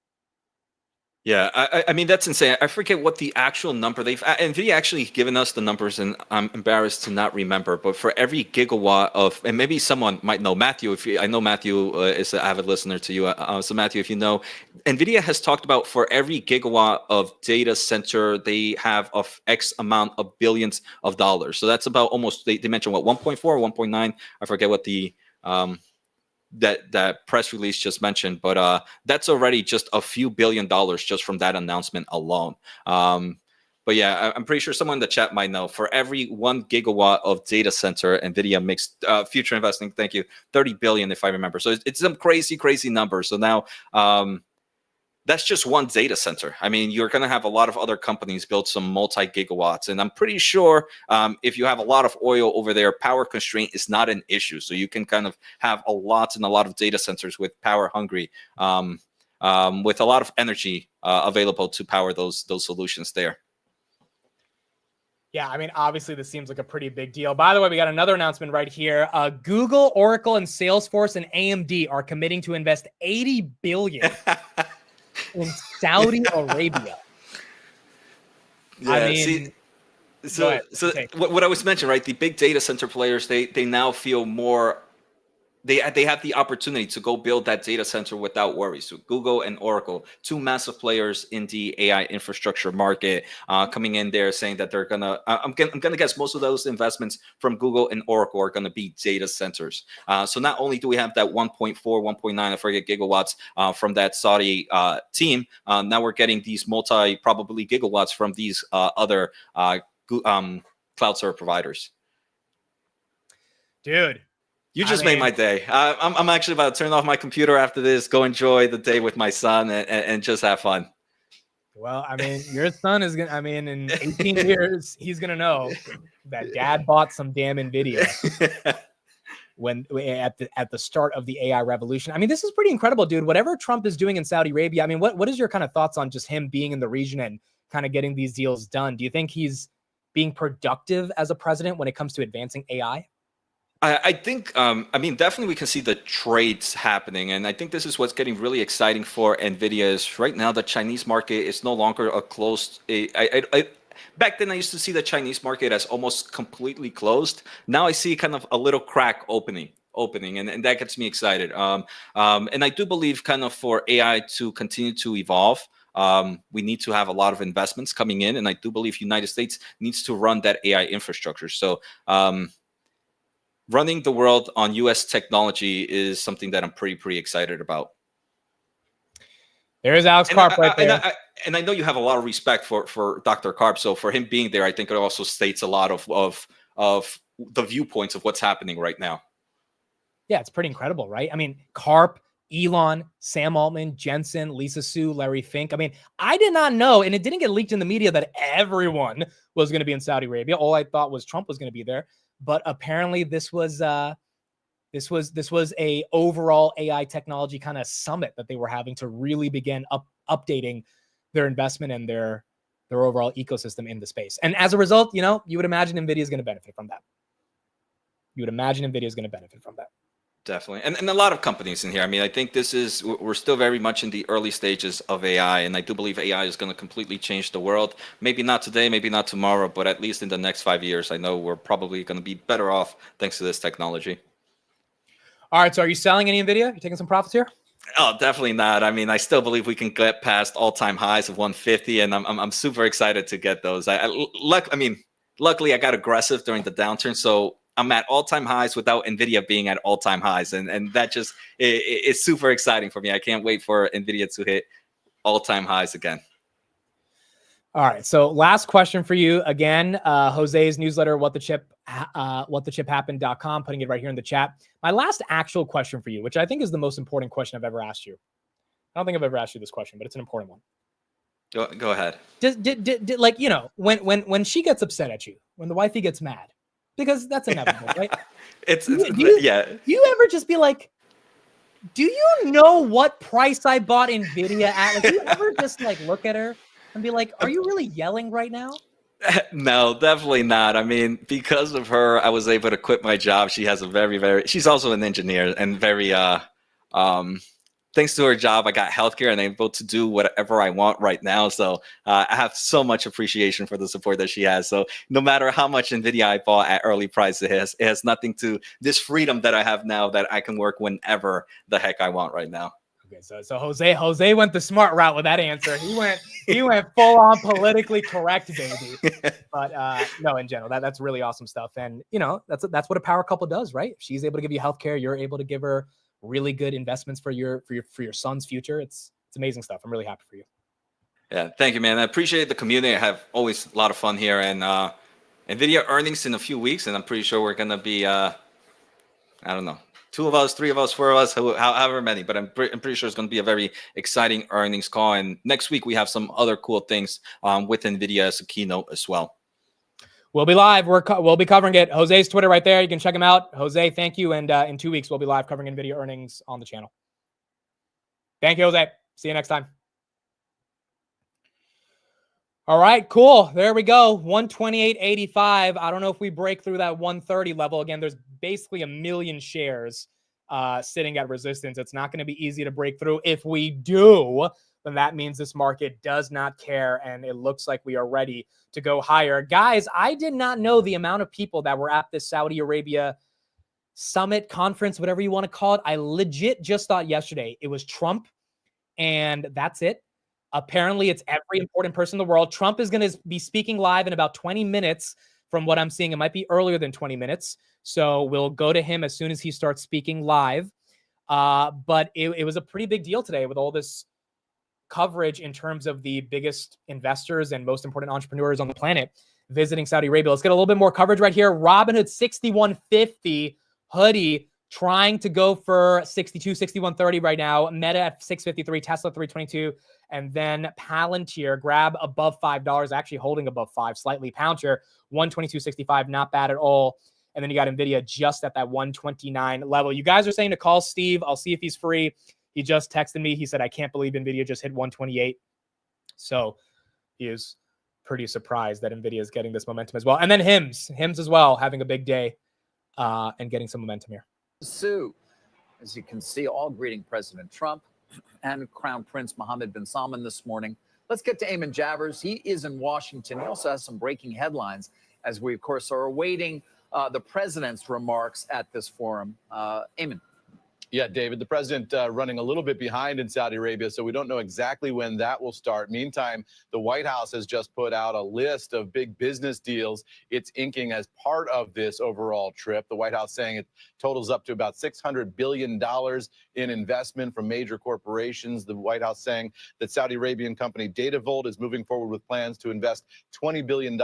Yeah, I mean, that's insane. I forget what the actual number NVIDIA actually given us the numbers, and I'm embarrassed to not remember, but for every gigawatt of, and maybe someone might know, Matthew, I know Matthew is an avid listener to you. So Matthew, if you know, NVIDIA has talked about for every gigawatt of data center, they have of X amount of billions of dollars. So that's about almost, they mentioned what, 1.4 or 1.9? I forget what the, that press release just mentioned, but that's already just a few $1 billion just from that announcement alone. But yeah, I'm pretty sure someone in the chat might know. For every 1 gigawatt of data center, NVIDIA makes future investing. Thank you, 30 billion if I remember. So it's some crazy numbers. So now that's just one data center. I mean, you're going to have a lot of other companies build some multi-gigawatts. And I'm pretty sure if you have a lot of oil over there, power constraint is not an issue. So you can kind of have a lot of data centers with power hungry, with a lot of energy available to power those solutions there. Yeah, I mean, obviously, this seems like a pretty big deal. By the way, we got another announcement right here. Google, Oracle, and Salesforce and AMD are committing to invest $80 billion in Saudi Arabia. Yeah, I mean, so what I was mentioning, right? The big data center players, they now feel more. They have the opportunity to go build that data center without worries. So Google and Oracle, two massive players in the AI infrastructure market, coming in there saying that they're gonna. I'm gonna guess most of those investments from Google and Oracle are gonna be data centers. So not only do we have that 1.4, 1.9, I forget gigawatts from that Saudi team, now we're getting these probably gigawatts from these other cloud server providers. Dude. You just made my day. I'm actually about to turn off my computer after this, go enjoy the day with my son, and just have fun. Well, I mean, your son is going to, I mean, in 18 years, he's going to know that dad bought some damn Nvidia when at the start of the AI revolution. I mean, this is pretty incredible, dude. Whatever Trump is doing in Saudi Arabia, I mean, what is your kind of thoughts on just him being in the region and kind of getting these deals done? Do you think he's being productive as a president when it comes to advancing AI? I think, I mean, definitely we can see the trades happening. And I think this is what's getting really exciting for NVIDIA is right now the Chinese market is no longer a closed. Back then, I used to see the Chinese market as almost completely closed. Now I see kind of a little crack opening, and that gets me excited. And I do believe kind of for AI to continue to evolve, we need to have a lot of investments coming in. And I do believe United States needs to run that AI infrastructure. So, running the world on U.S. technology is something that I'm pretty excited about. There's Alex Karp right there. And I know you have a lot of respect for Dr. Karp. So for him being there, I think it also states a lot of the viewpoints of what's happening right now. Yeah, it's pretty incredible, right? I mean, Karp, Elon, Sam Altman, Jensen, Lisa Su, Larry Fink. I mean, I did not know, and it didn't get leaked in the media that everyone was going to be in Saudi Arabia. All I thought was Trump was going to be there. But apparently this was This was a overall AI technology kind of summit that they were having to really begin updating their investment and their overall ecosystem in the space. And as a result, you know, you would imagine Nvidia is going to benefit from that. You would imagine Nvidia is going to benefit from that. Definitely. And a lot of companies in here. I mean, I think we're still very much in the early stages of AI. And I do believe AI is going to completely change the world. Maybe not today, maybe not tomorrow, but at least in the next 5 years, I know we're probably going to be better off thanks to this technology. All right. So are you selling any Nvidia? You taking some profits here? Oh, definitely not. I mean, I still believe we can get past all-time highs of 150, and I'm super excited to get those. Luckily, I got aggressive during the downturn, so I'm at all-time highs without Nvidia being at all-time highs, and that just it's super exciting for me. I can't wait for Nvidia to hit all-time highs again. All right. So last question for you again, Jose's newsletter, whatthechip.com, putting it right here in the chat. My last actual question for you, which I think is the most important question I've ever asked you. I don't think I've ever asked you this question, but it's an important one. Go ahead. Like, you know, when she gets upset at you, when the wifey gets mad, because that's inevitable, right? Do you ever just be like, do you know what price I bought Nvidia at? Like, do you ever just like look at her and be like, are you really yelling right now? No, definitely not. I mean, because of her, I was able to quit my job. She has a she's also an engineer and thanks to her job, I got healthcare and I'm able to do whatever I want right now. So I have so much appreciation for the support that she has. So no matter how much Nvidia I bought at early prices, it has nothing to this freedom that I have now that I can work whenever the heck I want right now. Okay, so Jose went the smart route with that answer. He went full on politically correct, baby. But no, in general, that's really awesome stuff. And you know, that's what a power couple does, right? If she's able to give you healthcare, you're able to give her really good investments for your son's future. It's amazing stuff. I'm really happy for you. Yeah, thank you, man. I appreciate the community. I have always a lot of fun here, and Nvidia earnings in a few weeks, and I'm pretty sure we're gonna be I don't know, 2 of us, 3 of us, 4 of us, however many, but I'm pretty sure it's going to be a very exciting earnings call. And next week we have some other cool things with Nvidia as a keynote as well. We'll be live. We'll be covering it. Jose's Twitter right there. You can check him out. Jose, thank you. And in 2 weeks, we'll be live covering Nvidia earnings on the channel. Thank you, Jose. See you next time. All right, cool. There we go. 128.85. I don't know if we break through that 130 level. Again, there's basically 1 million shares sitting at resistance. It's not going to be easy to break through. If we do, then that means this market does not care, and it looks like we are ready to go higher. Guys, I did not know the amount of people that were at this Saudi Arabia summit, conference, whatever you want to call it. I legit just thought yesterday it was Trump, and that's it. Apparently, it's every important person in the world. Trump is going to be speaking live in about 20 minutes from what I'm seeing. It might be earlier than 20 minutes. So we'll go to him as soon as he starts speaking live. But it was a pretty big deal today with all this coverage in terms of the biggest investors and most important entrepreneurs on the planet visiting Saudi Arabia. Let's get a little bit more coverage right here. Robinhood 6150 hoodie trying to go for 62, 6130 right now. Meta at 653, Tesla 322, and then Palantir grab above $5, actually holding above 5 slightly. Palantir 122.65, not bad at all. And then you got Nvidia just at that 129 level. You guys are saying to call Steve. I'll see if he's free. He just texted me. He said, I can't believe Nvidia just hit 128. So he is pretty surprised that Nvidia is getting this momentum as well. And then Hims as well, having a big day and getting some momentum here. Sue, as you can see, all greeting President Trump and Crown Prince Mohammed bin Salman this morning. Let's get to Eamon Javers. He is in Washington. He also has some breaking headlines as we, of course, are awaiting the president's remarks at this forum. Eamon. Yeah, David, the president running a little bit behind in Saudi Arabia, so we don't know exactly when that will start. Meantime, the White House has just put out a list of big business deals it's inking as part of this overall trip. The White House saying it totals up to about $600 billion in investment from major corporations. The White House saying that Saudi Arabian company DataVolt is moving forward with plans to invest $20 billion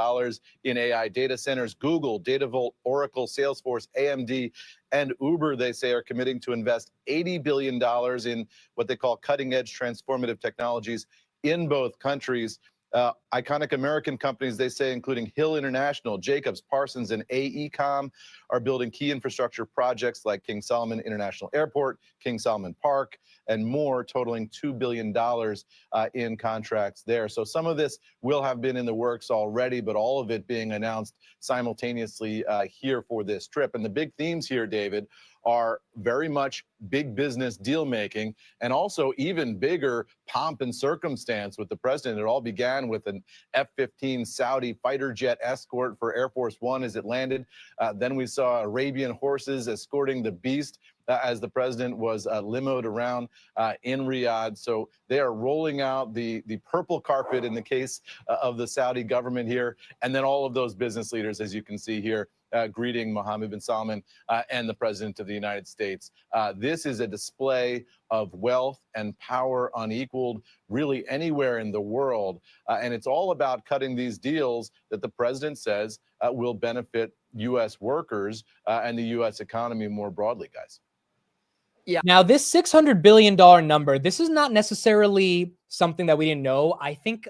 in AI data centers. Google, DataVolt, Oracle, Salesforce, AMD, and Uber, they say, are committing to invest $80 billion in what they call cutting-edge transformative technologies in both countries. Iconic American companies, they say, including Hill International, Jacobs, Parsons, and AECOM, are building key infrastructure projects like King Solomon International Airport, King Solomon Park, and more, totaling $2 billion in contracts there. So some of this will have been in the works already, but all of it being announced simultaneously here for this trip. And the big themes here, David, are very much big business deal making, and also even bigger pomp and circumstance with the president. It all began with an F-15 Saudi fighter jet escort for Air Force One as it landed. Then we saw Arabian horses escorting the beast as the president was limoed around in Riyadh. So they are rolling out the purple carpet in the case of the Saudi government here. And then all of those business leaders, as you can see here, greeting Mohammed bin Salman and the President of the United States. This is a display of wealth and power unequaled really anywhere in the world. And it's all about cutting these deals that the President says will benefit U.S. workers and the U.S. economy more broadly, guys. Yeah. Now, this $600 billion number, this is not necessarily something that we didn't know. I think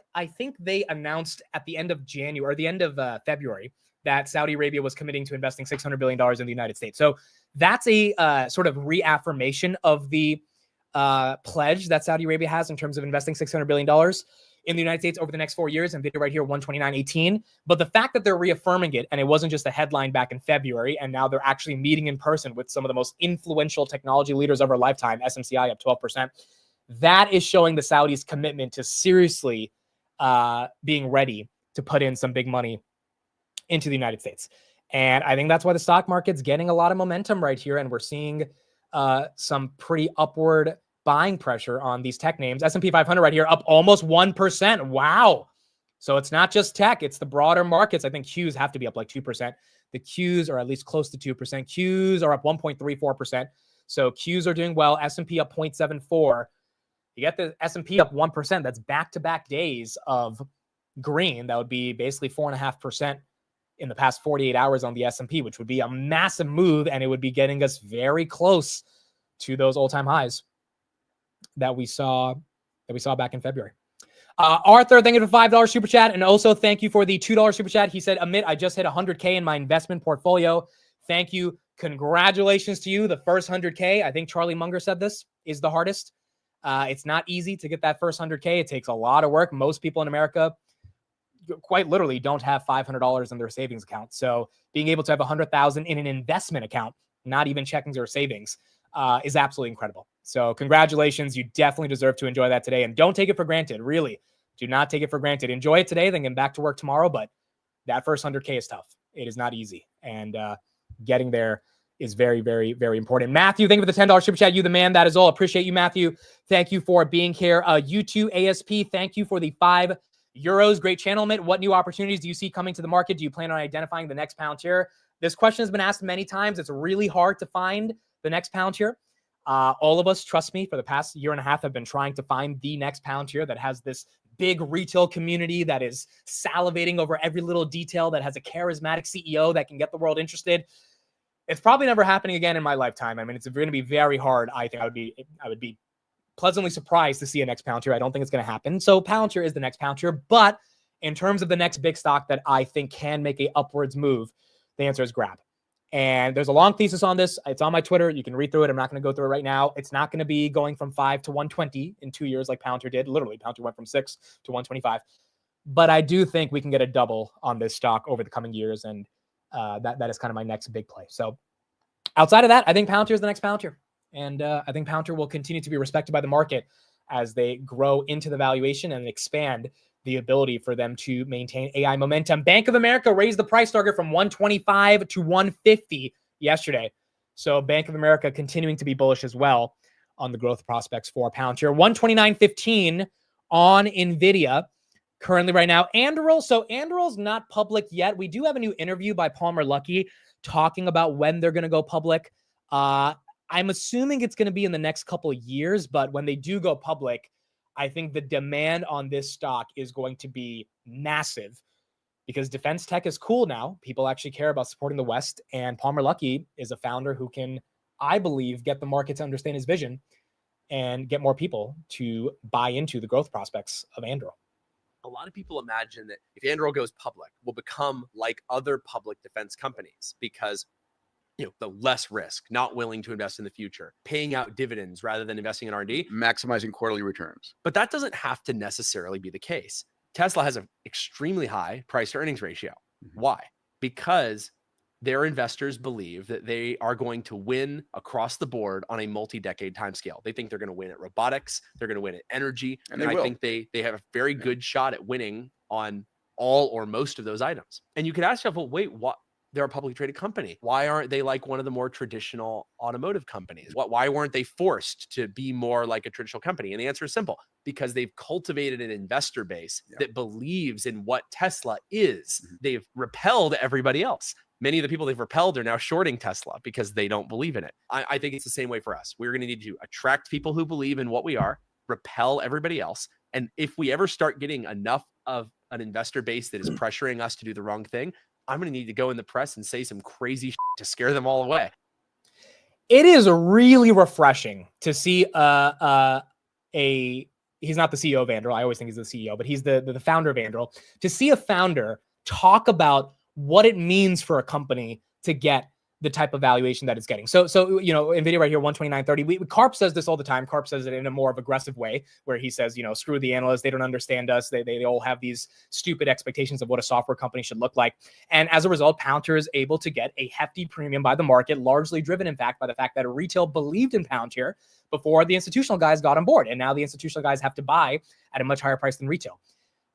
they announced at the end of January or the end of February that Saudi Arabia was committing to investing $600 billion in the United States. So that's a sort of reaffirmation of the pledge that Saudi Arabia has in terms of investing $600 billion in the United States over the next 4 years. And right here, 129.18. But the fact that they're reaffirming it, and it wasn't just a headline back in February, and now they're actually meeting in person with some of the most influential technology leaders of our lifetime, SMCI up 12%, that is showing the Saudis' commitment to seriously being ready to put in some big money into the United States. And I think that's why the stock market's getting a lot of momentum right here. And we're seeing some pretty upward buying pressure on these tech names. S&P 500 right here up almost 1%. Wow. So it's not just tech, it's the broader markets. I think Qs have to be up like 2%. The Qs are at least close to 2%. Qs are up 1.34%. So Qs are doing well. S&P up 0.74. You get the S&P up 1%. That's back-to-back days of green. That would be basically 4.5% in the past 48 hours on the S&P, which would be a massive move, and it would be getting us very close to those all-time highs that we saw back in February. Arthur, thank you for $5 super chat, and also thank you for the $2 super chat. He said, Amit, I just hit 100K in my investment portfolio. Thank you. Congratulations to you. The first 100K, I think Charlie Munger said this, is the hardest. It's not easy to get that first 100K. It takes a lot of work. Most people in America quite literally don't have $500 in their savings account. So being able to have 100,000 in an investment account, not even checkings or savings, is absolutely incredible. So congratulations. You definitely deserve to enjoy that today. And don't take it for granted. Really, do not take it for granted. Enjoy it today, then get back to work tomorrow. But that first 100K is tough. It is not easy. And getting there is very, very, very important. Matthew, thank you for the $10 super chat. You the man. That is all. Appreciate you, Matthew. Thank you for being here. U2 ASP, thank you for the €5. Great channel, Mitt. What new opportunities do you see coming to the market? Do you plan on identifying the next Palantir? This question has been asked many times. It's really hard to find the next Palantir. All of us, trust me, for the past year and a half have been trying to find the next Palantir that has this big retail community that is salivating over every little detail, that has a charismatic CEO that can get the world interested. It's probably never happening again in my lifetime. I mean, it's going to be very hard. I think I would be pleasantly surprised to see a next Palantir. I don't think it's going to happen. So Palantir is the next Palantir. But in terms of the next big stock that I think can make a upwards move, the answer is Grab. And there's a long thesis on this. It's on my Twitter. You can read through it. I'm not going to go through it right now. It's not going to be going from 5 to 120 in 2 years like Palantir did. Literally, Palantir went from 6 to 125. But I do think we can get a double on this stock over the coming years. And that is kind of my next big play. So outside of that, I think Palantir is the next Palantir. And I think Palantir will continue to be respected by the market as they grow into the valuation and expand the ability for them to maintain AI momentum. Bank of America raised the price target from 125 to 150 yesterday. So Bank of America continuing to be bullish as well on the growth prospects for Palantir. 129.15 on Nvidia currently right now. Anduril, so Anduril's not public yet. We do have a new interview by Palmer Luckey talking about when they're going to go public. I'm assuming it's going to be in the next couple of years, but when they do go public, I think the demand on this stock is going to be massive because defense tech is cool now. People actually care about supporting the West, and Palmer Luckey is a founder who can, I believe, get the market to understand his vision and get more people to buy into the growth prospects of Anduril. a lot of people imagine that if Anduril goes public, we'll become like other public defense companies because the less risk, not willing to invest in the future, paying out dividends rather than investing in R&D, maximizing quarterly returns. But that doesn't have to necessarily be the case. Tesla has an extremely high price to earnings ratio. Why? Because their investors believe that they are going to win across the board on a multi-decade timescale. They think they're going to win at robotics, they're going to win at energy, and I think they have a very good shot at winning on all or most of those items. And you could ask yourself, well, wait, what? They're a publicly traded company. Why aren't they like one of the more traditional automotive companies? Why weren't they forced to be more like a traditional company? And the answer is simple, because they've cultivated an investor base that believes in what Tesla is. They've repelled everybody else. Many of the people they've repelled are now shorting Tesla because they don't believe in it. I think it's the same way for us. We're going to need to attract people who believe in what we are, repel everybody else. And if we ever start getting enough of an investor base that is pressuring us to do the wrong thing, I'm going to need to go in the press and say some crazy shit to scare them all away. It is really refreshing to see he's not the CEO of Anduril. I always think he's the CEO, but he's the founder of Anduril. To see a founder talk about what it means for a company to get the type of valuation that it's getting. So Nvidia right here, 129.30. Karp says this all the time. Karp says it in a more of aggressive way where he says, screw the analysts. They don't understand us. They all have these stupid expectations of what a software company should look like. And as a result, Palantir is able to get a hefty premium by the market, largely driven, in fact, by the fact that retail believed in Palantir before the institutional guys got on board. And now the institutional guys have to buy at a much higher price than retail.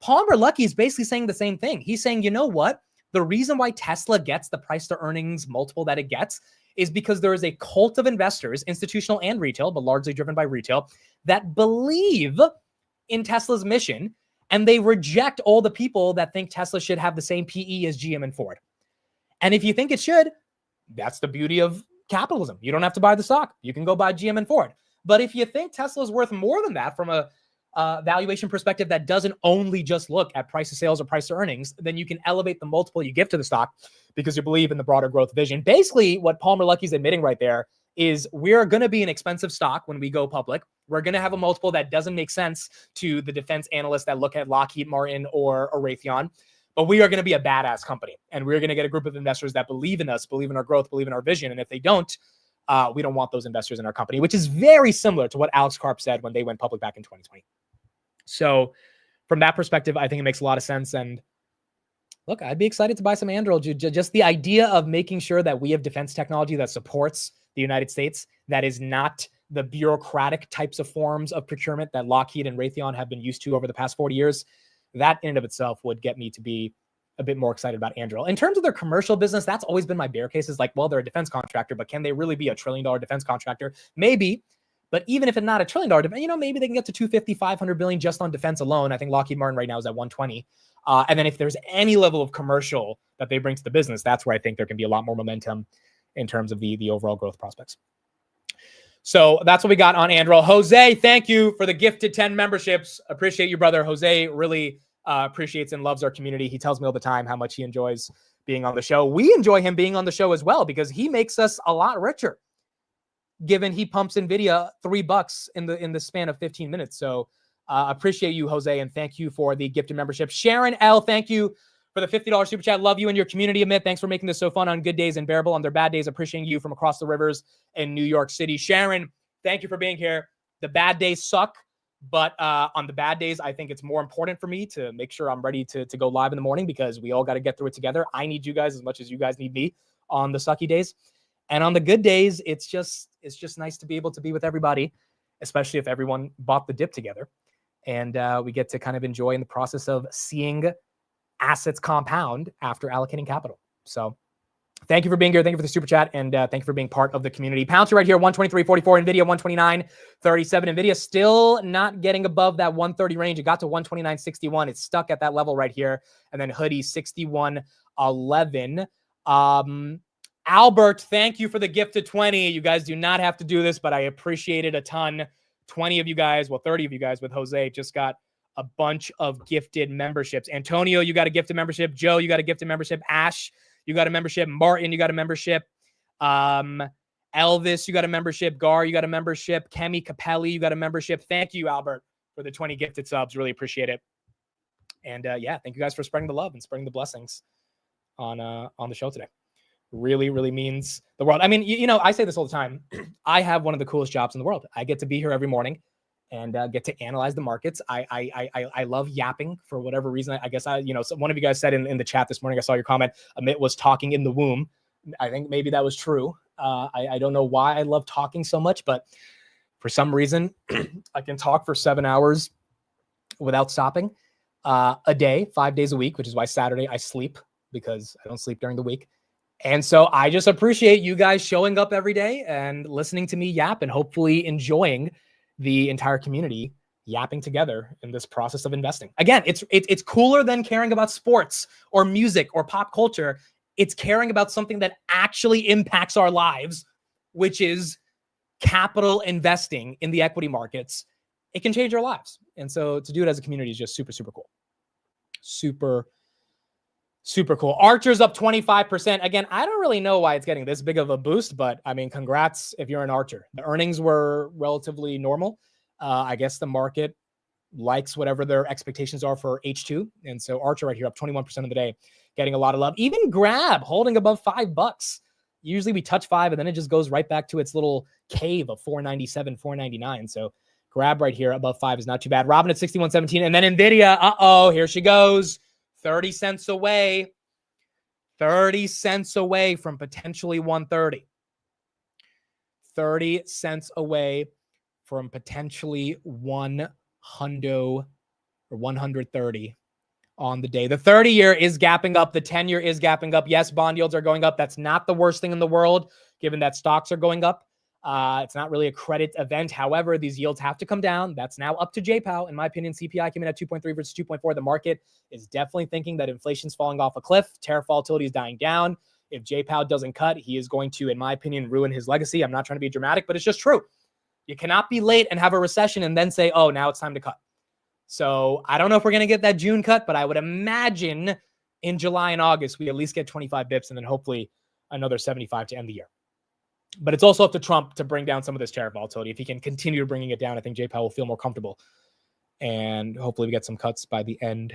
Palmer Luckey is basically saying the same thing. He's saying, you know what? The reason why Tesla gets the price to earnings multiple that it gets is because there is a cult of investors, institutional and retail, but largely driven by retail, that believe in Tesla's mission, and they reject all the people that think Tesla should have the same PE as GM and Ford. And if you think it should, that's the beauty of capitalism. You don't have to buy the stock. You can go buy GM and Ford. But if you think Tesla is worth more than that from a valuation perspective that doesn't only just look at price to sales or price to earnings, then you can elevate the multiple you give to the stock because you believe in the broader growth vision. Basically, what Palmer Luckey's admitting right there is we're going to be an expensive stock when we go public. We're going to have a multiple that doesn't make sense to the defense analysts that look at Lockheed Martin or Raytheon, but we are going to be a badass company. And we're going to get a group of investors that believe in us, believe in our growth, believe in our vision. And if they don't, we don't want those investors in our company, which is very similar to what Alex Karp said when they went public back in 2020. So from that perspective, I think it makes a lot of sense. And look, I'd be excited to buy some Anduril. Just the idea of making sure that we have defense technology that supports the United States, that is not the bureaucratic types of forms of procurement that Lockheed and Raytheon have been used to over the past 40 years, that in and of itself would get me to be a bit more excited about Anduril. In terms of their commercial business, that's always been my bear case, is like, well, they're a defense contractor, but can they really be a $1 trillion defense contractor? Maybe. But even if it's not $1 trillion, maybe they can get to 250, 500 billion just on defense alone. I think Lockheed Martin right now is at 120. And then if there's any level of commercial that they bring to the business, that's where I think there can be a lot more momentum in terms of the overall growth prospects. So that's what we got on Anduril. Jose, thank you for the gifted 10 memberships. Appreciate you, brother. Jose really appreciates and loves our community. He tells me all the time how much he enjoys being on the show. We enjoy him being on the show as well because he makes us a lot richer, given he pumps Nvidia $3 in the span of 15 minutes. So appreciate you, Jose, and thank you for the gifted membership. Sharon L, thank you for the $50 super chat. Love you and your community, Amit. Thanks for making this so fun on good days and bearable on their bad days. Appreciating you from across the rivers in New York City. Sharon, thank you for being here. The bad days suck, but on the bad days, I think it's more important for me to make sure I'm ready to go live in the morning because we all got to get through it together. I need you guys as much as you guys need me on the sucky days. And on the good days, it's just nice to be able to be with everybody, especially if everyone bought the dip together. And we get to kind of enjoy in the process of seeing assets compound after allocating capital. So thank you for being here. Thank you for the super chat. And thank you for being part of the community. Palantir right here, 123.44. Nvidia, 129.37. Nvidia still not getting above that 130 range. It got to 129.61. It's stuck at that level right here. And then Hoodie, 61.11. Albert, thank you for the gift to 20. You guys do not have to do this, but I appreciate it a ton. 20 of you guys, well, 30 of you guys with Jose just got a bunch of gifted memberships. Antonio, you got a gifted membership. Joe, you got a gifted membership. Ash, you got a membership. Martin, you got a membership. Elvis, you got a membership. Gar, you got a membership. Kemi Capelli, you got a membership. Thank you, Albert, for the 20 gifted subs. Really appreciate it. And yeah, thank you guys for spreading the love and spreading the blessings on the show today. Really, really means the world. I mean, you know, I say this all the time. I have one of the coolest jobs in the world. I get to be here every morning and get to analyze the markets. I love yapping for whatever reason. I guess one of you guys said in the chat this morning, I saw your comment, Amit was talking in the womb. I think maybe that was true. I don't know why I love talking so much, but for some reason, I can talk for 7 hours without stopping a day, 5 days a week, which is why Saturday I sleep because I don't sleep during the week. And so I just appreciate you guys showing up every day and listening to me yap and hopefully enjoying the entire community yapping together in this process of investing. Again, it's cooler than caring about sports or music or pop culture. It's caring about something that actually impacts our lives, which is capital investing in the equity markets. It can change our lives. And so to do it as a community is just super, super cool. Super cool. Archer's up 25%. Again, I don't really know why it's getting this big of a boost, but I mean, congrats if you're an Archer. The earnings were relatively normal. I guess the market likes whatever their expectations are for H2. And so Archer right here up 21% of the day, getting a lot of love. Even Grab holding above $5. Usually we touch 5 and then it just goes right back to its little cave of 497, 499. So Grab right here above 5 is not too bad. Robin at 61.17. And then Nvidia, here she goes. 30 cents away. 30 cents away from potentially 130. 30 cents away from potentially 100 or 130 on the day. The 30-year is gapping up. The 10-year is gapping up. Yes, bond yields are going up. That's not the worst thing in the world, given that stocks are going up. It's not really a credit event. However, these yields have to come down. That's now up to JPOW. In my opinion, CPI came in at 2.3 versus 2.4. The market is definitely thinking that inflation's falling off a cliff. Tariff volatility is dying down. If JPOW doesn't cut, he is going to, in my opinion, ruin his legacy. I'm not trying to be dramatic, but it's just true. You cannot be late and have a recession and then say, oh, now it's time to cut. So I don't know if we're going to get that June cut, but I would imagine in July and August, we at least get 25 bips and then hopefully another 75 to end the year. But it's also up to Trump to bring down some of this tariff volatility. If he can continue bringing it down, I think JPOW will feel more comfortable. And hopefully we get some cuts by the end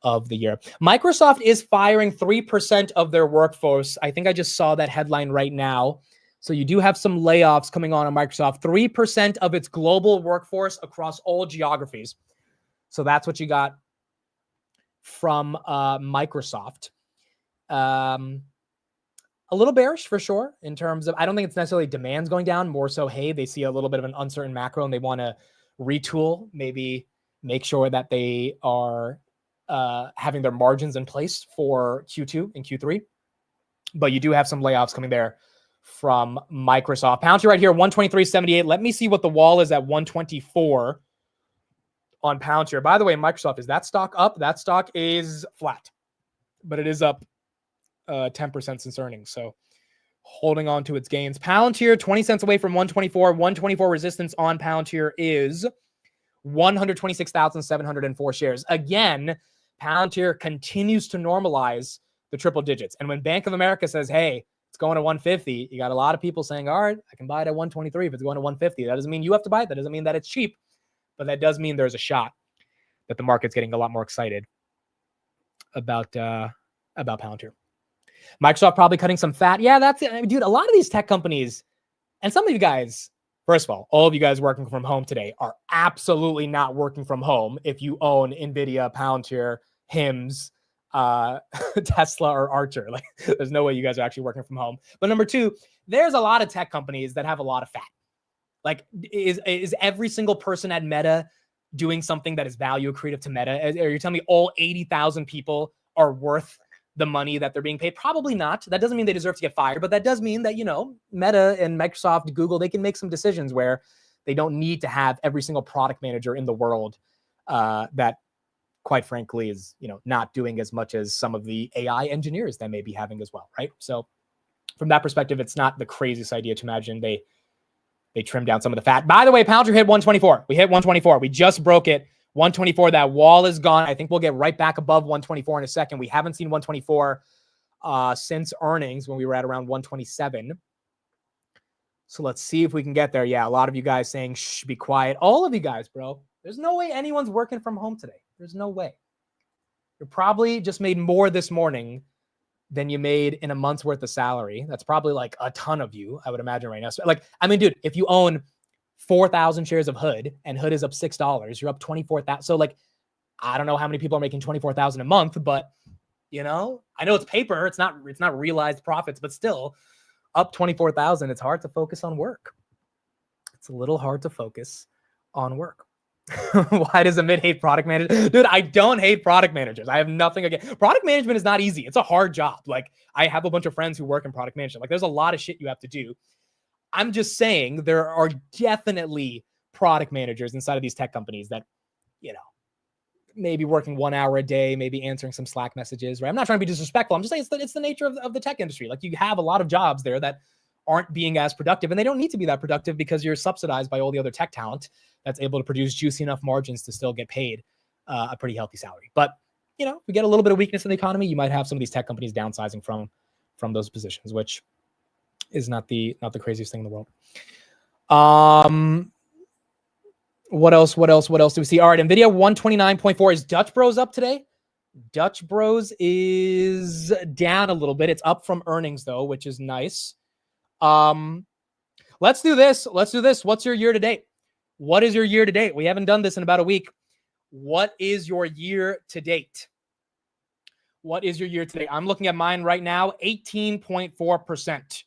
of the year. Microsoft is firing 3% of their workforce. I think I just saw that headline right now. So you do have some layoffs coming on Microsoft. 3% of its global workforce across all geographies. So that's what you got from Microsoft. A little bearish for sure in terms of, I don't think it's necessarily demand's going down, more so, hey, they see a little bit of an uncertain macro and they want to retool, maybe make sure that they are having their margins in place for Q2 and Q3. But you do have some layoffs coming there from Microsoft. Palantir right here, 123.78. Let me see what the wall is at 124 on Palantir. By the way, Microsoft, is that stock up? That stock is flat, but it is up 10% since earnings. So holding on to its gains. Palantir, 20 cents away from 124. 124 resistance on Palantir is 126,704 shares. Again, Palantir continues to normalize the triple digits. And when Bank of America says, hey, it's going to 150, you got a lot of people saying, all right, I can buy it at 123 if it's going to 150. That doesn't mean you have to buy it. That doesn't mean that it's cheap, but that does mean there's a shot that the market's getting a lot more excited about Palantir. Microsoft probably cutting some fat. Yeah, that's it. Dude, a lot of these tech companies, and some of you guys, first of all of you guys working from home today are absolutely not working from home if you own Nvidia, Palantir, HIMS, Tesla, or Archer. Like, there's no way you guys are actually working from home. But number two, there's a lot of tech companies that have a lot of fat. Like, is every single person at Meta doing something that is value accretive to Meta? Are you telling me all 80,000 people are worth the money that they're being paid? Probably not. That doesn't mean they deserve to get fired, but that does mean that, Meta and Microsoft, Google, they can make some decisions where they don't need to have every single product manager in the world that, quite frankly, is, not doing as much as some of the AI engineers that may be having as well, right? So from that perspective, it's not the craziest idea to imagine they trim down some of the fat. By the way, Palantir hit 124. We hit 124. We just broke it. 124, that wall is gone. I think we'll get right back above 124 in a second. We haven't seen 124 since earnings when we were at around 127. So let's see if we can get there. Yeah, a lot of you guys saying, shh, be quiet. All of you guys, bro. There's no way anyone's working from home today. There's no way. You probably just made more this morning than you made in a month's worth of salary. That's probably like a ton of you, I would imagine right now. So, like, I mean, dude, if you own 4,000 shares of Hood and Hood is up $6, you're up 24,000. So like, I don't know how many people are making 24,000 a month, but you know, I know it's paper. It's not realized profits, but still up 24,000. It's hard to focus on work. It's a little hard to focus on work. Why does Amit hate product managers? Dude, I don't hate product managers. I have nothing against product management. Is not easy. It's a hard job. Like, I have a bunch of friends who work in product management. Like, there's a lot of shit you have to do. I'm just saying there are definitely product managers inside of these tech companies that, you know, maybe working 1 hour a day, maybe answering some Slack messages, right? I'm not trying to be disrespectful. I'm just saying it's the nature of the tech industry. Like, you have a lot of jobs there that aren't being as productive, and they don't need to be that productive because you're subsidized by all the other tech talent that's able to produce juicy enough margins to still get paid a pretty healthy salary. But, you know, we get a little bit of weakness in the economy. You might have some of these tech companies downsizing from those positions, which is not the craziest thing in the world. What else do we see? All right, Nvidia 129.4. Is Dutch Bros up today? Dutch Bros is down a little bit. It's up from earnings though, which is nice. Let's do this. What's your year to date? What is your year to date? We haven't done this in about a week. What is your year to date? What is your year to date? I'm looking at mine right now, 18.4%.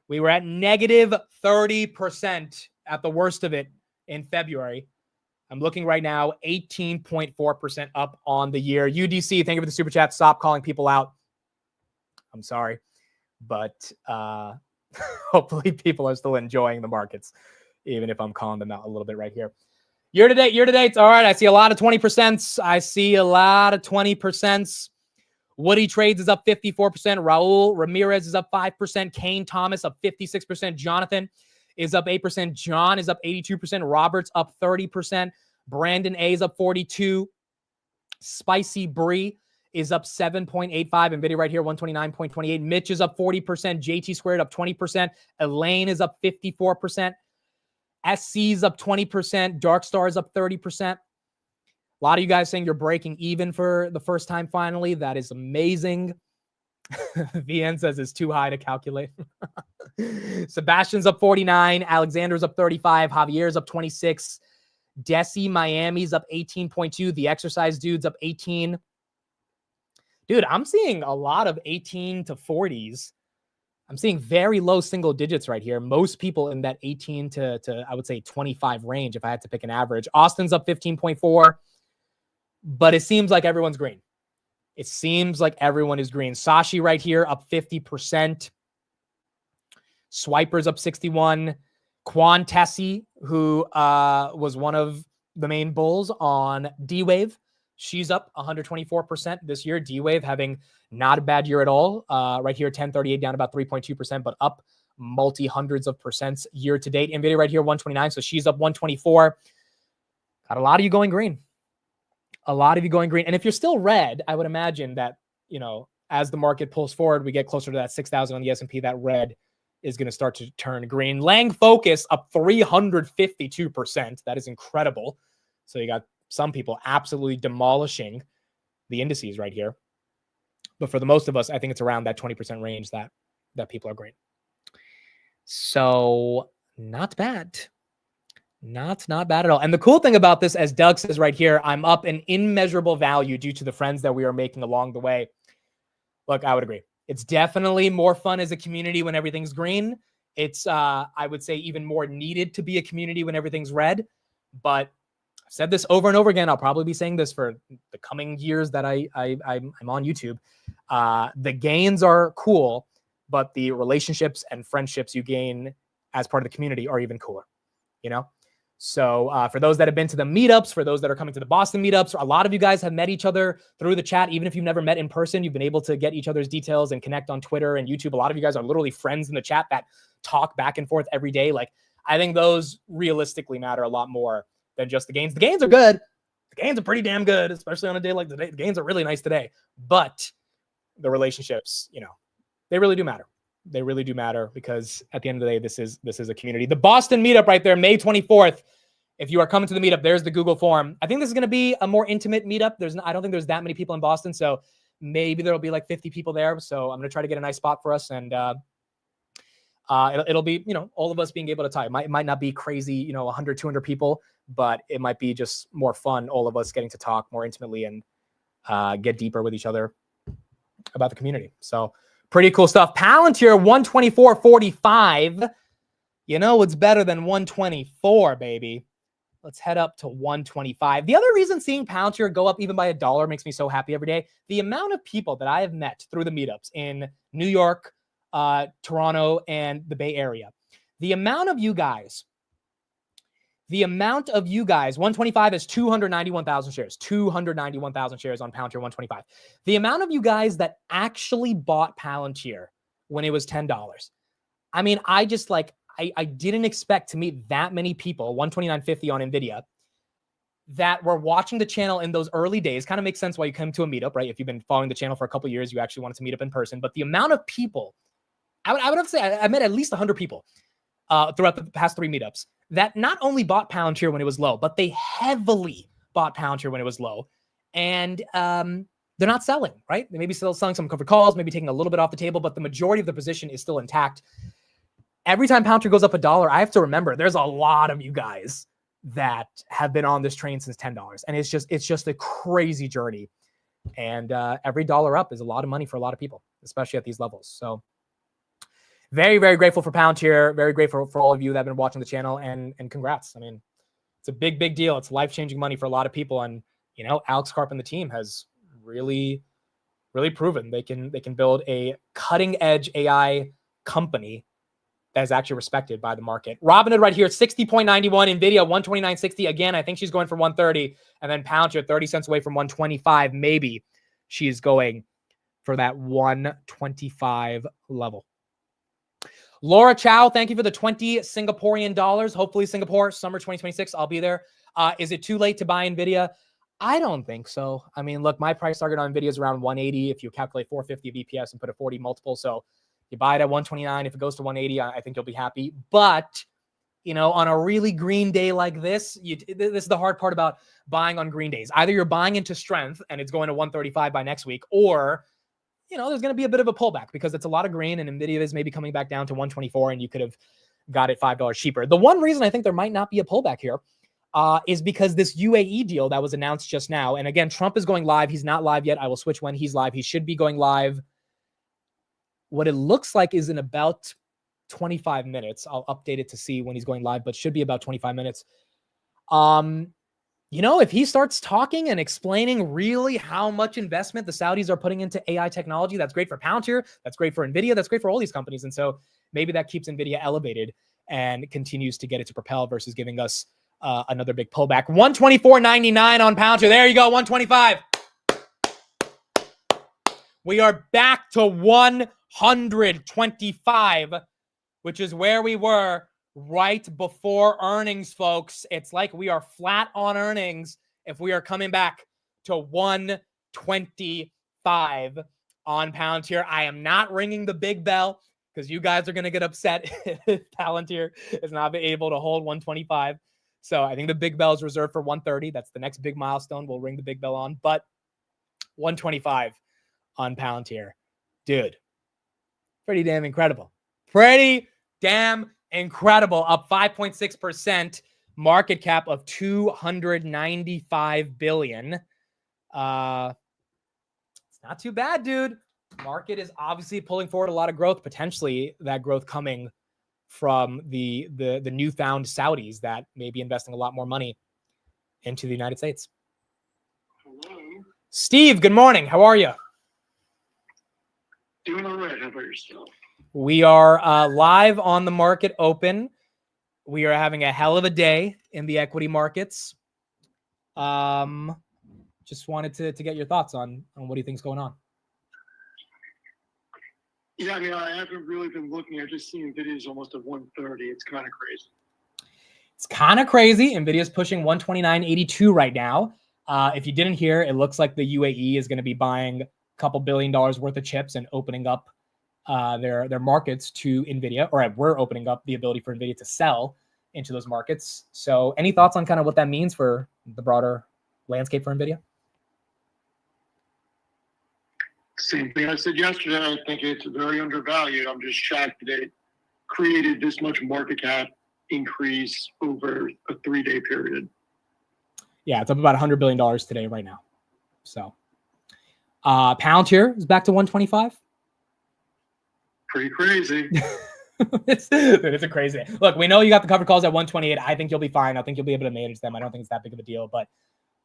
We were at negative 30% at the worst of it in February. I'm looking right now, 18.4% up on the year. UDC, thank you for the super chat. Stop calling people out. I'm sorry, but hopefully people are still enjoying the markets, even if I'm calling them out a little bit right here. Year to date. All right, I see a lot of 20%. I see a lot of 20%. Woody Trades is up 54%. Raul Ramirez is up 5%. Kane Thomas up 56%. Jonathan is up 8%. John is up 82%. Robert's up 30%. Brandon A is up 42%. Spicy Bree is up 7.85. Nvidia right here, 129.28. Mitch is up 40%. JT Squared up 20%. Elaine is up 54%. SC is up 20%. Darkstar is up 30%. A lot of you guys saying you're breaking even for the first time finally. That is amazing. VN says it's too high to calculate. Sebastian's up 49. Alexander's up 35. Javier's up 26. Desi Miami's up 18.2. The Exercise Dude's up 18. Dude, I'm seeing a lot of 18 to 40s. I'm seeing very low single digits right here. Most people in that 18 to I would say 25 range if I had to pick an average. Austin's up 15.4. But it seems like everyone's green. It seems like everyone is green. Sashi right here up 50%. Swiper's up 61. Quan Tessie, who was one of the main bulls on D-Wave, she's up 124% this year. D-Wave having not a bad year at all. Right here, 1038 down about 3.2%, but up multi-hundreds of percents year to date. Nvidia right here, 129, so she's up 124. Got a lot of you going green. A lot of you going green. And if you're still red, I would imagine that, you know, as the market pulls forward, we get closer to that 6,000 on the S&P, that red is going to start to turn green. Lang Focus up 352%. That is incredible. So you got some people absolutely demolishing the indices right here. But for the most of us, I think it's around that 20% range that people are green. So not bad. Not bad at all. And the cool thing about this, as Doug says right here, I'm up an immeasurable value due to the friends that we are making along the way. Look, I would agree. It's definitely more fun as a community when everything's green. It's, I would say, even more needed to be a community when everything's red. But I've said this over and over again. I'll probably be saying this for the coming years that I'm on YouTube. The gains are cool, but the relationships and friendships you gain as part of the community are even cooler, you know? So for those that have been to the meetups, for those that are coming to the Boston meetups, a lot of you guys have met each other through the chat. Even if you've never met in person, you've been able to get each other's details and connect on Twitter and YouTube. A lot of you guys are literally friends in the chat that talk back and forth every day. Like, I think those realistically matter a lot more than just the gains. The gains are good. The gains are pretty damn good, especially on a day like today. The gains are really nice today. But the relationships, you know, they really do matter. They really do matter because at the end of the day, this is a community. The Boston meetup right there, May 24th. if you are coming to the meetup, there's the Google form. I think this is going to be a more intimate meetup. I don't think there's that many people in Boston, so maybe there'll be like 50 people there. So I'm going to try to get a nice spot for us, and it'll be, all of us being able to talk. It might not be crazy, 100, 200 people, but it might be just more fun. All of us getting to talk more intimately and get deeper with each other about the community. So pretty cool stuff. Palantir 124.45. It's better than 124, baby. Let's head up to 125. The other reason seeing Palantir go up even by $1 makes me so happy every day. The amount of people that I have met through the meetups in New York, Toronto, and the Bay Area. The amount of you guys, 125 is 291,000 shares. 291,000 shares on Palantir 125. The amount of you guys that actually bought Palantir when it was $10. I mean, I didn't expect to meet that many people, 129.50 on Nvidia, that were watching the channel in those early days. Kind of makes sense why you come to a meetup, right? If you've been following the channel for a couple of years, you actually wanted to meet up in person. But the amount of people, I would have to say I met at least 100 people throughout the past 3 meetups that not only bought Palantir when it was low, but they heavily bought Palantir when it was low. And they're not selling, right? They may be still selling some covered calls, maybe taking a little bit off the table, but the majority of the position is still intact. Every time Palantir goes up $1, I have to remember there's a lot of you guys that have been on this train since $10. And it's just a crazy journey. And every dollar up is a lot of money for a lot of people, especially at these levels. So very, very grateful for Palantir. Very grateful for all of you that have been watching the channel, and congrats. I mean, it's a big, big deal. It's life-changing money for a lot of people. And, Alex Karp and the team has really, really proven they can build a cutting-edge AI company that is actually respected by the market. Robinhood right here, 60.91. Nvidia, 129.60. Again, I think she's going for 130. And then Palantir, 30 cents away from 125. Maybe she is going for that 125 level. Laura Chow, thank you for the 20 Singaporean dollars. Hopefully Singapore, summer 2026, I'll be there. Is it too late to buy Nvidia? I don't think so. I mean, look, my price target on Nvidia is around 180 if you calculate 450 of EPS and put a 40 multiple. So you buy it at 129. If it goes to 180, I think you'll be happy. But, on a really green day like this, this is the hard part about buying on green days. Either you're buying into strength and it's going to 135 by next week, or, there's going to be a bit of a pullback because it's a lot of green and Nvidia is maybe coming back down to 124 and you could have got it $5 cheaper. The one reason I think there might not be a pullback here is because this UAE deal that was announced just now. And again, Trump is going live. He's not live yet. I will switch when he's live. He should be going live. What it looks like is in about 25 minutes. I'll update it to see when he's going live, but should be about 25 minutes. If he starts talking and explaining really how much investment the Saudis are putting into AI technology, that's great for Palantir, that's great for Nvidia, that's great for all these companies. And so maybe that keeps Nvidia elevated and continues to get it to propel versus giving us another big pullback. 124.99 on Palantir. There you go, 125. We are back to 125, which is where we were right before earnings, folks. It's like we are flat on earnings if we are coming back to 125 on Palantir. I am not ringing the big bell because you guys are going to get upset if Palantir is not able to hold 125. So I think the big bell is reserved for 130. That's the next big milestone. We'll ring the big bell on. But 125 on Palantir. Dude, pretty damn incredible. Pretty damn incredible. Up 5.6%. Market cap of $295 billion. It's not too bad, dude. Market is obviously pulling forward a lot of growth, potentially that growth coming from the newfound Saudis that may be investing a lot more money into the United States. Hello. Steve, good morning. How are you? Doing all right. How about yourself? We are live on the market open. We are having a hell of a day in the equity markets. Just wanted to get your thoughts on what do you think's going on? Yeah, I mean, I haven't really been looking. I've just seen Nvidia's almost at 130. It's kind of crazy. It's kind of crazy. Nvidia's pushing 129.82 right now. If you didn't hear, it looks like the UAE is going to be buying a couple $1 billion worth of chips and opening up their markets to Nvidia, or we're opening up the ability for Nvidia to sell into those markets. So any thoughts on kind of what that means for the broader landscape for Nvidia? Same thing I said yesterday. I think it's very undervalued. I'm just shocked that it created this much market cap increase over a 3-day period. Yeah, it's up about $100 billion today right now. So pound here is back to 125. Pretty crazy. It's a crazy. Look, we know you got the covered calls at 128. I think you'll be fine. I think you'll be able to manage them. I don't think it's that big of a deal, but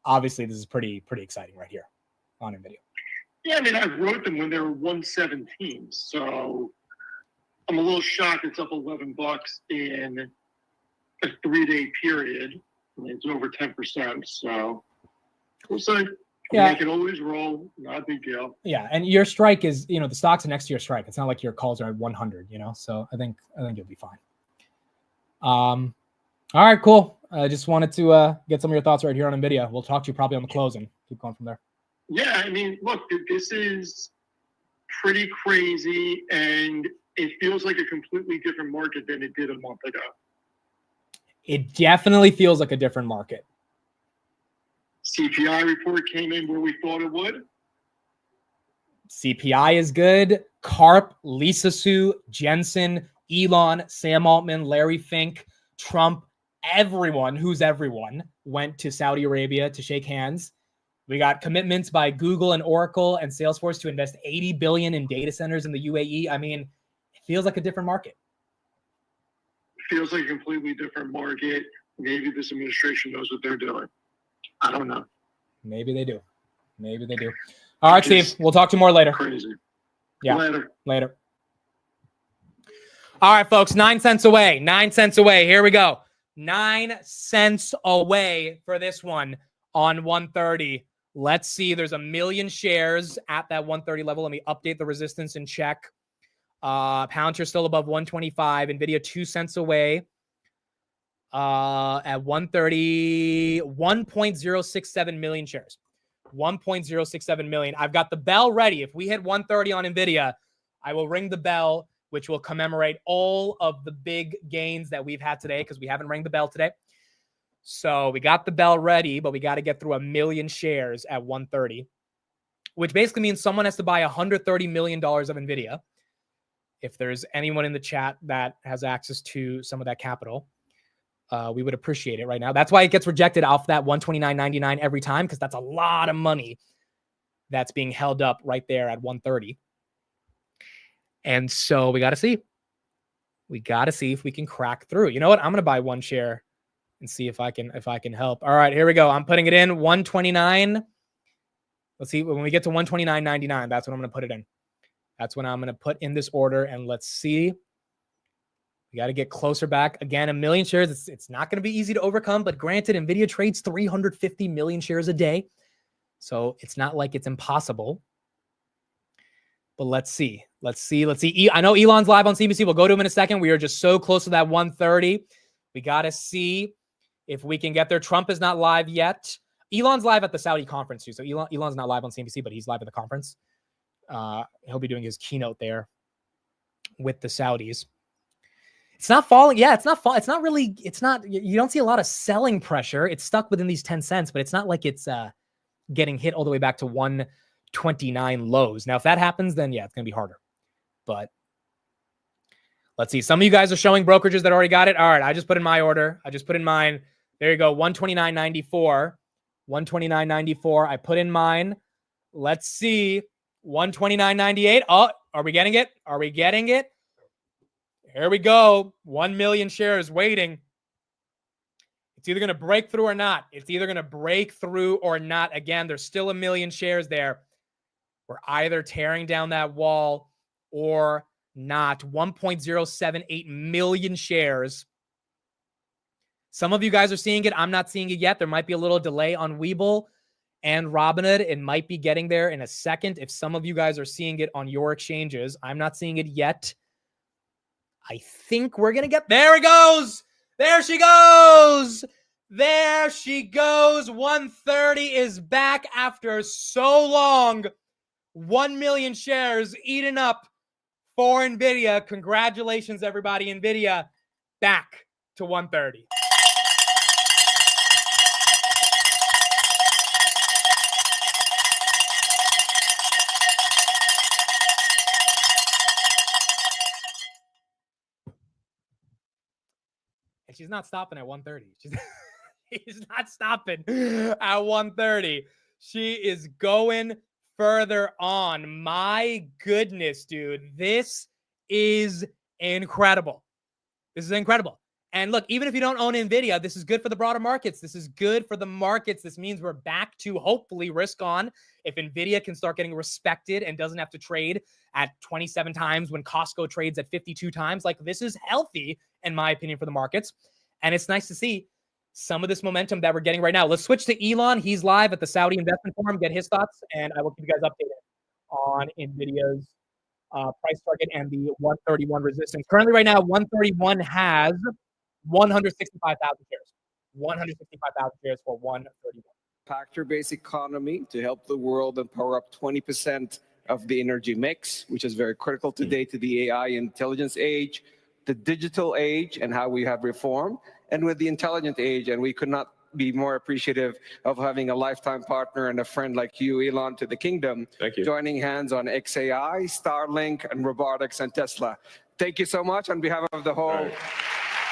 obviously this is pretty exciting right here on Nvidia. Yeah, I mean, I wrote them when they were 117, so I'm a little shocked it's up $11 in a 3-day period. I mean, it's over 10%, so we'll see. Yeah. They can always roll, not a big deal. Yeah, and your strike is, the stock's next to your strike. It's not like your calls are at 100, so I think you'll be fine. All right, cool. I just wanted to get some of your thoughts right here on Nvidia. We'll talk to you probably on the close and keep going from there. Yeah, I mean, look, this is pretty crazy, and it feels like a completely different market than it did a month ago. It definitely feels like a different market. CPI report came in where we thought it would. CPI is good. Karp, Lisa Su, Jensen, Elon, Sam Altman, Larry Fink, Trump, everyone went to Saudi Arabia to shake hands. We got commitments by Google and Oracle and Salesforce to invest $80 billion in data centers in the UAE. I mean, it feels like a different market. Feels like a completely different market. Maybe this administration knows what they're doing. I don't know. Maybe they do. All right, Steve. We'll talk to you more later. Crazy. Yeah. Later. All right, folks. 9 cents away. 9 cents away. Here we go. 9 cents away for this one on 130. Let's see. There's 1 million shares at that 130 level. Let me update the resistance and check. Pound share still above 125. Nvidia 2 cents away. At 130, 1.067 million shares. 1.067 million. I've got the bell ready. If we hit 130 on Nvidia, I will ring the bell, which will commemorate all of the big gains that we've had today because we haven't rang the bell today. So we got the bell ready, but we got to get through 1 million shares at 130, which basically means someone has to buy $130 million of Nvidia. If there's anyone in the chat that has access to some of that capital, we would appreciate it right now. That's why it gets rejected off that 129.99 every time, because that's a lot of money that's being held up right there at 130. And so we got to see. We got to see if we can crack through. You know what? I'm going to buy one share and see if I can help. All right, here we go. I'm putting it in 129. Let's see. When we get to 129.99, that's when I'm going to put it in. That's when I'm going to put in this order, and let's see. We got to get closer back. Again, 1 million shares. It's not going to be easy to overcome, but granted, Nvidia trades 350 million shares a day. So it's not like it's impossible. But let's see. I know Elon's live on CNBC. We'll go to him in a second. We are just so close to that 130. We got to see if we can get there. Trump is not live yet. Elon's live at the Saudi conference too. So Elon's not live on CNBC, but he's live at the conference. He'll be doing his keynote there with the Saudis. It's not falling. Yeah, it's not falling. It's not really, you don't see a lot of selling pressure. It's stuck within these 10 cents, but it's not like it's getting hit all the way back to 129 lows. Now, if that happens, then yeah, it's going to be harder. But let's see. Some of you guys are showing brokerages that already got it. All right, I just put in my order. I just put in mine. There you go, 129.94. 129.94. I put in mine. Let's see. 129.98. Oh, are we getting it? Are we getting it? Here we go. 1 million shares waiting. It's either going to break through or not. Again, there's still 1 million shares there. We're either tearing down that wall or not. 1.078 million shares. Some of you guys are seeing it. I'm not seeing it yet. There might be a little delay on Webull and Robinhood. It might be getting there in a second. If some of you guys are seeing it on your exchanges, I'm not seeing it yet. I think we're going to get, there it goes. There she goes. 130 is back after so long. 1 million shares eaten up for Nvidia. Congratulations, everybody. Nvidia back to 130. And she's not stopping at 130. She's not stopping at 130. She is going further on. My goodness, dude. This is incredible. This is incredible. And look, even if you don't own Nvidia, this is good for the broader markets. This is good for the markets. This means we're back to hopefully risk on. If Nvidia can start getting respected and doesn't have to trade at 27 times when Costco trades at 52 times, like this is healthy, in my opinion, for the markets. And it's nice to see some of this momentum that we're getting right now. Let's switch to Elon. He's live at the Saudi Investment Forum. Get his thoughts, and I will keep you guys updated on Nvidia's price target and the 131 resistance. Currently, right now, 131 has 165,000 shares. 165,000 shares for 131. Factor-based economy to help the world and power up 20% of the energy mix, which is very critical today to the AI intelligence age, the digital age, and how we have reformed, and with the intelligent age. And we could not be more appreciative of having a lifetime partner and a friend like you, Elon, to the kingdom. Thank you. Joining hands on XAI, Starlink, and robotics and Tesla. Thank you so much on behalf of the whole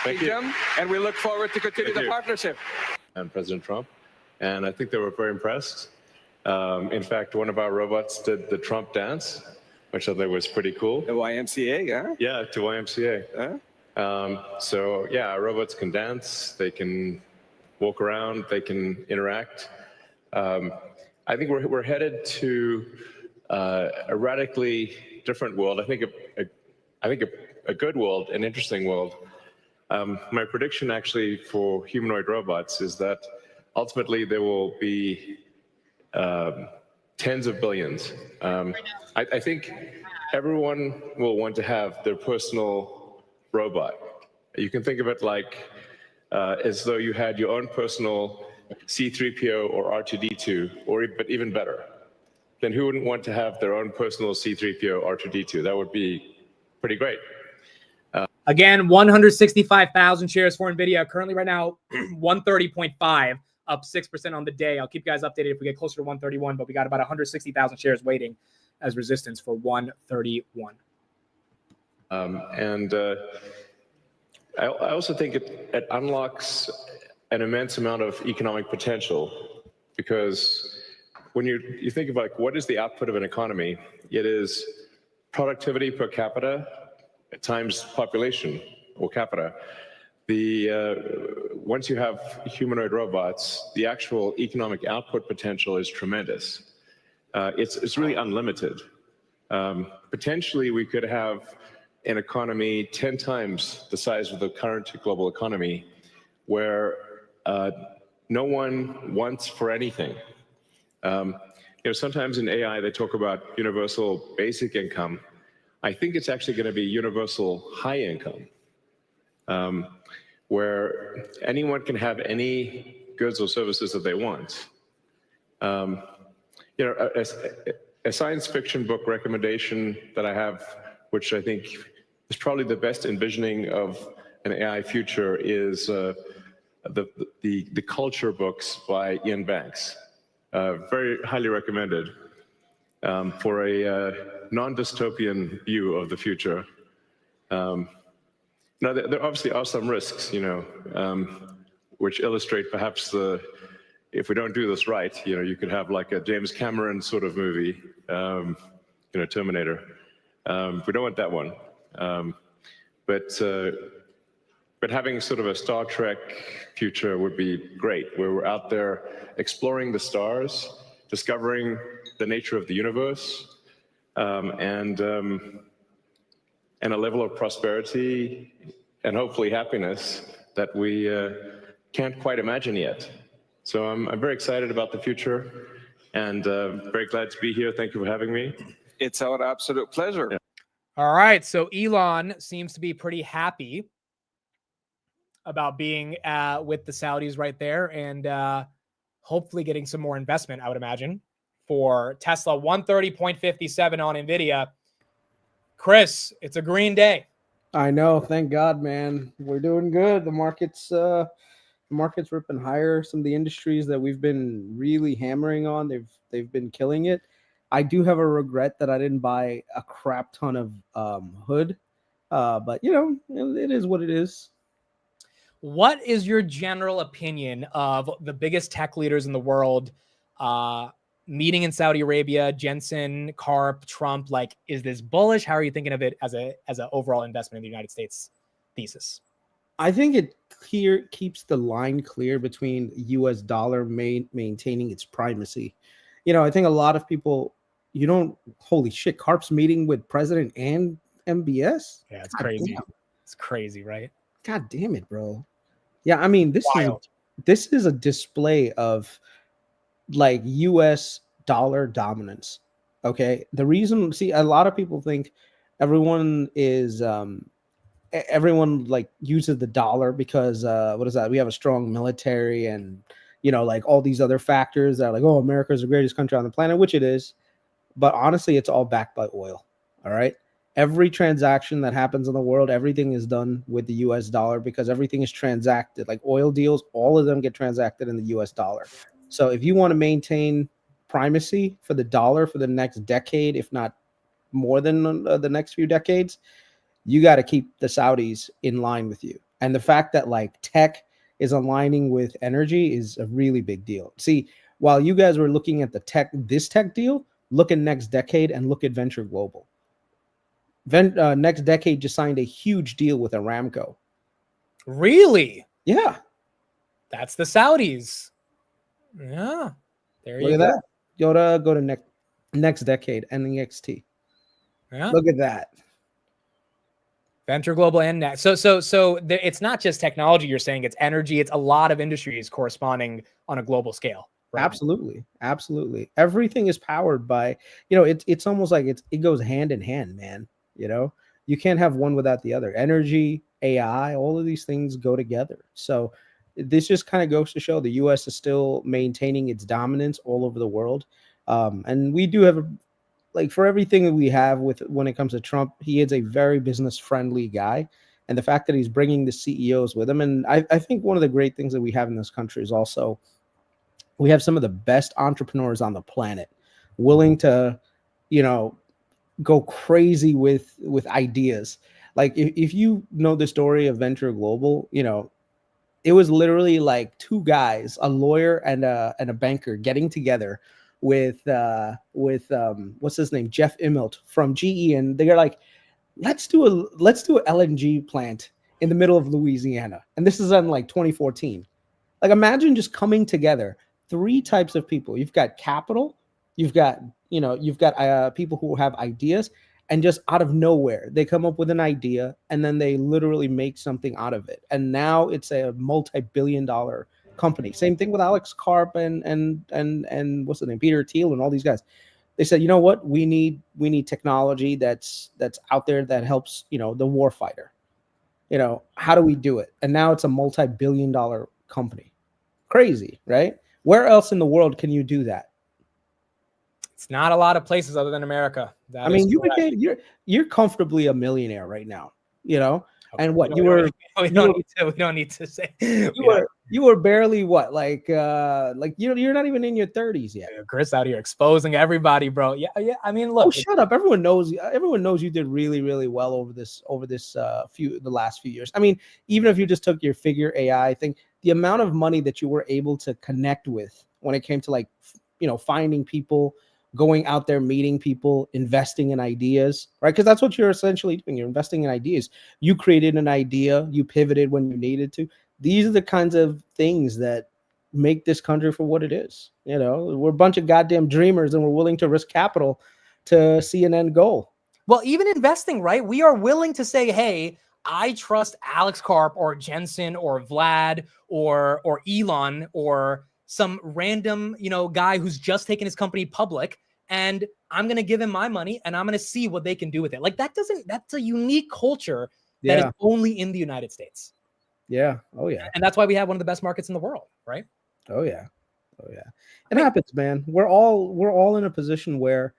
kingdom, and we look forward to continue the partnership. And President Trump, and I think they were very impressed. In fact, one of our robots did the Trump dance, which I thought was pretty cool. The YMCA, yeah? Yeah, to YMCA. So yeah, our robots can dance, they can walk around, they can interact. I think we're headed to a radically different world. I think a good world, an interesting world. My prediction actually for humanoid robots is that ultimately there will be tens of billions. I think everyone will want to have their personal robot. You can think of it like as though you had your own personal C-3PO or R2-D2, but even better. Then who wouldn't want to have their own personal C-3PO, R2-D2? That would be pretty great. Again, 165,000 shares for Nvidia. Currently right now, 130.5, up 6% on the day. I'll keep you guys updated if we get closer to 131, but we got about 160,000 shares waiting as resistance for 131. I also think it unlocks an immense amount of economic potential, because when you think of like what is the output of an economy, it is productivity per capita times population or capita. Once you have humanoid robots, the actual economic output potential is tremendous. It's really unlimited. Potentially, we could have an economy 10 times the size of the current global economy, where no one wants for anything. Sometimes in AI they talk about universal basic income. I think it's actually going to be universal high income, where anyone can have any goods or services that they want. A science fiction book recommendation that I have, which I think is probably the best envisioning of an AI future, is the culture books by Ian Banks. Very highly recommended for a non-dystopian view of the future. Now, there obviously are some risks, which illustrate perhaps if we don't do this right, you could have like a James Cameron sort of movie, Terminator. We don't want that one. But having sort of a Star Trek future would be great, where we're out there exploring the stars, discovering the nature of the universe, and a level of prosperity and hopefully happiness that we can't quite imagine yet. So I'm very excited about the future, and very glad to be here. Thank you for having me. It's our absolute pleasure. Yeah. All right, so Elon seems to be pretty happy about being with the Saudis right there, and hopefully getting some more investment, I would imagine, for Tesla. 130.57 on Nvidia. Kris, it's a green day. I know. Thank God, man. We're doing good. The market's ripping higher. Some of the industries that we've been really hammering on, they've been killing it. I do have a regret that I didn't buy a crap ton of Hood, but it is what it is. What is your general opinion of the biggest tech leaders in the world meeting in Saudi Arabia? Jensen, Karp, Trump. Like, is this bullish? How are you thinking of it as an overall investment in the United States thesis? I think it keeps the line clear between U.S. dollar maintaining its primacy. I think a lot of people, holy shit, Karp's meeting with president and MBS. Yeah, it's God crazy. damn. It's crazy, right? God damn it, bro. Yeah, I mean, Wild. this is a display of like US dollar dominance. Okay. The reason, see, a lot of people think everyone like uses the dollar because what is that? We have a strong military and like all these other factors that are like, oh, America is the greatest country on the planet, which it is. But honestly, it's all backed by oil. All right. Every transaction that happens in the world, everything is done with the US dollar because everything is transacted. Like oil deals, all of them get transacted in the US dollar. So if you want to maintain primacy for the dollar for the next decade, if not more than the next few decades, you got to keep the Saudis in line with you. And the fact that like tech is aligning with energy is a really big deal. See, while you guys were looking at this tech deal, look at next decade and look at Venture Global. Next decade just signed a huge deal with Aramco. Really? Yeah. That's the Saudis. Yeah. There Look you at go. that. Go to next decade, NEXT. Yeah. Look at that. Venture Global and Next. So it's not just technology. You're saying it's energy. It's a lot of industries corresponding on a global scale. Right? Absolutely. Everything is powered by, it's almost like it goes hand in hand, man. You can't have one without the other. Energy, AI, all of these things go together. So this just kind of goes to show the U.S. is still maintaining its dominance all over the world. And we do have for everything that we have when it comes to Trump, he is a very business friendly guy. And the fact that he's bringing the CEOs with him. And I think one of the great things that we have in this country is also we have some of the best entrepreneurs on the planet willing to, go crazy with ideas. Like if you know the story of Venture Global, it was literally like two guys, a lawyer and a banker, getting together with what's his name, Jeff Immelt from GE, and they're like, let's do a LNG plant in the middle of Louisiana, and this is in like 2014. Like imagine just coming together, three types of people. You've got capital, you've got people who have ideas, and just out of nowhere they come up with an idea and then they literally make something out of it. And now it's a multi-billion-dollar company. Same thing with Alex Karp and what's the name, Peter Thiel and all these guys. They said, you know what, we need technology that's out there that helps the war fighter. How do we do it? And now it's a multi-billion-dollar company. Crazy, right? Where else in the world can you do that? It's not a lot of places other than America. I mean, you're comfortably a millionaire right now, and what we don't need to say you were barely what, you're not even in your 30s yet. Kris out here exposing everybody, bro. Yeah. I mean, look. Oh, shut up. Everyone knows you did really, really well over the last few years. I mean, even if you just took your figure AI thing, the amount of money that you were able to connect with when it came to finding people, going out there, meeting people, investing in ideas, right? Because that's what you're essentially doing. You're investing in ideas. You created an idea, you pivoted when you needed to. These are the kinds of things that make this country for what it is. We're a bunch of goddamn dreamers and we're willing to risk capital to see an end goal. Well, even investing, right? We are willing to say, hey, I trust Alex Karp or Jensen or Vlad or Elon or some random, guy who's just taken his company public, and I'm going to give him my money and I'm going to see what they can do with it. Like that's a unique culture that is only in the United States. Yeah. Oh yeah. And that's why we have one of the best markets in the world, right? Oh yeah. It happens, man. We're all in a position where,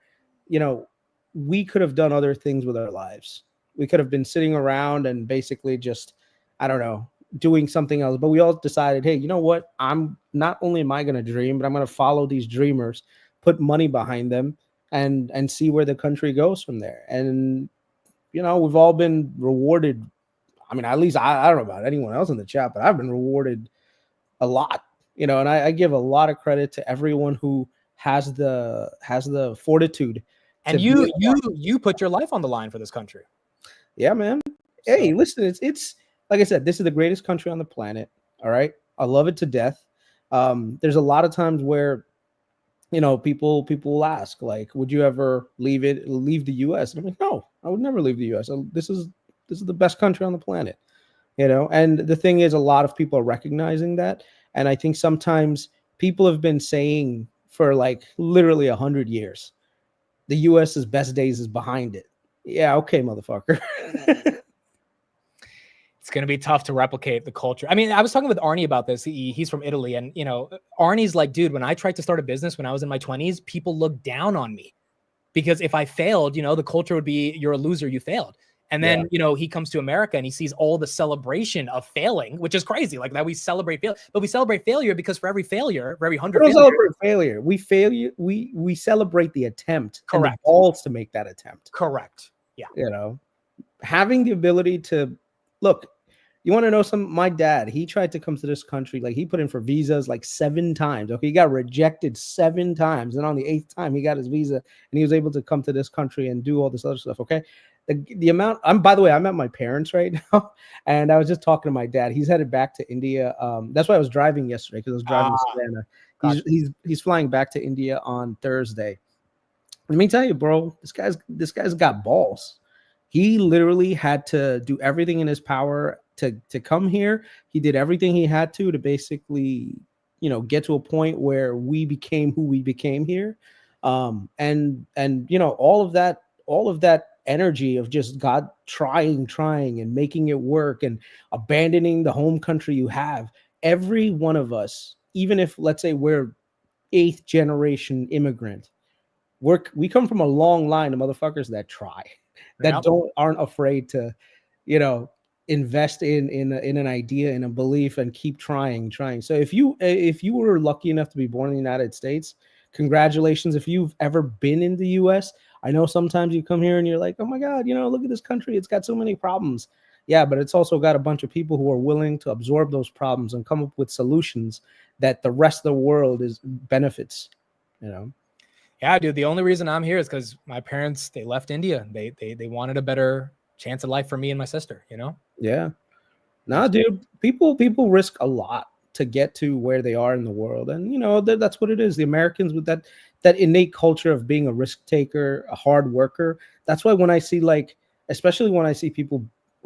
we could have done other things with our lives. We could have been sitting around and basically just, I don't know, doing something else. But we all decided, hey, you know what? I'm not only am I going to dream, but I'm going to follow these dreamers, put money behind them, and see where the country goes from there. And you know, we've all been rewarded. I mean, at least I don't know about anyone else in the chat, but I've been rewarded a lot. You know, and I give a lot of credit to everyone who has the fortitude. And you put your life on the line for this country. Yeah, man. Hey, listen, it's like I said, this is the greatest country on the planet. All right. I love it to death. There's a lot of times where, you know, people will ask, like, would you ever leave the US? And I'm like, no, I would never leave the US. This is the best country on the planet. You know, and the thing is, a lot of people are recognizing that. And I think sometimes people have been saying for like literally 100 years, the US's best days is behind it. Yeah, okay, motherfucker. It's going to be tough to replicate the culture. I mean, I was talking with Arnie about this. He's from Italy. And, you know, Arnie's like, dude, when I tried to start a business when I was in my 20s, people looked down on me because if I failed, you know, the culture would be, you're a loser, you failed. And then, you know, he comes to America and he sees all the celebration of failing, which is crazy. Like that we celebrate failure, but we celebrate failure because for every failure, for every 100 We don't celebrate failure. We celebrate the attempt. Correct. And the balls to make that attempt. Correct. Yeah. You know, having the ability to look, you want to know my dad, he tried to come to this country. Like he put in for visas like 7 times. Okay. He got rejected 7 times. And on the 8th time, he got his visa and he was able to come to this country and do all this other stuff. Okay. The amount, by the way, I'm at my parents right now, and I was just talking to my dad. He's headed back to India. That's why I was driving yesterday because I was driving to Savannah. Gotcha. He's flying back to India on Thursday. Let me tell you, bro, this guy's got balls. He literally had to do everything in his power to come here. He did everything he had to basically, you know, get to a point where we became who we became here. And you know, all of that energy of just God trying and making it work and abandoning the home country you have. Every one of us, even if let's say we're 8th generation immigrant, we come from a long line of motherfuckers that try, that aren't afraid to, you know, invest in an idea, in a belief, and keep trying. So if you were lucky enough to be born in the United States, congratulations. If you've ever been in the US, I know sometimes you come here and you're like, oh my God, you know, look at this country. It's got so many problems. Yeah, but it's also got a bunch of people who are willing to absorb those problems and come up with solutions that the rest of the world benefits, you know? Yeah, dude. The only reason I'm here is because my parents, they left India. They wanted a better chance of life for me and my sister, you know? Yeah. Nah, dude, people risk a lot to get to where they are in the world. And, you know, that's what it is. The Americans with that innate culture of being a risk taker, a hard worker. That's why when I see especially when I see people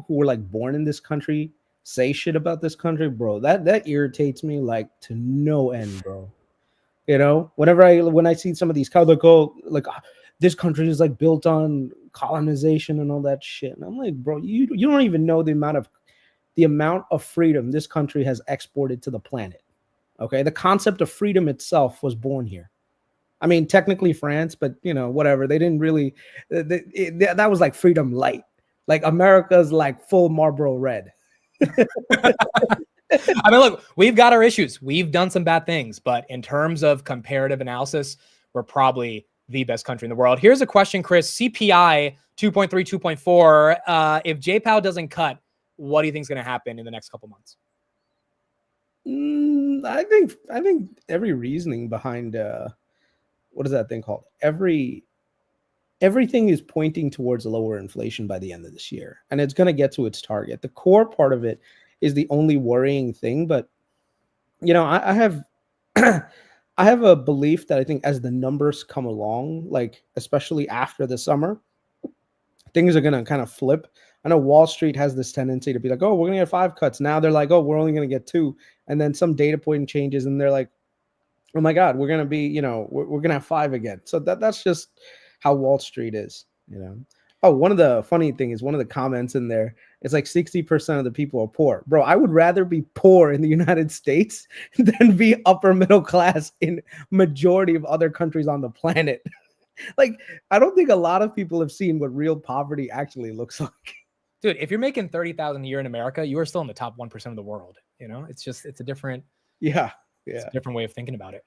who were like born in this country say shit about this country, bro, that irritates me like to no end, bro. You know, when I see some of these guys that go like, this country is like built on colonization and all that shit. And I'm like, bro, you don't even know the amount of freedom this country has exported to the planet. Okay. The concept of freedom itself was born here. I mean, technically France, but you know, whatever. They didn't really, that was like freedom light. Like America's like full Marlboro Red. I mean, look, we've got our issues. We've done some bad things, but in terms of comparative analysis, we're probably the best country in the world. Here's a question, Kris. CPI 2.3, 2.4. If J-Pow doesn't cut, what do you think is going to happen in the next couple months? I think every reasoning behind what is that thing called? Everything is pointing towards lower inflation by the end of this year, and it's going to get to its target. The core part of it is the only worrying thing, but you know, I have I have a belief that I think as the numbers come along, like especially after the summer, things are going to kind of flip. I know Wall Street has this tendency to be like, oh, we're going to get 5 cuts. Now they're like, oh, we're only going to get 2. And then some data point changes and they're like, oh my God, we're going to be, you know, we're going to have 5 again. So that's just how Wall Street is, you know? Oh, one of the funny things is one of the comments in there, it's like 60% of the people are poor. Bro, I would rather be poor in the United States than be upper middle class in majority of other countries on the planet. Like, I don't think a lot of people have seen what real poverty actually looks like. Dude, if you're making 30,000 a year in America, you are still in the top 1% of the world. You know, it's a different, it's a different way of thinking about it.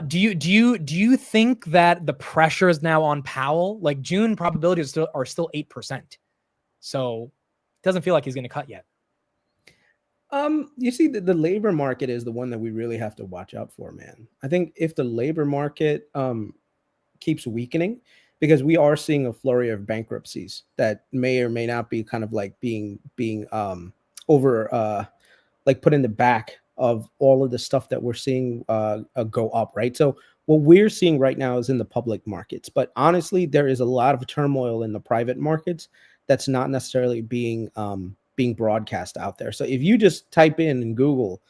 Do you think that the pressure is now on Powell? Like June probabilities are still 8%. So it doesn't feel like he's going to cut yet. You see, the labor market is the one that we really have to watch out for, man. I think if the labor market keeps weakening, because we are seeing a flurry of bankruptcies that may or may not be kind of like being over like put in the back of all of the stuff that we're seeing go up, right? So what we're seeing right now is in the public markets, but honestly, there is a lot of turmoil in the private markets that's not necessarily being broadcast out there. So if you just type in Google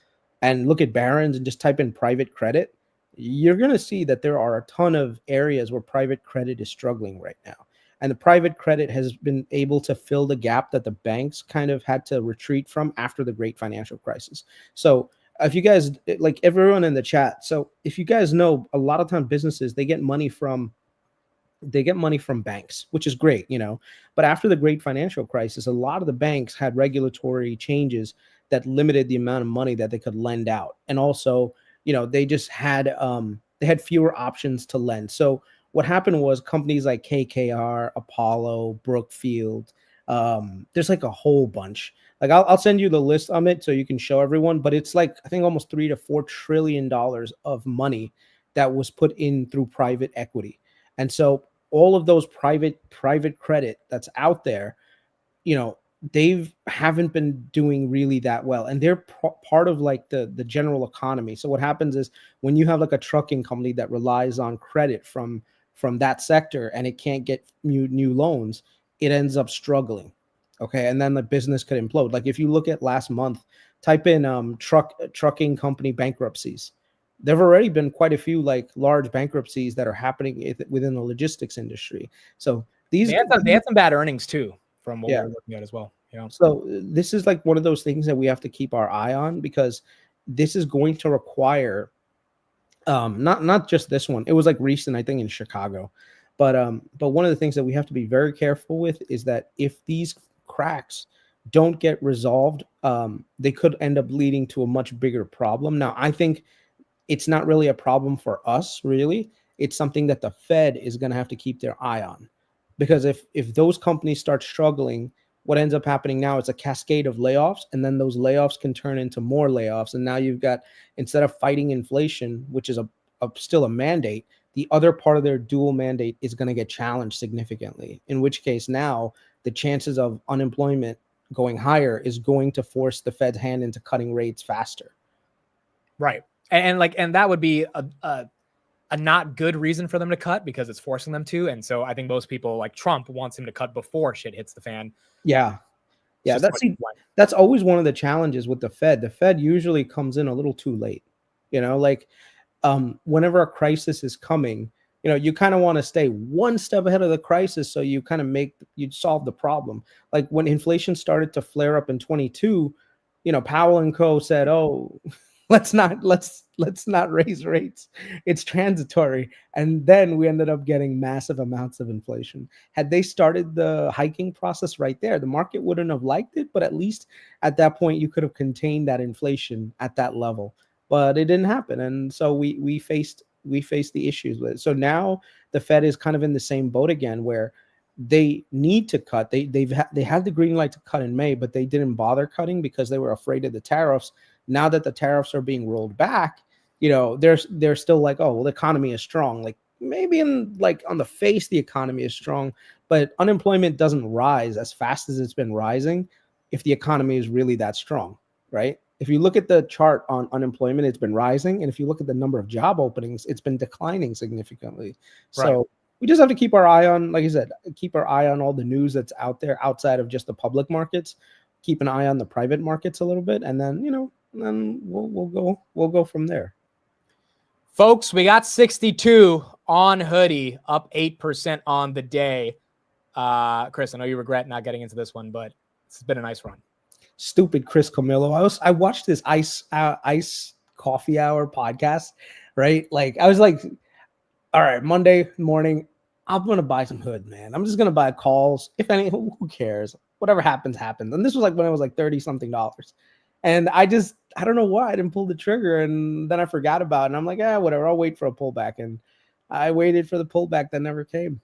and look at Barron's and just type in private credit, you're going to see that there are a ton of areas where private credit is struggling right now. And the private credit has been able to fill the gap that the banks kind of had to retreat from after the great financial crisis. So if you guys, like everyone in the chat, so if you guys know, a lot of time businesses, they get money from banks, which is great, you know. But after the great financial crisis, a lot of the banks had regulatory changes that limited the amount of money that they could lend out. And also, you know, they just had fewer options to lend. So what happened was companies like KKR, Apollo, Brookfield, there's like a whole bunch. Like I'll send you the list on it so you can show everyone, but it's like I think almost $3 to $4 trillion of money that was put in through private equity. And so all of those private credit that's out there, you know, they haven't been doing really that well, and they're part of like the general economy. So what happens is when you have like a trucking company that relies on credit from that sector and it can't get new loans, it ends up struggling. Okay, and then the business could implode. Like if you look at last month, type in trucking company bankruptcies. There have already been quite a few like large bankruptcies that are happening within the logistics industry. So they had some bad earnings too, from what we're looking at as well. Yeah. So this is like one of those things that we have to keep our eye on, because this is going to require not just this one. It was like recent, I think, in Chicago. But one of the things that we have to be very careful with is that if these cracks don't get resolved, they could end up leading to a much bigger problem. Now, I think it's not really a problem for us, really. It's something that the Fed is going to have to keep their eye on, because if those companies start struggling, what ends up happening now is a cascade of layoffs, and then those layoffs can turn into more layoffs. And now you've got, instead of fighting inflation, which is still a mandate, the other part of their dual mandate is going to get challenged significantly, in which case now the chances of unemployment going higher is going to force the Fed's hand into cutting rates faster. Right. And that would be a not good reason for them to cut, because it's forcing them to. And so I think most people, like Trump, wants him to cut before shit hits the fan. Yeah. That's always one of the challenges with the Fed. The Fed usually comes in a little too late. You know, like whenever a crisis is coming, you know, you kind of want to stay one step ahead of the crisis, so you kind of you'd solve the problem. Like when inflation started to flare up in 22, you know, Powell and co said, "Oh, let's not raise rates. It's transitory." And then we ended up getting massive amounts of inflation. Had they started the hiking process right there, the market wouldn't have liked it, but at least at that point you could have contained that inflation at that level. But it didn't happen, and so we faced the issues with it. So now the Fed is kind of in the same boat again, where they need to cut. They had the green light to cut in May, but they didn't bother cutting because they were afraid of the tariffs. Now that the tariffs are being rolled back, you know, they're still like, oh, well, the economy is strong. Like maybe on the face, the economy is strong, but unemployment doesn't rise as fast as it's been rising if the economy is really that strong, right? If you look at the chart on unemployment, it's been rising. And if you look at the number of job openings, it's been declining significantly. So we just have to keep our eye on, like I said, keep our eye on all the news that's out there outside of just the public markets, keep an eye on the private markets a little bit. And then, you know, then we'll go from there. Folks, we got 62 on Hoodie, up 8% on the day. Kris, I know you regret not getting into this one, but it's been a nice run. Stupid Chris Camillo. I watched this ice coffee hour podcast, right? Like I was like, all right, Monday morning, I'm gonna buy some Hood, man. I'm just gonna buy calls. If any, who cares? whatever happens, happens. And this was like when it was like $30-something. And I don't know why I didn't pull the trigger. And then I forgot about it. And I'm like, whatever, I'll wait for a pullback. And I waited for the pullback that never came.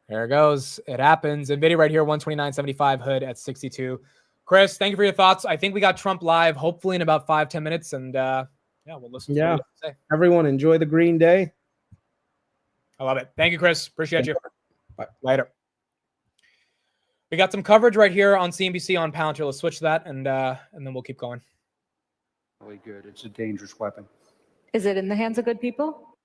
There it goes. It happens. Nvidia right here, 129.75, hood at 62. Kris, thank you for your thoughts. I think we got Trump live, hopefully in about 5-10 minutes. And we'll listen to what you have to say. Everyone enjoy the green day. I love it. Thank you, Kris. Appreciate you. Bye. Later. We got some coverage right here on CNBC on Palantir. Let's switch that, and then we'll keep going. Really good. It's a dangerous weapon. Is it in the hands of good people?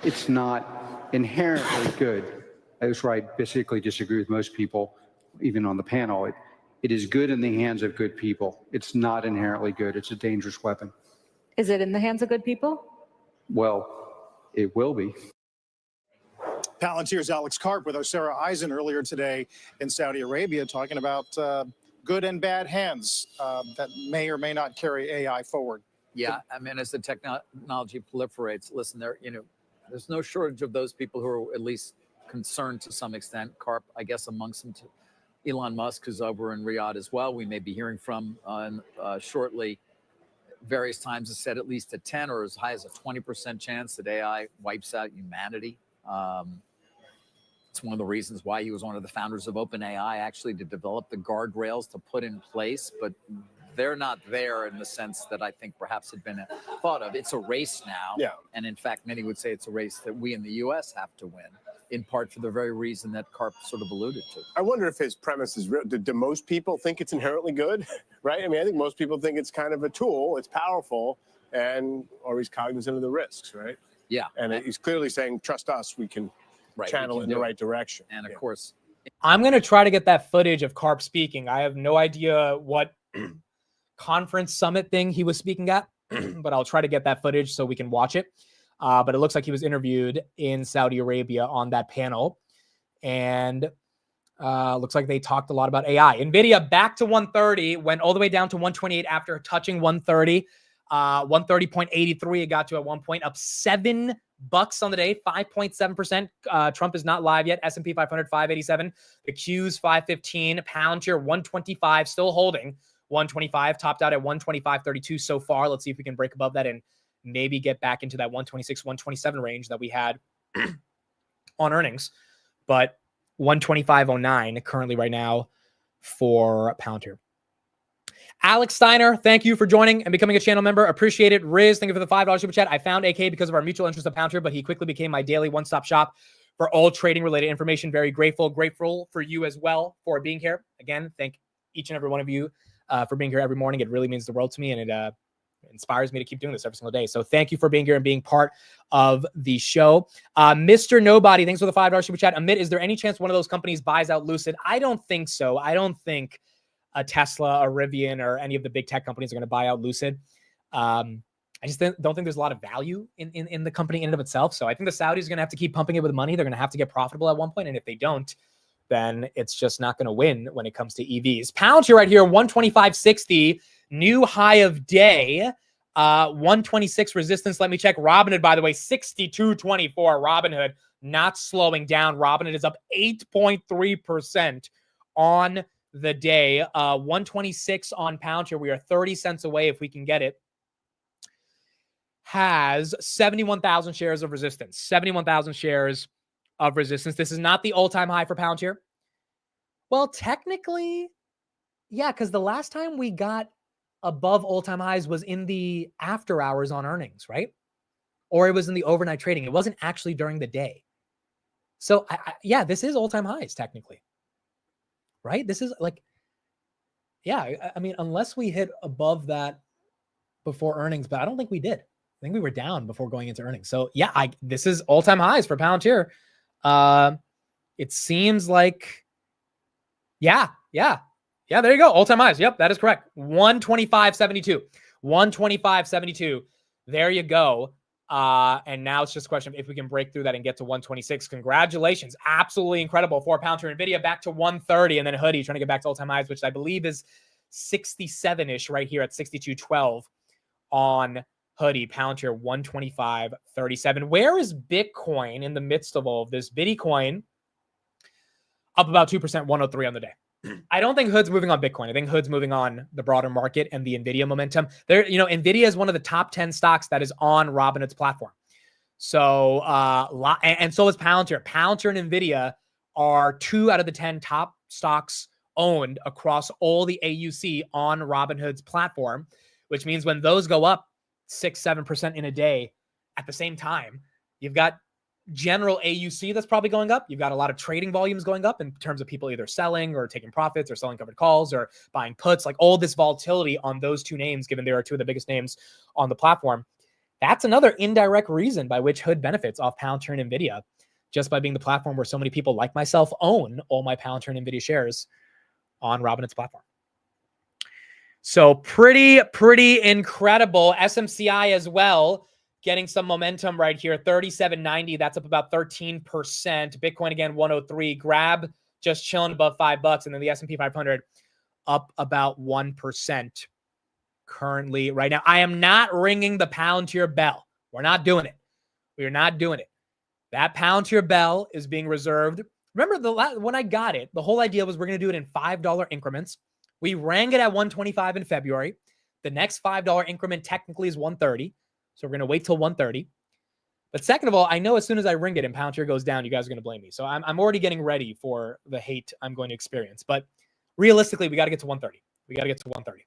It's not inherently good. That's where I basically disagree with most people, even on the panel. It is good in the hands of good people. It's not inherently good. It's a dangerous weapon. Is it in the hands of good people? Well, it will be. Palantir's Alex Karp with Sarah Eisen earlier today in Saudi Arabia talking about good and bad hands that may or may not carry AI forward. Yeah, I mean, as the technology proliferates, listen, there's no shortage of those people who are at least concerned to some extent. Karp, I guess, amongst them, Elon Musk, who's over in Riyadh as well. We may be hearing from shortly. Various times has said at least a 10 or as high as a 20% chance that AI wipes out humanity. It's one of the reasons why he was one of the founders of OpenAI, actually, to develop the guardrails to put in place. But they're not there in the sense that I think perhaps had been thought of. It's a race now. Yeah. And in fact, many would say it's a race that we in the U.S. have to win, in part for the very reason that Karp sort of alluded to. I wonder if his premise is real. Do most people think it's inherently good, right? I mean, I think most people think it's kind of a tool. It's powerful, or he's cognizant of the risks, right? Yeah. And he's clearly saying, trust us, we can channel it in the right direction. And of course, I'm going to try to get that footage of Karp speaking. I have no idea what conference summit thing he was speaking at, but I'll try to get that footage so we can watch it. But it looks like he was interviewed in Saudi Arabia on that panel. And looks like they talked a lot about AI. Nvidia back to 130, went all the way down to 128 after touching 130. 130.83 it got to at one point, up $7 on the day, 5.7%. Trump is not live yet. S&P 500, 587. The Q's 515. Palantir 125, still holding 125, topped out at 125.32 so far. Let's see if we can break above that and maybe get back into that 126, 127 range that we had on earnings. But 125.09 currently right now for Palantir. Alex Steiner, thank you for joining and becoming a channel member. Appreciate it. Riz, thank you for the $5 super chat. I found AK because of our mutual interest of Palantir, but he quickly became my daily one-stop shop for all trading related information. Very grateful for you as well for being here. Again, thank each and every one of you for being here every morning. It really means the world to me, and it inspires me to keep doing this every single day. So thank you for being here and being part of the show. Mr. Nobody, thanks for the $5 super chat. Amit, is there any chance one of those companies buys out Lucid? I don't think so. I don't think a Tesla, a Rivian, or any of the big tech companies are going to buy out Lucid. I just don't think there's a lot of value in the company in and of itself. So I think the Saudis are going to have to keep pumping it with money. They're going to have to get profitable at one point. And if they don't, then it's just not going to win when it comes to EVs. Palantir right here, 125.60, new high of day, 126 resistance. Let me check. Robinhood, by the way, 62.24. Robinhood not slowing down. Robinhood is up 8.3% on the day. 126 on Palantir. We are 30 cents away if we can get it. Has 71,000 shares of resistance. 71,000 shares of resistance. This is not the all-time high for Palantir. Well, technically, yeah, because the last time we got above all-time highs was in the after hours on earnings, right? Or it was in the overnight trading. It wasn't actually during the day. So, yeah, this is all-time highs technically. Right? This is like, yeah, I mean, unless we hit above that before earnings, but I don't think we did. I think we were down before going into earnings. So yeah, this is all-time highs for Palantir. It seems like, yeah, there you go. All-time highs. Yep, that is correct. 125.72. 125.72. There you go. And now it's just a question of if we can break through that and get to 126. Congratulations. Absolutely incredible for Palantir. Nvidia back to 130, and then Hoodie trying to get back to all-time highs, which I believe is 67-ish right here at 62.12 on Hoodie. Palantir 125.37. Where is Bitcoin in the midst of all of this? Bitcoin up about 2%, 103 on the day. I don't think Hood's moving on Bitcoin. I think Hood's moving on the broader market and the Nvidia momentum. There, you know, Nvidia is one of the top 10 stocks that is on Robinhood's platform. So, and so is Palantir. Palantir and Nvidia are 2 out of the 10 top stocks owned across all the AUC on Robinhood's platform, which means when those go up 6-7% in a day at the same time, you've got general AUC that's probably going up. You've got a lot of trading volumes going up in terms of people either selling or taking profits or selling covered calls or buying puts, like all this volatility on those 2 names, given they are 2 of the biggest names on the platform. That's another indirect reason by which Hood benefits off Palantir and Nvidia, just by being the platform where so many people like myself own all my Palantir and Nvidia shares on Robinhood's platform. So pretty incredible. SMCI as well, getting some momentum right here. 37.90. That's up about 13%. Bitcoin again, 103. Grab just chilling above $5, and then the S&P 500 up about 1% currently right now. I am not ringing the Palantir bell. We're not doing it. We are not doing it. That Palantir bell is being reserved. Remember when I got it, the whole idea was we're going to do it in $5 increments. We rang it at 125 in February. The next $5 increment technically is 130. So we're going to wait till 130. But second of all, I know as soon as I ring it and Palantir goes down, you guys are going to blame me. So I'm already getting ready for the hate I'm going to experience. But realistically, we got to get to 130. We got to get to 130.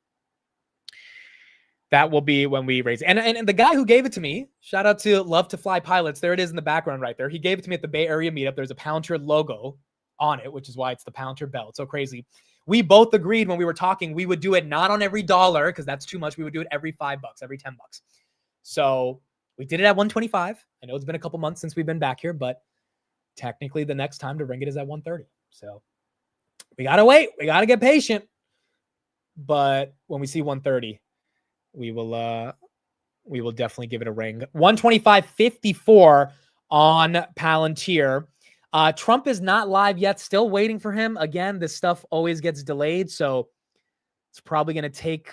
That will be when we raise it. And the guy who gave it to me, shout out to Love to Fly Pilots. There it is in the background right there. He gave it to me at the Bay Area meetup. There's a Palantir logo on it, which is why it's the Palantir bell. It's so crazy. We both agreed when we were talking, we would do it not on every dollar because that's too much. We would do it every $5, every $10. So we did it at 125. I know it's been a couple months since we've been back here, but technically the next time to ring it is at 130. So we got to wait. We got to get patient. But when we see 130, we will definitely give it a ring. 125.54 on Palantir. Trump is not live yet. Still waiting for him. Again, this stuff always gets delayed, so it's probably going to take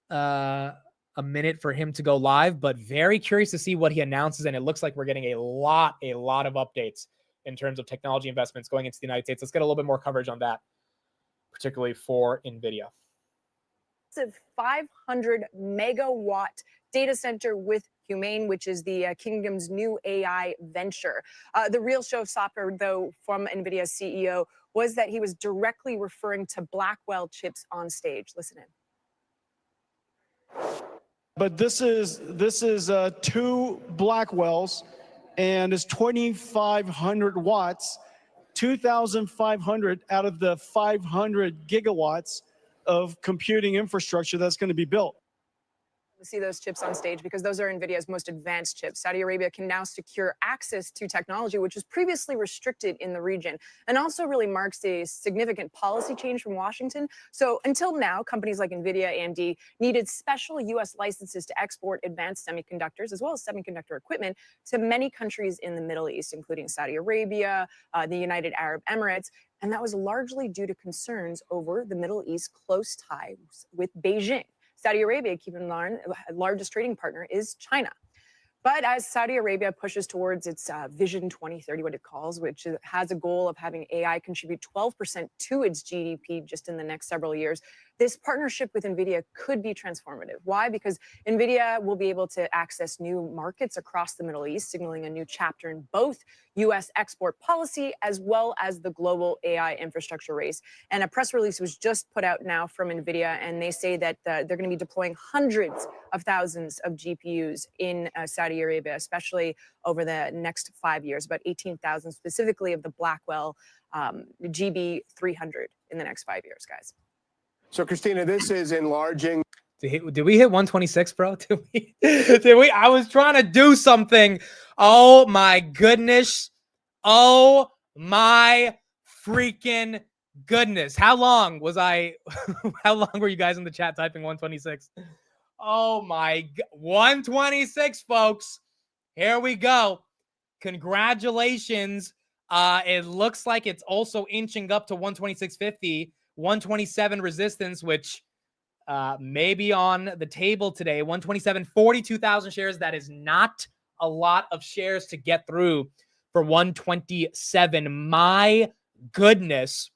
a minute for him to go live, but very curious to see what he announces. And it looks like we're getting a lot of updates in terms of technology investments going into the United States. Let's get a little bit more coverage on that, particularly for Nvidia. It's a 500 megawatt data center with Humane, which is the kingdom's new AI venture. The real showstopper, though, from NVIDIA's CEO was that he was directly referring to Blackwell chips on stage. Listen in. But this is 2 Blackwells, and it's 2,500 watts, 2,500 out of the 500 gigawatts of computing infrastructure that's going to be built. To see those chips on stage because those are NVIDIA's most advanced chips. Saudi Arabia can now secure access to technology, which was previously restricted in the region, and also really marks a significant policy change from Washington. So until now, companies like NVIDIA, AMD needed special U.S. licenses to export advanced semiconductors as well as semiconductor equipment to many countries in the Middle East, including Saudi Arabia, the United Arab Emirates. And that was largely due to concerns over the Middle East's close ties with Beijing. Saudi Arabia, keep in mind, largest trading partner is China. But as Saudi Arabia pushes towards its Vision 2030, what it calls, which has a goal of having AI contribute 12% to its GDP just in the next several years, this partnership with NVIDIA could be transformative. Why? Because NVIDIA will be able to access new markets across the Middle East, signaling a new chapter in both U.S. export policy as well as the global AI infrastructure race. And a press release was just put out now from NVIDIA, and they say that they're going to be deploying hundreds of thousands of GPUs in Saudi Arabia, especially over the next 5 years, about 18,000 specifically of the Blackwell GB300 in the next 5 years, guys. So, Christina, this is enlarging. Did we hit 126, bro? Did we? I was trying to do something. Oh, my goodness. Oh, my freaking goodness. How long was I? How long were you guys in the chat typing 126? Oh, my. 126, folks. Here we go. Congratulations. It looks like it's also inching up to 126.50. 127 resistance, which may be on the table today. 127, 42,000 shares. That is not a lot of shares to get through for 127. My goodness.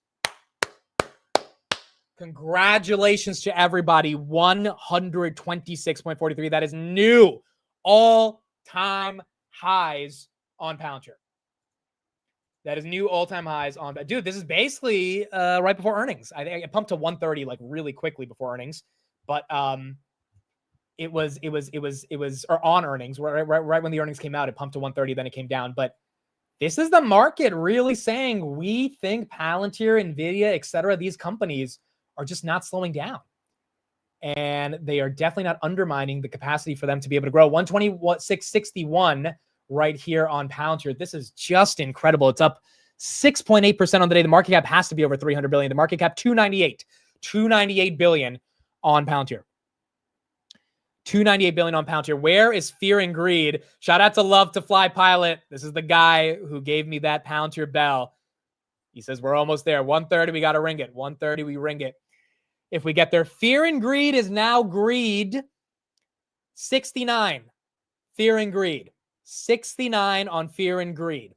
Congratulations to everybody. 126.43. That is new all-time highs on Palantir. That is new all-time highs on. Dude, this is basically right before earnings. I think it pumped to 130 like really quickly before earnings, but it was or on earnings right when the earnings came out. It pumped to 130, then it came down. But this is the market really saying we think Palantir, Nvidia, etc. These companies are just not slowing down, and they are definitely not undermining the capacity for them to be able to grow. 126.61 right here on Palantir. This is just incredible. It's up 6.8% on the day. The market cap has to be over 300 billion. The market cap 298 billion on Palantir. 298 billion on Palantir. Where is fear and greed? Shout out to Love to Fly Pilot. This is the guy who gave me that Palantir bell. He says we're almost there. 130, we got to ring it. 130, we ring it. If we get there, fear and greed is now greed. 69. Fear and greed. 69 on fear and greed.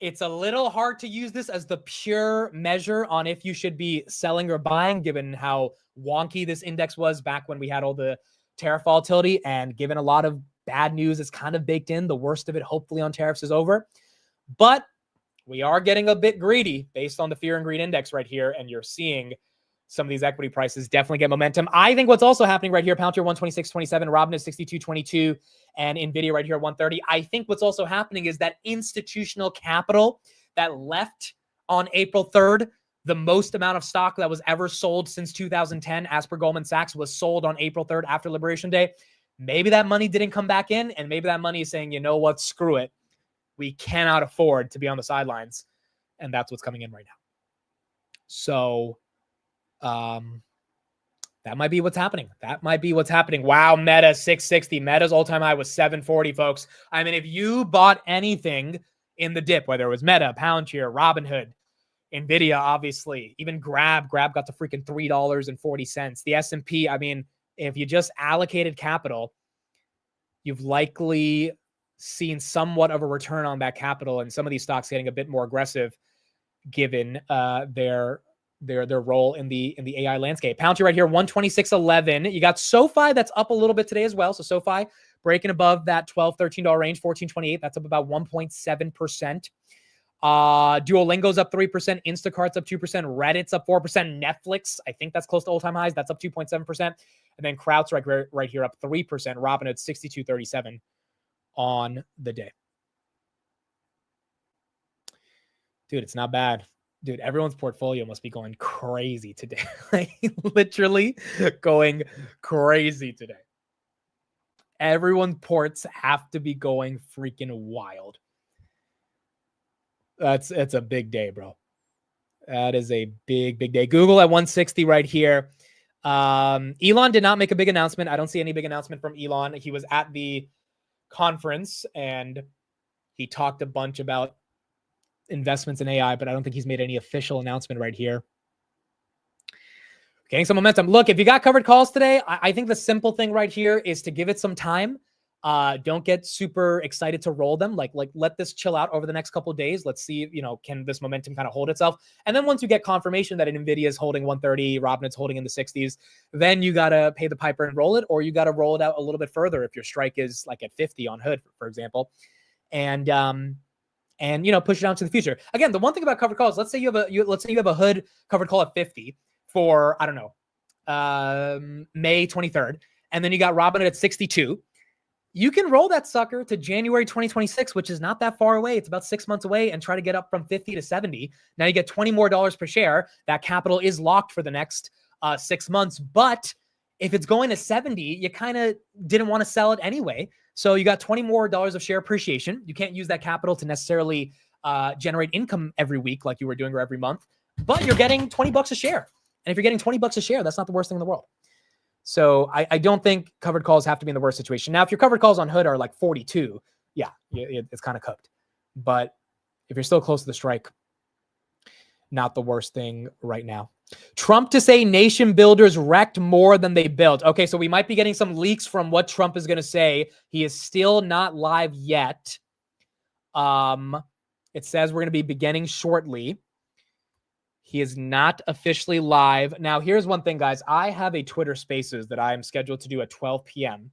It's a little hard to use this as the pure measure on if you should be selling or buying, given how wonky this index was back when we had all the tariff volatility, and given a lot of bad news is kind of baked in. The worst of it, hopefully, on tariffs is over. But we are getting a bit greedy based on the fear and greed index right here, and you're seeing some of these equity prices definitely get momentum. I think what's also happening right here, Palantir 126.27, Robinhood 62.22, and Nvidia right here 130. I think what's also happening is that institutional capital that left on April 3rd, the most amount of stock that was ever sold since 2010, as per Goldman Sachs, was sold on April 3rd after Liberation Day. Maybe that money didn't come back in, and maybe that money is saying, you know what, screw it. We cannot afford to be on the sidelines, and that's what's coming in right now. So that might be what's happening. That might be what's happening. Wow, Meta 660. Meta's all-time high was 740, folks. I mean, if you bought anything in the dip, whether it was Meta, Palantir, Robinhood, Nvidia, obviously, even Grab got to freaking $3.40. The S&P, I mean, if you just allocated capital, you've likely seen somewhat of a return on that capital, and some of these stocks getting a bit more aggressive given their role in the AI landscape. Palantir right here, 126.11. You got SoFi that's up a little bit today as well. So SoFi breaking above that $12, $13 range, 14.28. That's up about 1.7%. Duolingo's up 3%. Instacart's up 2%. Reddit's up 4%. Netflix, I think that's close to all-time highs. That's up 2.7%. And then Kraut's right here up 3%. Robinhood 62.37 on the day. Dude, it's not bad. Dude, everyone's portfolio must be going crazy today. Like, literally going crazy today. Everyone's ports have to be going freaking wild. It's a big day, bro. That is a big day. Google at 160 right here. Elon did not make a big announcement. I don't see any big announcement from Elon. He was at the conference and he talked a bunch about investments in AI, but I don't think he's made any official announcement right here. Getting some momentum. Look, if you got covered calls today, I think the simple thing right here is to give it some time. Don't get super excited to roll them. Like let this chill out over the next couple of days. Let's see, can this momentum kind of hold itself? And then once you get confirmation that Nvidia is holding 130, Robinhood's holding in the 60s, then you got to pay the piper and roll it, or you got to roll it out a little bit further if your strike is like at 50 on Hood, for example. And push it out to the future. Again, the one thing about covered calls, let's say you have a Hood covered call at 50 for, I don't know, May 23rd, and then you got Robinhood at 62. You can roll that sucker to January 2026, which is not that far away. It's about 6 months away, and try to get up from 50 to 70. Now you get $20 more per share. That capital is locked for the next 6 months. But if it's going to 70, you kind of didn't want to sell it anyway. So you got $20 more of share appreciation. You can't use that capital to necessarily generate income every week like you were doing or every month, but you're getting $20 a share. And if you're getting $20 a share, that's not the worst thing in the world. So I don't think covered calls have to be in the worst situation. Now, if your covered calls on Hood are like 42, yeah, it's kind of cooked. But if you're still close to the strike, not the worst thing right now. Trump to say nation builders wrecked more than they built. Okay, so we might be getting some leaks from what Trump is going to say. He is still not live yet. It says we're going to be beginning shortly. He is not officially live. Now, here's one thing, guys. I have a Twitter Spaces that I am scheduled to do at 12 p.m.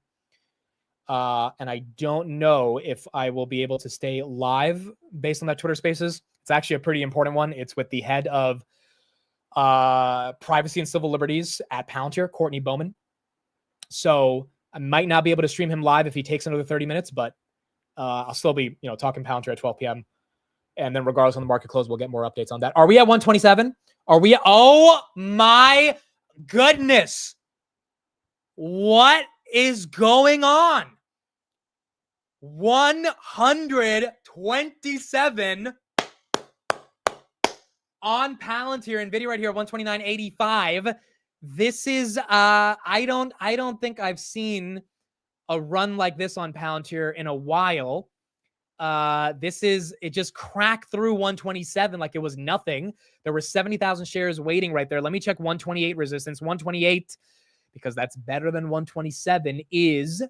And I don't know if I will be able to stay live based on that Twitter Spaces. It's actually a pretty important one. It's with the head of privacy and civil liberties at Palantir, Courtney Bowman. So I might not be able to stream him live if he takes another 30 minutes, but I'll still be, talking Palantir at 12 p.m. And then regardless on the market close, we'll get more updates on that. Are we at 127? Oh my goodness. What is going on? 127 on Palantir. Nvidia right here, 129.85. This is I don't think I've seen a run like this on Palantir in a while. It just cracked through 127 like it was nothing. There were 70,000 shares waiting right there. Let me check 128 resistance. 128, because that's better than 127, is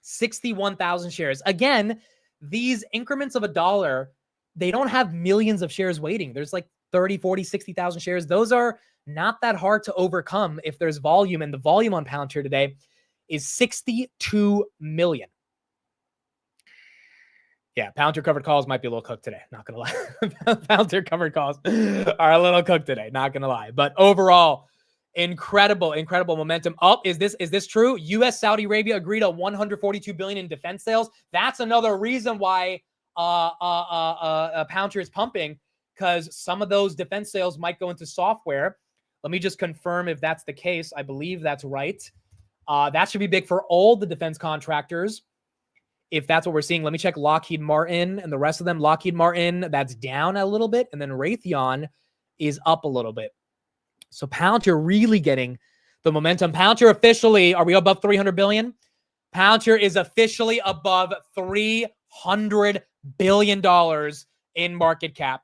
61,000 shares. Again, these increments of $1, they don't have millions of shares waiting. There's like 30, 40, 60,000 shares. Those are not that hard to overcome if there's volume, and the volume on Palantir today is 62 million. Yeah, Palantir covered calls might be a little cooked today. Not going to lie. Palantir covered calls are a little cooked today. Not going to lie. But overall, incredible momentum. Oh, is this true? U.S. Saudi Arabia agreed on $142 billion in defense sales. That's another reason why Palantir is pumping, because some of those defense sales might go into software. Let me just confirm if that's the case. I believe that's right. That should be big for all the defense contractors, if that's what we're seeing. Let me check Lockheed Martin and the rest of them. Lockheed Martin, that's down a little bit. And then Raytheon is up a little bit. So Palantir really getting the momentum. Palantir officially, are we above 300 billion? Palantir is officially above $300 billion in market cap.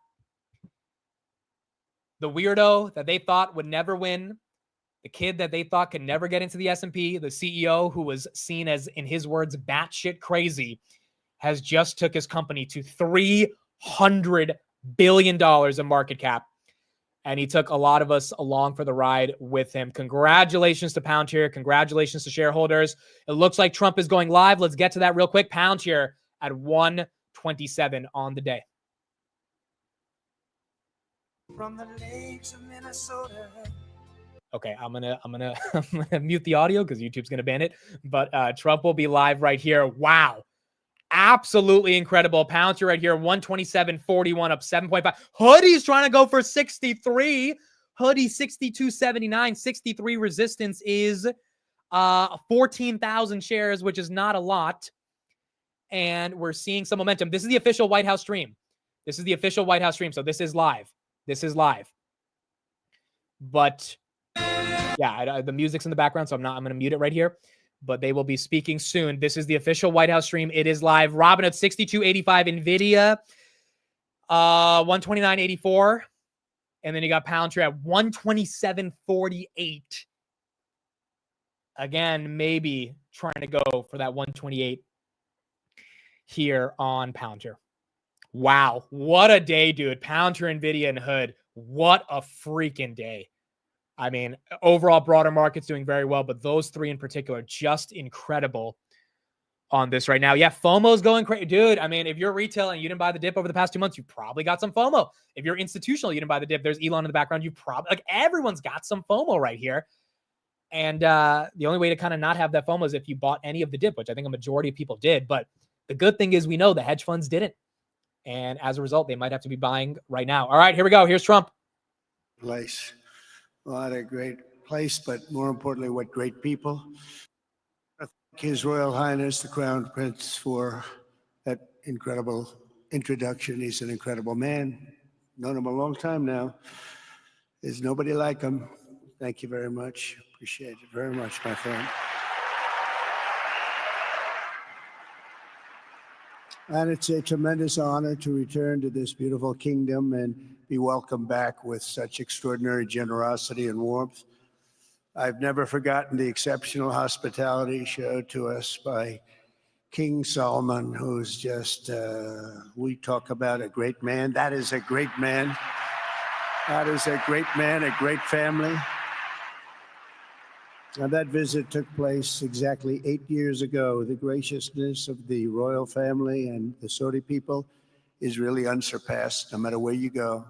The weirdo that they thought would never win, the kid that they thought could never get into the S&P, the CEO who was seen as, in his words, batshit crazy, has just took his company to $300 billion in market cap. And he took a lot of us along for the ride with him. Congratulations to Palantir. Congratulations to shareholders. It looks like Trump is going live. Let's get to that real quick. Palantir at 127 on the day. From the lakes of Minnesota. Okay, I'm gonna mute the audio because YouTube's gonna ban it. But Trump will be live right here. Wow, absolutely incredible. Palantir right here, 127.41 up 7.5. Hoodie's trying to go for 63. Hoodie 62.79. 63 resistance is 14,000 shares, which is not a lot. And we're seeing some momentum. This is the official White House stream. So this is live. But yeah, the music's in the background, so I'm going to mute it right here. But they will be speaking soon. This is the official White House stream. It is live. Robinhood 62.85, Nvidia 129.84, and then you got Palantir at 127.48. Again, maybe trying to go for that 128 here on Palantir. Wow, what a day, dude. Palantir, Nvidia, and Hood. What a freaking day. I mean, overall, broader market's doing very well, but those three in particular, just incredible on this right now. Yeah, FOMO's going crazy. Dude, I mean, if you're retail and you didn't buy the dip over the past 2 months, you probably got some FOMO. If you're institutional, you didn't buy the dip, there's Elon in the background. You probably, like, everyone's got some FOMO right here. And the only way to kind of not have that FOMO is if you bought any of the dip, which I think a majority of people did. But the good thing is we know the hedge funds didn't. And as a result, they might have to be buying right now. All right, here we go. Here's Trump. Place. What a great place, but more importantly, what great people. I thank His Royal Highness, the Crown Prince, for that incredible introduction. He's an incredible man. Known him a long time now. There's nobody like him. Thank you very much. Appreciate it very much, my friend. And it's a tremendous honor to return to this beautiful kingdom and be welcomed back with such extraordinary generosity and warmth. I've never forgotten the exceptional hospitality showed to us by King Solomon, who's just, we talk about a great man. That is a great man. That is a great man, a great family. Now, that visit took place exactly 8 years ago. The graciousness of the royal family and the Saudi people is really unsurpassed, no matter where you go.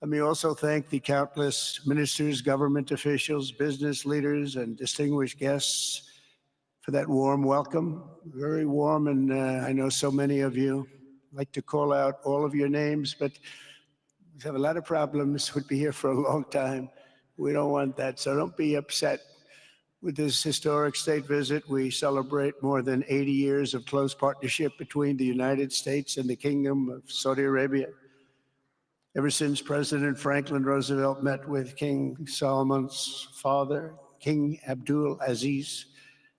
Let me also thank the countless ministers, government officials, business leaders, and distinguished guests for that warm welcome. Very warm, and I know so many of you. I'd like to call out all of your names, but we have a lot of problems. We'd be here for a long time. We don't want that, so don't be upset. With this historic state visit, we celebrate more than 80 years of close partnership between the United States and the Kingdom of Saudi Arabia. Ever since President Franklin Roosevelt met with King Solomon's father, King Abdul Aziz,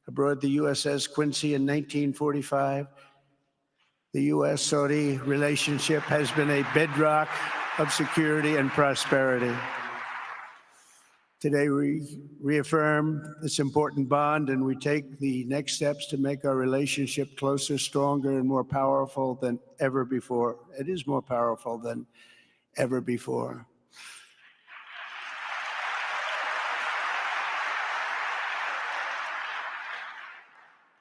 aboard the USS Quincy in 1945, the U.S.-Saudi relationship has been a bedrock of security and prosperity. Today, we reaffirm this important bond, and we take the next steps to make our relationship closer, stronger, and more powerful than ever before. It is more powerful than ever before.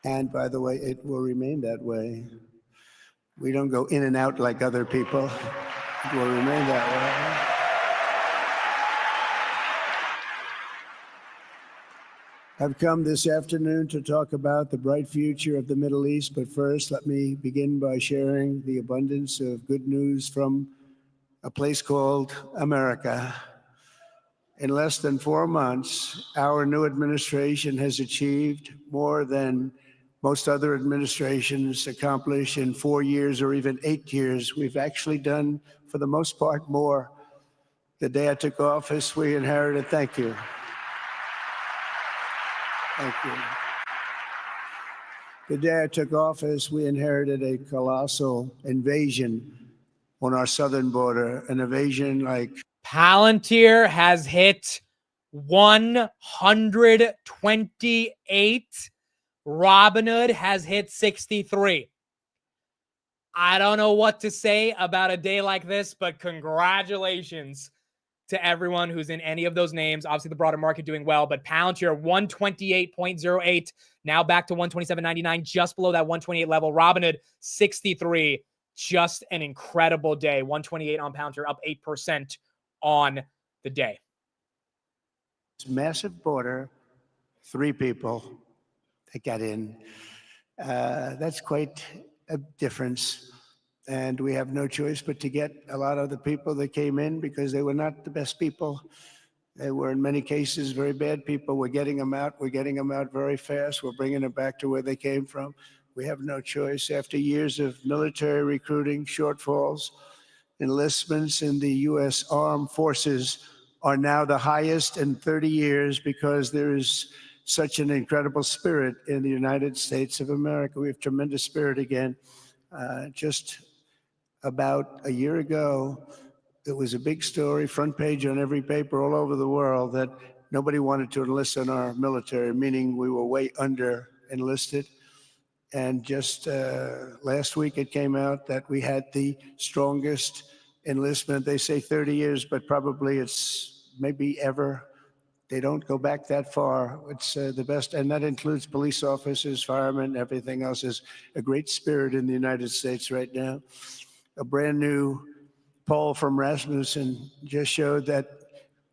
And by the way, it will remain that way. We don't go in and out like other people. It will remain that way. I've come this afternoon to talk about the bright future of the Middle East, but first let me begin by sharing the abundance of good news from a place called America. In less than 4 months, our new administration has achieved more than most other administrations accomplish in 4 years or even 8 years. We've actually done, for the most part, more. The day I took office, we inherited, thank you. Thank you. The day I took office, we inherited a colossal invasion on our southern border, an invasion like Palantir has hit 128. Robinhood has hit 63. I don't know what to say about a day like this, but congratulations to everyone who's in any of those names. Obviously, the broader market doing well, but Palantir 128.08, now back to 127.99, just below that 128 level. Robinhood 63, just an incredible day. 128 on Palantir, up 8% on the day. Massive border, 3 people that got in. That's quite a difference. And we have no choice but to get a lot of the people that came in because they were not the best people. They were, in many cases, very bad people. We're getting them out. We're getting them out very fast. We're bringing them back to where they came from. We have no choice. After years of military recruiting shortfalls, enlistments in the U.S. Armed Forces are now the highest in 30 years because there is such an incredible spirit in the United States of America. We have tremendous spirit again. Just about a year ago, it was a big story, front page on every paper all over the world, that nobody wanted to enlist in our military, meaning we were way under enlisted. And just last week it came out that we had the strongest enlistment. They say 30 years, but probably it's maybe ever. They don't go back that far. It's the best, and that includes police officers, firemen, everything else. Is a great spirit in the United States right now. A brand new poll from Rasmussen just showed that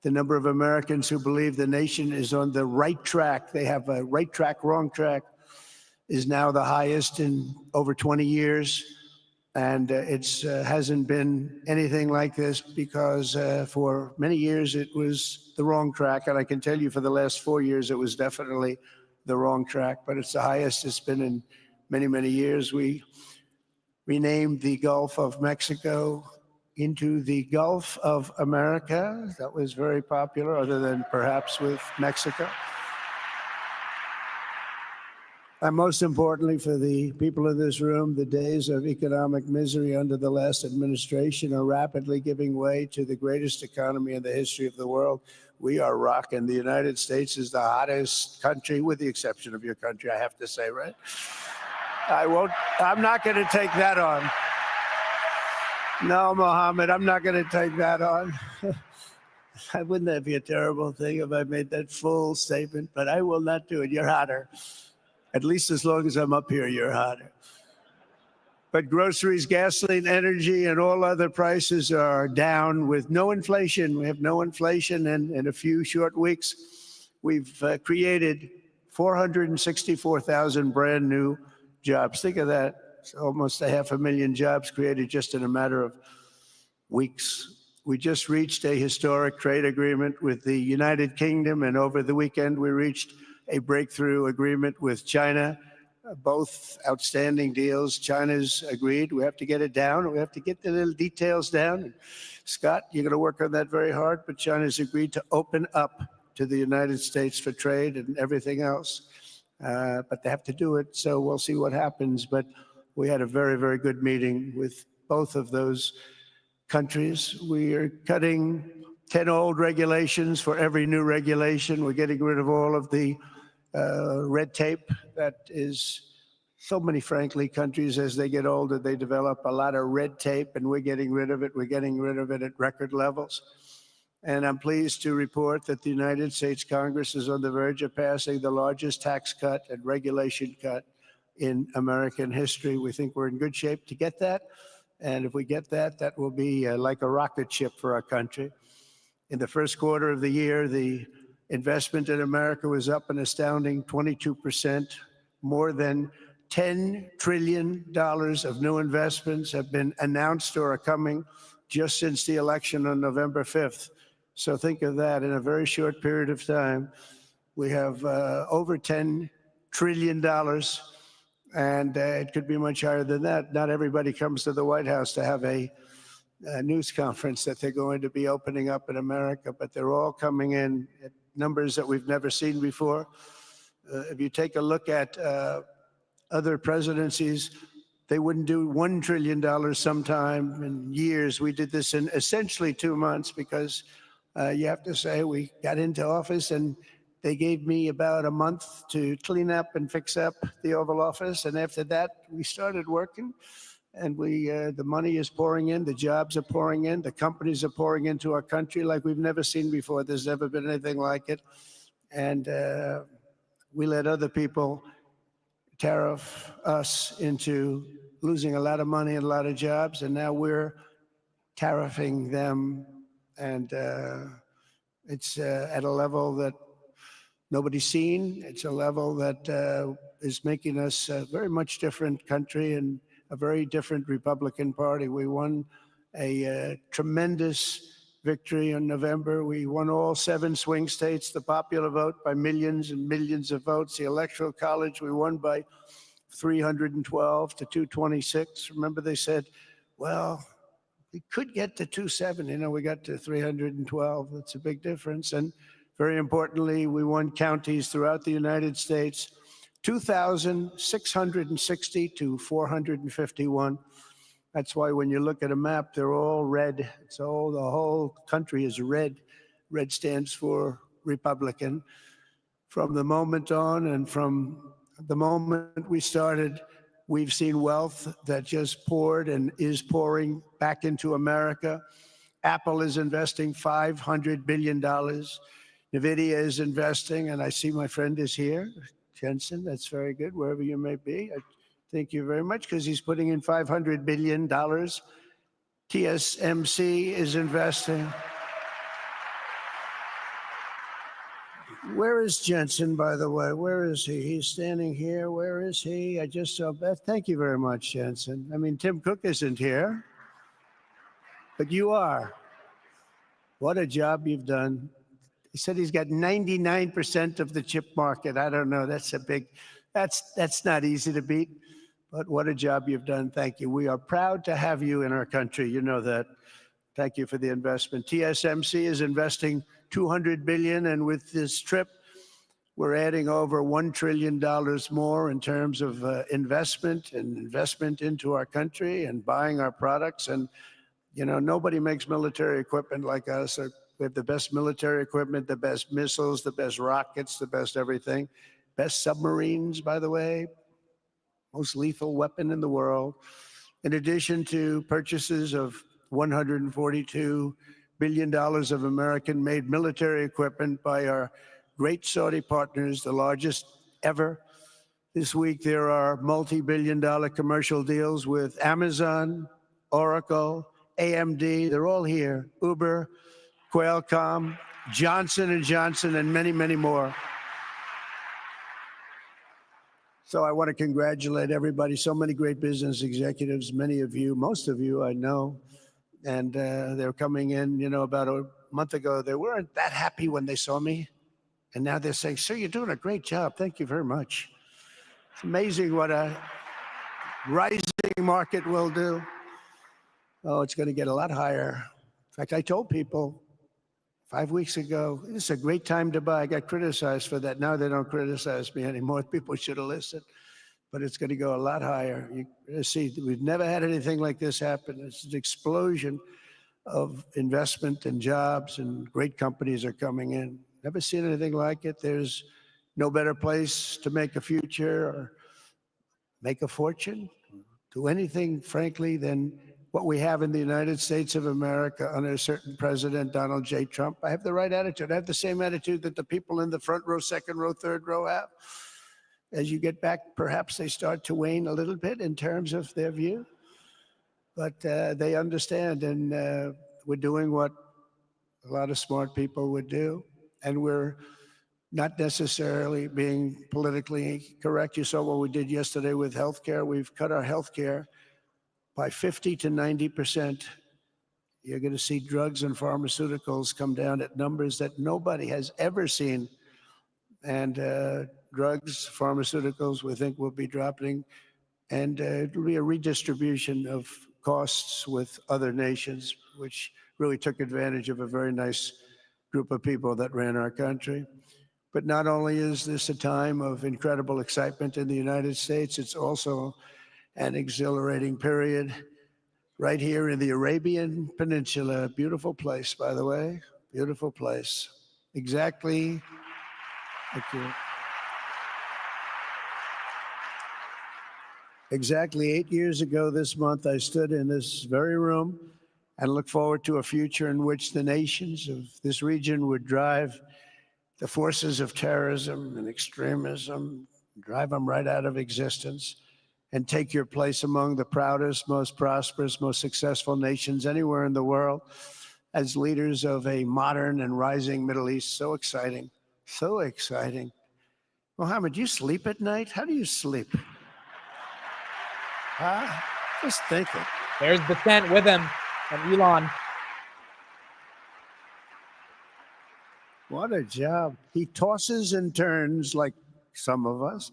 the number of Americans who believe the nation is on the right track, they have a right track, wrong track, is now the highest in over 20 years. And it hasn't been anything like this because for many years it was the wrong track. And I can tell you for the last 4 years, it was definitely the wrong track, but it's the highest it's been in many, many years. We renamed the Gulf of Mexico into the Gulf of America. That was very popular, other than perhaps with Mexico. And most importantly, for the people in this room, the days of economic misery under the last administration are rapidly giving way to the greatest economy in the history of the world. We are rocking. The United States is the hottest country, with the exception of your country, I have to say, right? I'm not going to take that on. No, Mohammed, I'm not going to take that on. Wouldn't that be a terrible thing if I made that full statement? But I will not do it. You're hotter. At least as long as I'm up here, you're hotter. But groceries, gasoline, energy, and all other prices are down with no inflation. We have no inflation, and in a few short weeks, we've created 464,000 brand new jobs. Think of that. It's almost 500,000 jobs created just in a matter of weeks. We just reached a historic trade agreement with the United Kingdom, and over the weekend, we reached a breakthrough agreement with China. Both outstanding deals. China's agreed. We have to get it down. We have to get the little details down. And Scott, you're going to work on that very hard, but China's agreed to open up to the United States for trade and everything else. But they have to do it, so we'll see what happens. But we had a very, very good meeting with both of those countries. We are cutting 10 old regulations for every new regulation. We're getting rid of all of the red tape that is so many, frankly, countries, as they get older, they develop a lot of red tape, and we're getting rid of it. We're getting rid of it at record levels. And I'm pleased to report that the United States Congress is on the verge of passing the largest tax cut and regulation cut in American history. We think we're in good shape to get that. And if we get that, that will be like a rocket ship for our country. In the first quarter of the year, the investment in America was up an astounding 22%. More than $10 trillion of new investments have been announced or are coming just since the election on November 5th. So think of that. In a very short period of time, we have over $10 trillion, and it could be much higher than that. Not everybody comes to the White House to have a news conference that they're going to be opening up in America, but they're all coming in at numbers that we've never seen before. If you take a look at other presidencies, they wouldn't do $1 trillion sometime in years. We did this in essentially 2 months because you have to say we got into office and they gave me about a month to clean up and fix up the Oval Office. And after that, we started working. And the money is pouring in, the jobs are pouring in, the companies are pouring into our country like we've never seen before. There's never been anything like it. And we let other people tariff us into losing a lot of money and a lot of jobs, and now we're tariffing them. And it's at a level that nobody's seen. It's a level that is making us a very much different country and a very different Republican Party. We won a tremendous victory in November. We won all 7 swing states, the popular vote by millions and millions of votes. The Electoral College, we won by 312 to 226. Remember, they said, well, we could get to 270. No, we got to 312. That's a big difference. And very importantly, we won counties throughout the United States, 2,660 to 451. That's why when you look at a map, they're all red. The whole country is red. Red stands for Republican. From the moment on and from the moment we started, we've seen wealth that just poured and is pouring back into America. Apple is investing $500 billion. Nvidia is investing, and I see my friend is here. Jensen, that's very good, wherever you may be. Thank you very much, because he's putting in $500 billion. TSMC is investing. Where is Jensen, by the way? Where is he? He's standing here. Where is he? I just saw Beth. Thank you very much, Jensen. I mean, Tim Cook isn't here, but you are. What a job you've done. He said he's got 99% of the chip market. I don't know. That's a big, that's not easy to beat, but what a job you've done. Thank you. We are proud to have you in our country. You know that. Thank you for the investment. TSMC is investing $200 billion, and with this trip, we're adding over $1 trillion more in terms of investment into our country and buying our products. And, you know, nobody makes military equipment like us. We have the best military equipment, the best missiles, the best rockets, the best everything. Best submarines, by the way. Most lethal weapon in the world. In addition to purchases of $142 billion of American-made military equipment by our great Saudi partners, the largest ever. This week, there are multi-billion-dollar commercial deals with Amazon, Oracle, AMD. They're all here. Uber, Qualcomm, Johnson & Johnson, and many, many more. So I want to congratulate everybody. So many great business executives, many of you, most of you I know. And they're coming in, about a month ago. They weren't that happy when they saw me. And now they're saying, sir, you're doing a great job. Thank you very much. It's amazing what a rising market will do. Oh, it's going to get a lot higher. In fact, I told people 5 weeks ago, this is a great time to buy. I got criticized for that. Now they don't criticize me anymore. People should have listened. But it's going to go a lot higher. You see, we've never had anything like this happen. It's an explosion of investment and jobs, and great companies are coming in. Never seen anything like it. There's no better place to make a future or make a fortune, do anything, frankly, than what we have in the United States of America under a certain president, Donald J. Trump. I have the right attitude. I have the same attitude that the people in the front row, second row, third row have. As you get back, perhaps they start to wane a little bit in terms of their view. But they understand, and we're doing what a lot of smart people would do. And we're not necessarily being politically correct. You saw what we did yesterday with healthcare. We've cut our healthcare by 50 to 90%. You're going to see drugs and pharmaceuticals come down at numbers that nobody has ever seen. And drugs, pharmaceuticals, we think will be dropping. And it'll be a redistribution of costs with other nations, which really took advantage of a very nice group of people that ran our country. But not only is this a time of incredible excitement in the United States, it's also an exhilarating period right here in the Arabian Peninsula. Beautiful place, by the way, beautiful place. Exactly, thank you. Exactly 8 years ago this month, I stood in this very room and looked forward to a future in which the nations of this region would drive the forces of terrorism and extremism, drive them right out of existence, and take your place among the proudest, most prosperous, most successful nations anywhere in the world as leaders of a modern and rising Middle East. So exciting, so exciting. Mohammed, you sleep at night? How do you sleep? Just thinking. There's Descent with him and Elon. What a job. He tosses and turns like some of us,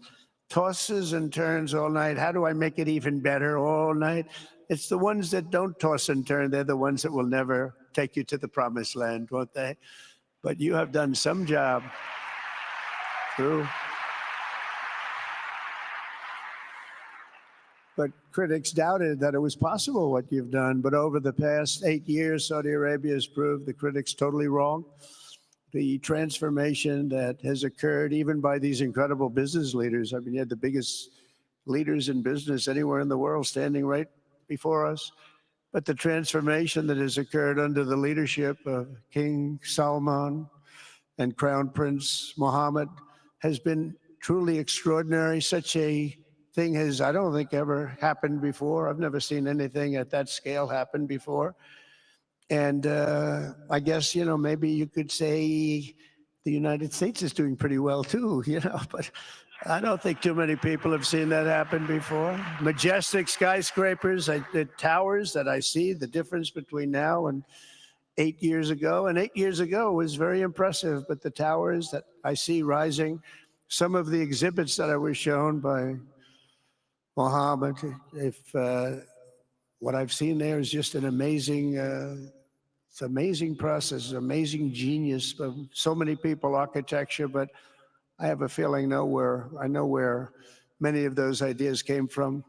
tosses and turns all night. How do I make it even better all night? It's the ones that don't toss and turn. They're the ones that will never take you to the promised land, won't they? But you have done some job. True. But critics doubted that it was possible what you've done. But over the past 8 years, Saudi Arabia has proved the critics totally wrong. The transformation that has occurred even by these incredible business leaders. I mean, you had the biggest leaders in business anywhere in the world standing right before us. But the transformation that has occurred under the leadership of King Salman and Crown Prince Mohammed has been truly extraordinary. Such a thing has, I don't think, ever happened before. I've never seen anything at that scale happen before. And I guess, maybe you could say the United States is doing pretty well too, but I don't think too many people have seen that happen before. Majestic skyscrapers, the towers that I see, the difference between now and 8 years ago. And 8 years ago was very impressive, but the towers that I see rising, some of the exhibits that I was shown by Mohammed, what I've seen there is just an amazing, it's amazing process, amazing genius of so many people, architecture, but I have a feeling I know where many of those ideas came from.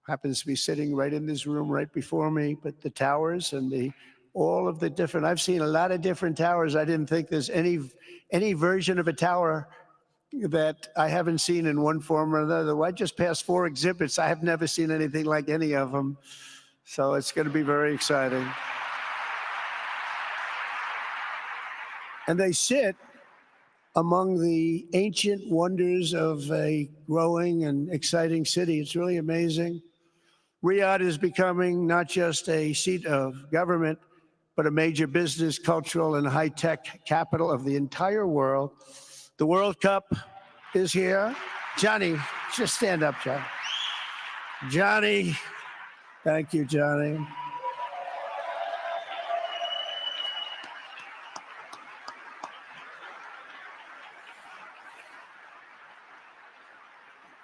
Happens to be sitting right in this room right before me, but the towers and all of the different, I've seen a lot of different towers. I didn't think there's any version of a tower that I haven't seen in one form or another. I just passed 4 exhibits. I have never seen anything like any of them. So it's going to be very exciting. And they sit among the ancient wonders of a growing and exciting city. It's really amazing. Riyadh is becoming not just a seat of government, but a major business, cultural, and high-tech capital of the entire world. The World Cup is here. Johnny, just stand up, Johnny. Johnny, thank you, Johnny.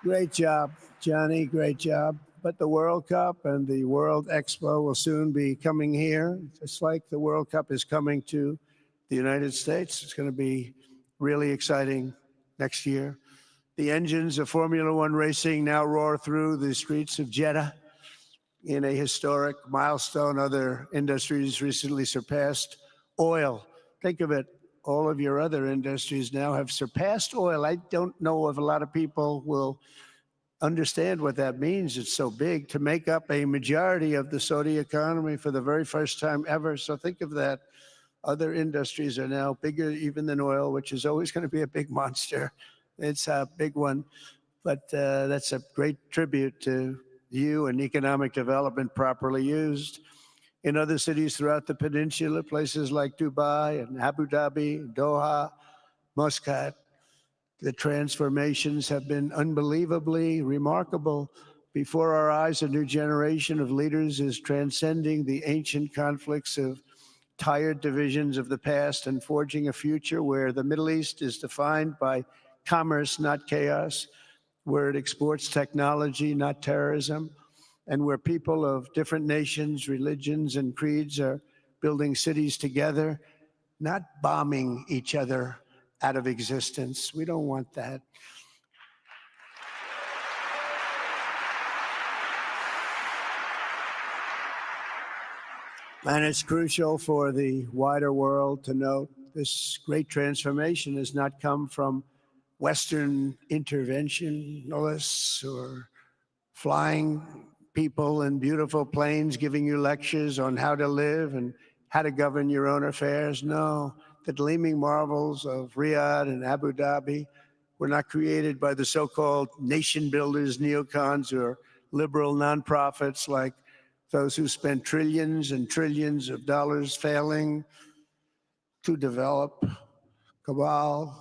Great job, Johnny, great job. But the World Cup and the World Expo will soon be coming here, just like the World Cup is coming to the United States. It's going to be really exciting next year. The engines of Formula One racing now roar through the streets of Jeddah in a historic milestone. Other industries recently surpassed oil. Think of it, all of your other industries now have surpassed oil. I don't know if a lot of people will understand what that means. It's so big to make up a majority of the Saudi economy for the very first time ever. So think of that. Other industries are now bigger even than oil, which is always going to be a big monster. It's a big one, but that's a great tribute to you and economic development properly used. In other cities throughout the peninsula, places like Dubai and Abu Dhabi, Doha, Muscat, the transformations have been unbelievably remarkable. Before our eyes, a new generation of leaders is transcending the ancient conflicts of tired divisions of the past and forging a future where the Middle East is defined by commerce, not chaos, where it exports technology, not terrorism, and where people of different nations, religions, and creeds are building cities together, not bombing each other out of existence. We don't want that. And it's crucial for the wider world to note this great transformation has not come from Western interventionists or flying people in beautiful planes giving you lectures on how to live and how to govern your own affairs. No, the gleaming marvels of Riyadh and Abu Dhabi were not created by the so-called nation builders, neocons, or liberal nonprofits like those who spent trillions and trillions of dollars failing to develop Kabul,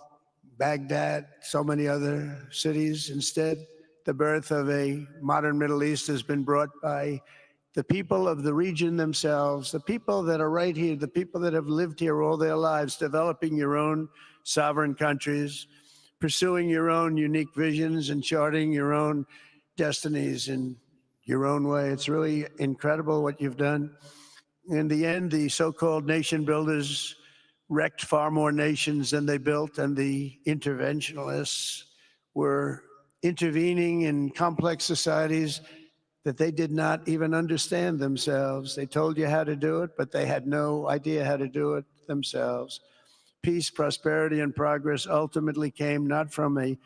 Baghdad, so many other cities. Instead, the birth of a modern Middle East has been brought by the people of the region themselves, the people that are right here, the people that have lived here all their lives, developing your own sovereign countries, pursuing your own unique visions and charting your own destinies in your own way. It's really incredible what you've done. In the end, the so-called nation builders wrecked far more nations than they built, and the interventionists were intervening in complex societies that they did not even understand themselves. They told you how to do it, but they had no idea how to do it themselves. Peace, prosperity, and progress ultimately came not from a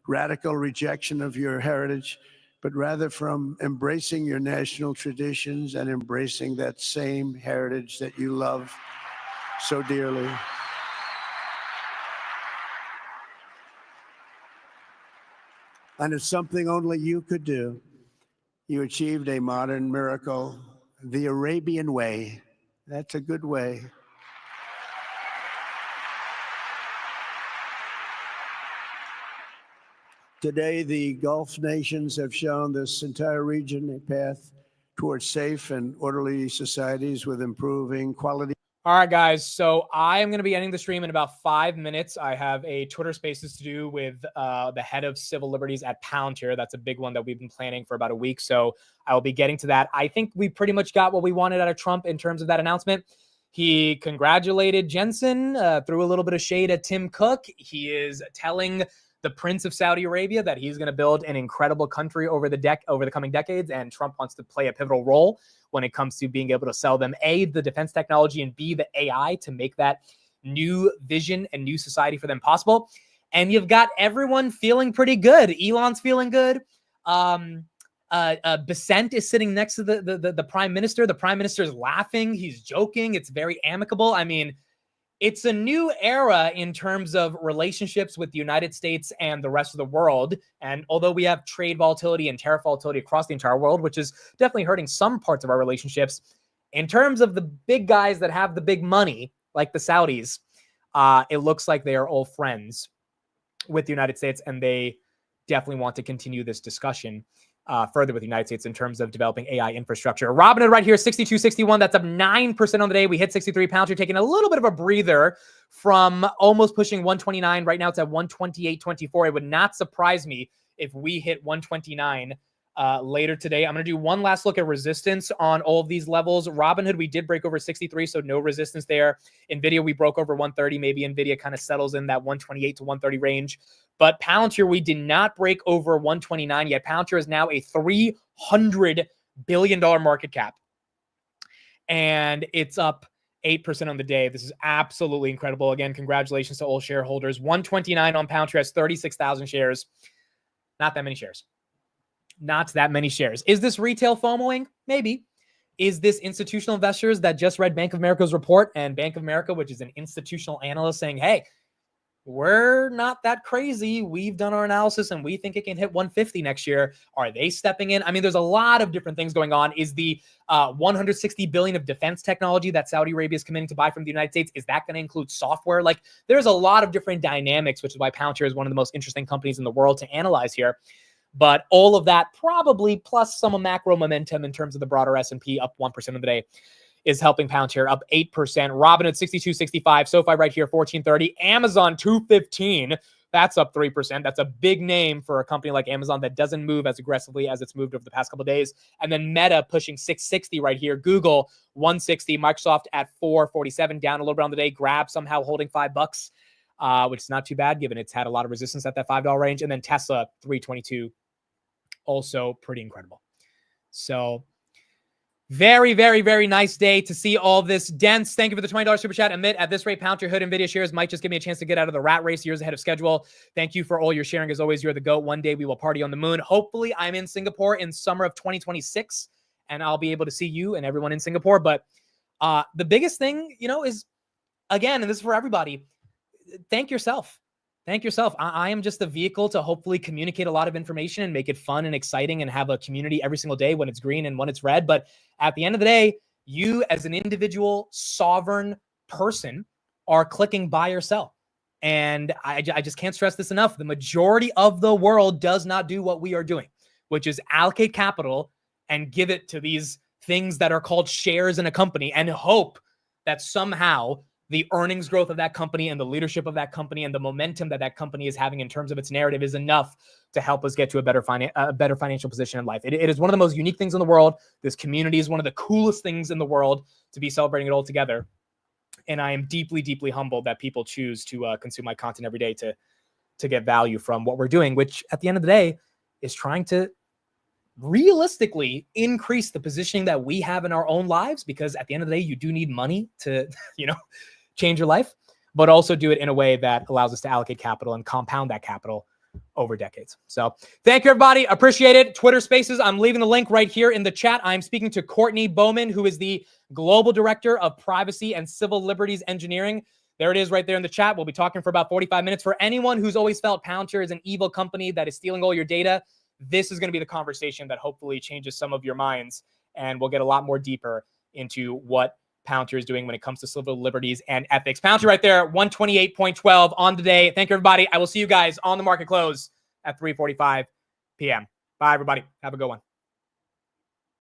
radical rejection of your heritage, but rather from embracing your national traditions and embracing that same heritage that you love so dearly. And it's something only you could do. You achieved a modern miracle, the Arabian way. That's a good way. Today, the Gulf nations have shown this entire region a path towards safe and orderly societies with improving quality. All right, guys. So I am going to be ending the stream in about 5 minutes. I have a Twitter Spaces to do with the head of civil liberties at Palantir. That's a big one that we've been planning for about a week. So I will be getting to that. I think we pretty much got what we wanted out of Trump in terms of that announcement. He congratulated Jensen, threw a little bit of shade at Tim Cook. He is telling the Prince of Saudi Arabia that he's going to build an incredible country over the coming decades, and Trump wants to play a pivotal role when it comes to being able to sell them, A, the defense technology, and B, the AI to make that new vision and new society for them possible. And you've got everyone feeling pretty good. Elon's feeling good. Besant is sitting next to the prime minister. The prime minister is laughing. He's joking. It's very amicable. I mean, it's a new era in terms of relationships with the United States and the rest of the world. And although we have trade volatility and tariff volatility across the entire world, which is definitely hurting some parts of our relationships, in terms of the big guys that have the big money, like the Saudis, it looks like they are all friends with the United States, and they definitely want to continue this discussion further with the United States in terms of developing AI infrastructure. Robinhood right here, 62.61. That's up 9% on the day. We hit 63 pounds. You're taking a little bit of a breather from almost pushing 129. Right now it's at 128.24. It would not surprise me if we hit 129 later today. I'm going to do one last look at resistance on all of these levels. Robinhood, we did break over 63, so no resistance there. Nvidia, we broke over 130. Maybe Nvidia kind of settles in that 128 to 130 range. But Palantir, we did not break over 129 yet. Palantir is now a $300 billion market cap. And it's up 8% on the day. This is absolutely incredible. Again, congratulations to all shareholders. 129 on Palantir has 36,000 shares. Not that many shares. Not that many shares. Is this retail FOMOing? Maybe. Is this institutional investors that just read Bank of America's report, and Bank of America, which is an institutional analyst, saying, hey, we're not that crazy. We've done our analysis and we think it can hit 150 next year. Are they stepping in? I mean, there's a lot of different things going on. Is the $160 billion of defense technology that Saudi Arabia is committing to buy from the United States, is that going to include software? Like, there's a lot of different dynamics, which is why Palantir is one of the most interesting companies in the world to analyze here. But all of that probably plus some macro momentum in terms of the broader S&P up 1% of the day is helping Palantir up 8%. Robinhood 62.65. SoFi right here 14.30. Amazon 2.15. That's up 3%. That's a big name for a company like Amazon that doesn't move as aggressively as it's moved over the past couple of days. And then Meta pushing 6.60 right here. Google 1.60. Microsoft at 4.47, down a little bit on the day. Grab somehow holding $5, which is not too bad given it's had a lot of resistance at that $5 range. And then Tesla 3.22. Also pretty incredible. So very, very, very nice day to see all this. Dense, thank you for the $20 super chat. Amit, at this rate, Palantir, Hood, Nvidia shares might just give me a chance to get out of the rat race years ahead of schedule. Thank you for all your sharing. As always, you're the GOAT. One day we will party on the moon. Hopefully I'm in Singapore in summer of 2026 and I'll be able to see you and everyone in Singapore. But the biggest thing, is, again, and this is for everybody, thank yourself. Thank yourself. I am just the vehicle to hopefully communicate a lot of information and make it fun and exciting and have a community every single day when it's green and when it's red. But at the end of the day, you as an individual sovereign person are clicking buy or sell. And I just can't stress this enough. The majority of the world does not do what we are doing, which is allocate capital and give it to these things that are called shares in a company and hope that somehow the earnings growth of that company and the leadership of that company and the momentum that that company is having in terms of its narrative is enough to help us get to a better financial position in life. It is one of the most unique things in the world. This community is one of the coolest things in the world to be celebrating it all together. And I am deeply, deeply humbled that people choose to consume my content every day to get value from what we're doing, which at the end of the day is trying to realistically increase the positioning that we have in our own lives, because at the end of the day, you do need money to, change your life, but also do it in a way that allows us to allocate capital and compound that capital over decades. So thank you, everybody. Appreciate it. Twitter Spaces, I'm leaving the link right here in the chat. I'm speaking to Courtney Bowman, who is the Global Director of Privacy and Civil Liberties Engineering. There it is right there in the chat. We'll be talking for about 45 minutes. For anyone who's always felt Palantir is an evil company that is stealing all your data, this is going to be the conversation that hopefully changes some of your minds, and we'll get a lot more deeper into what Palantir is doing when it comes to civil liberties and ethics. Palantir right there, 128.12 on the day. Thank you, everybody. I will see you guys on the market close at 3:45 p.m. Bye, everybody. Have a good one.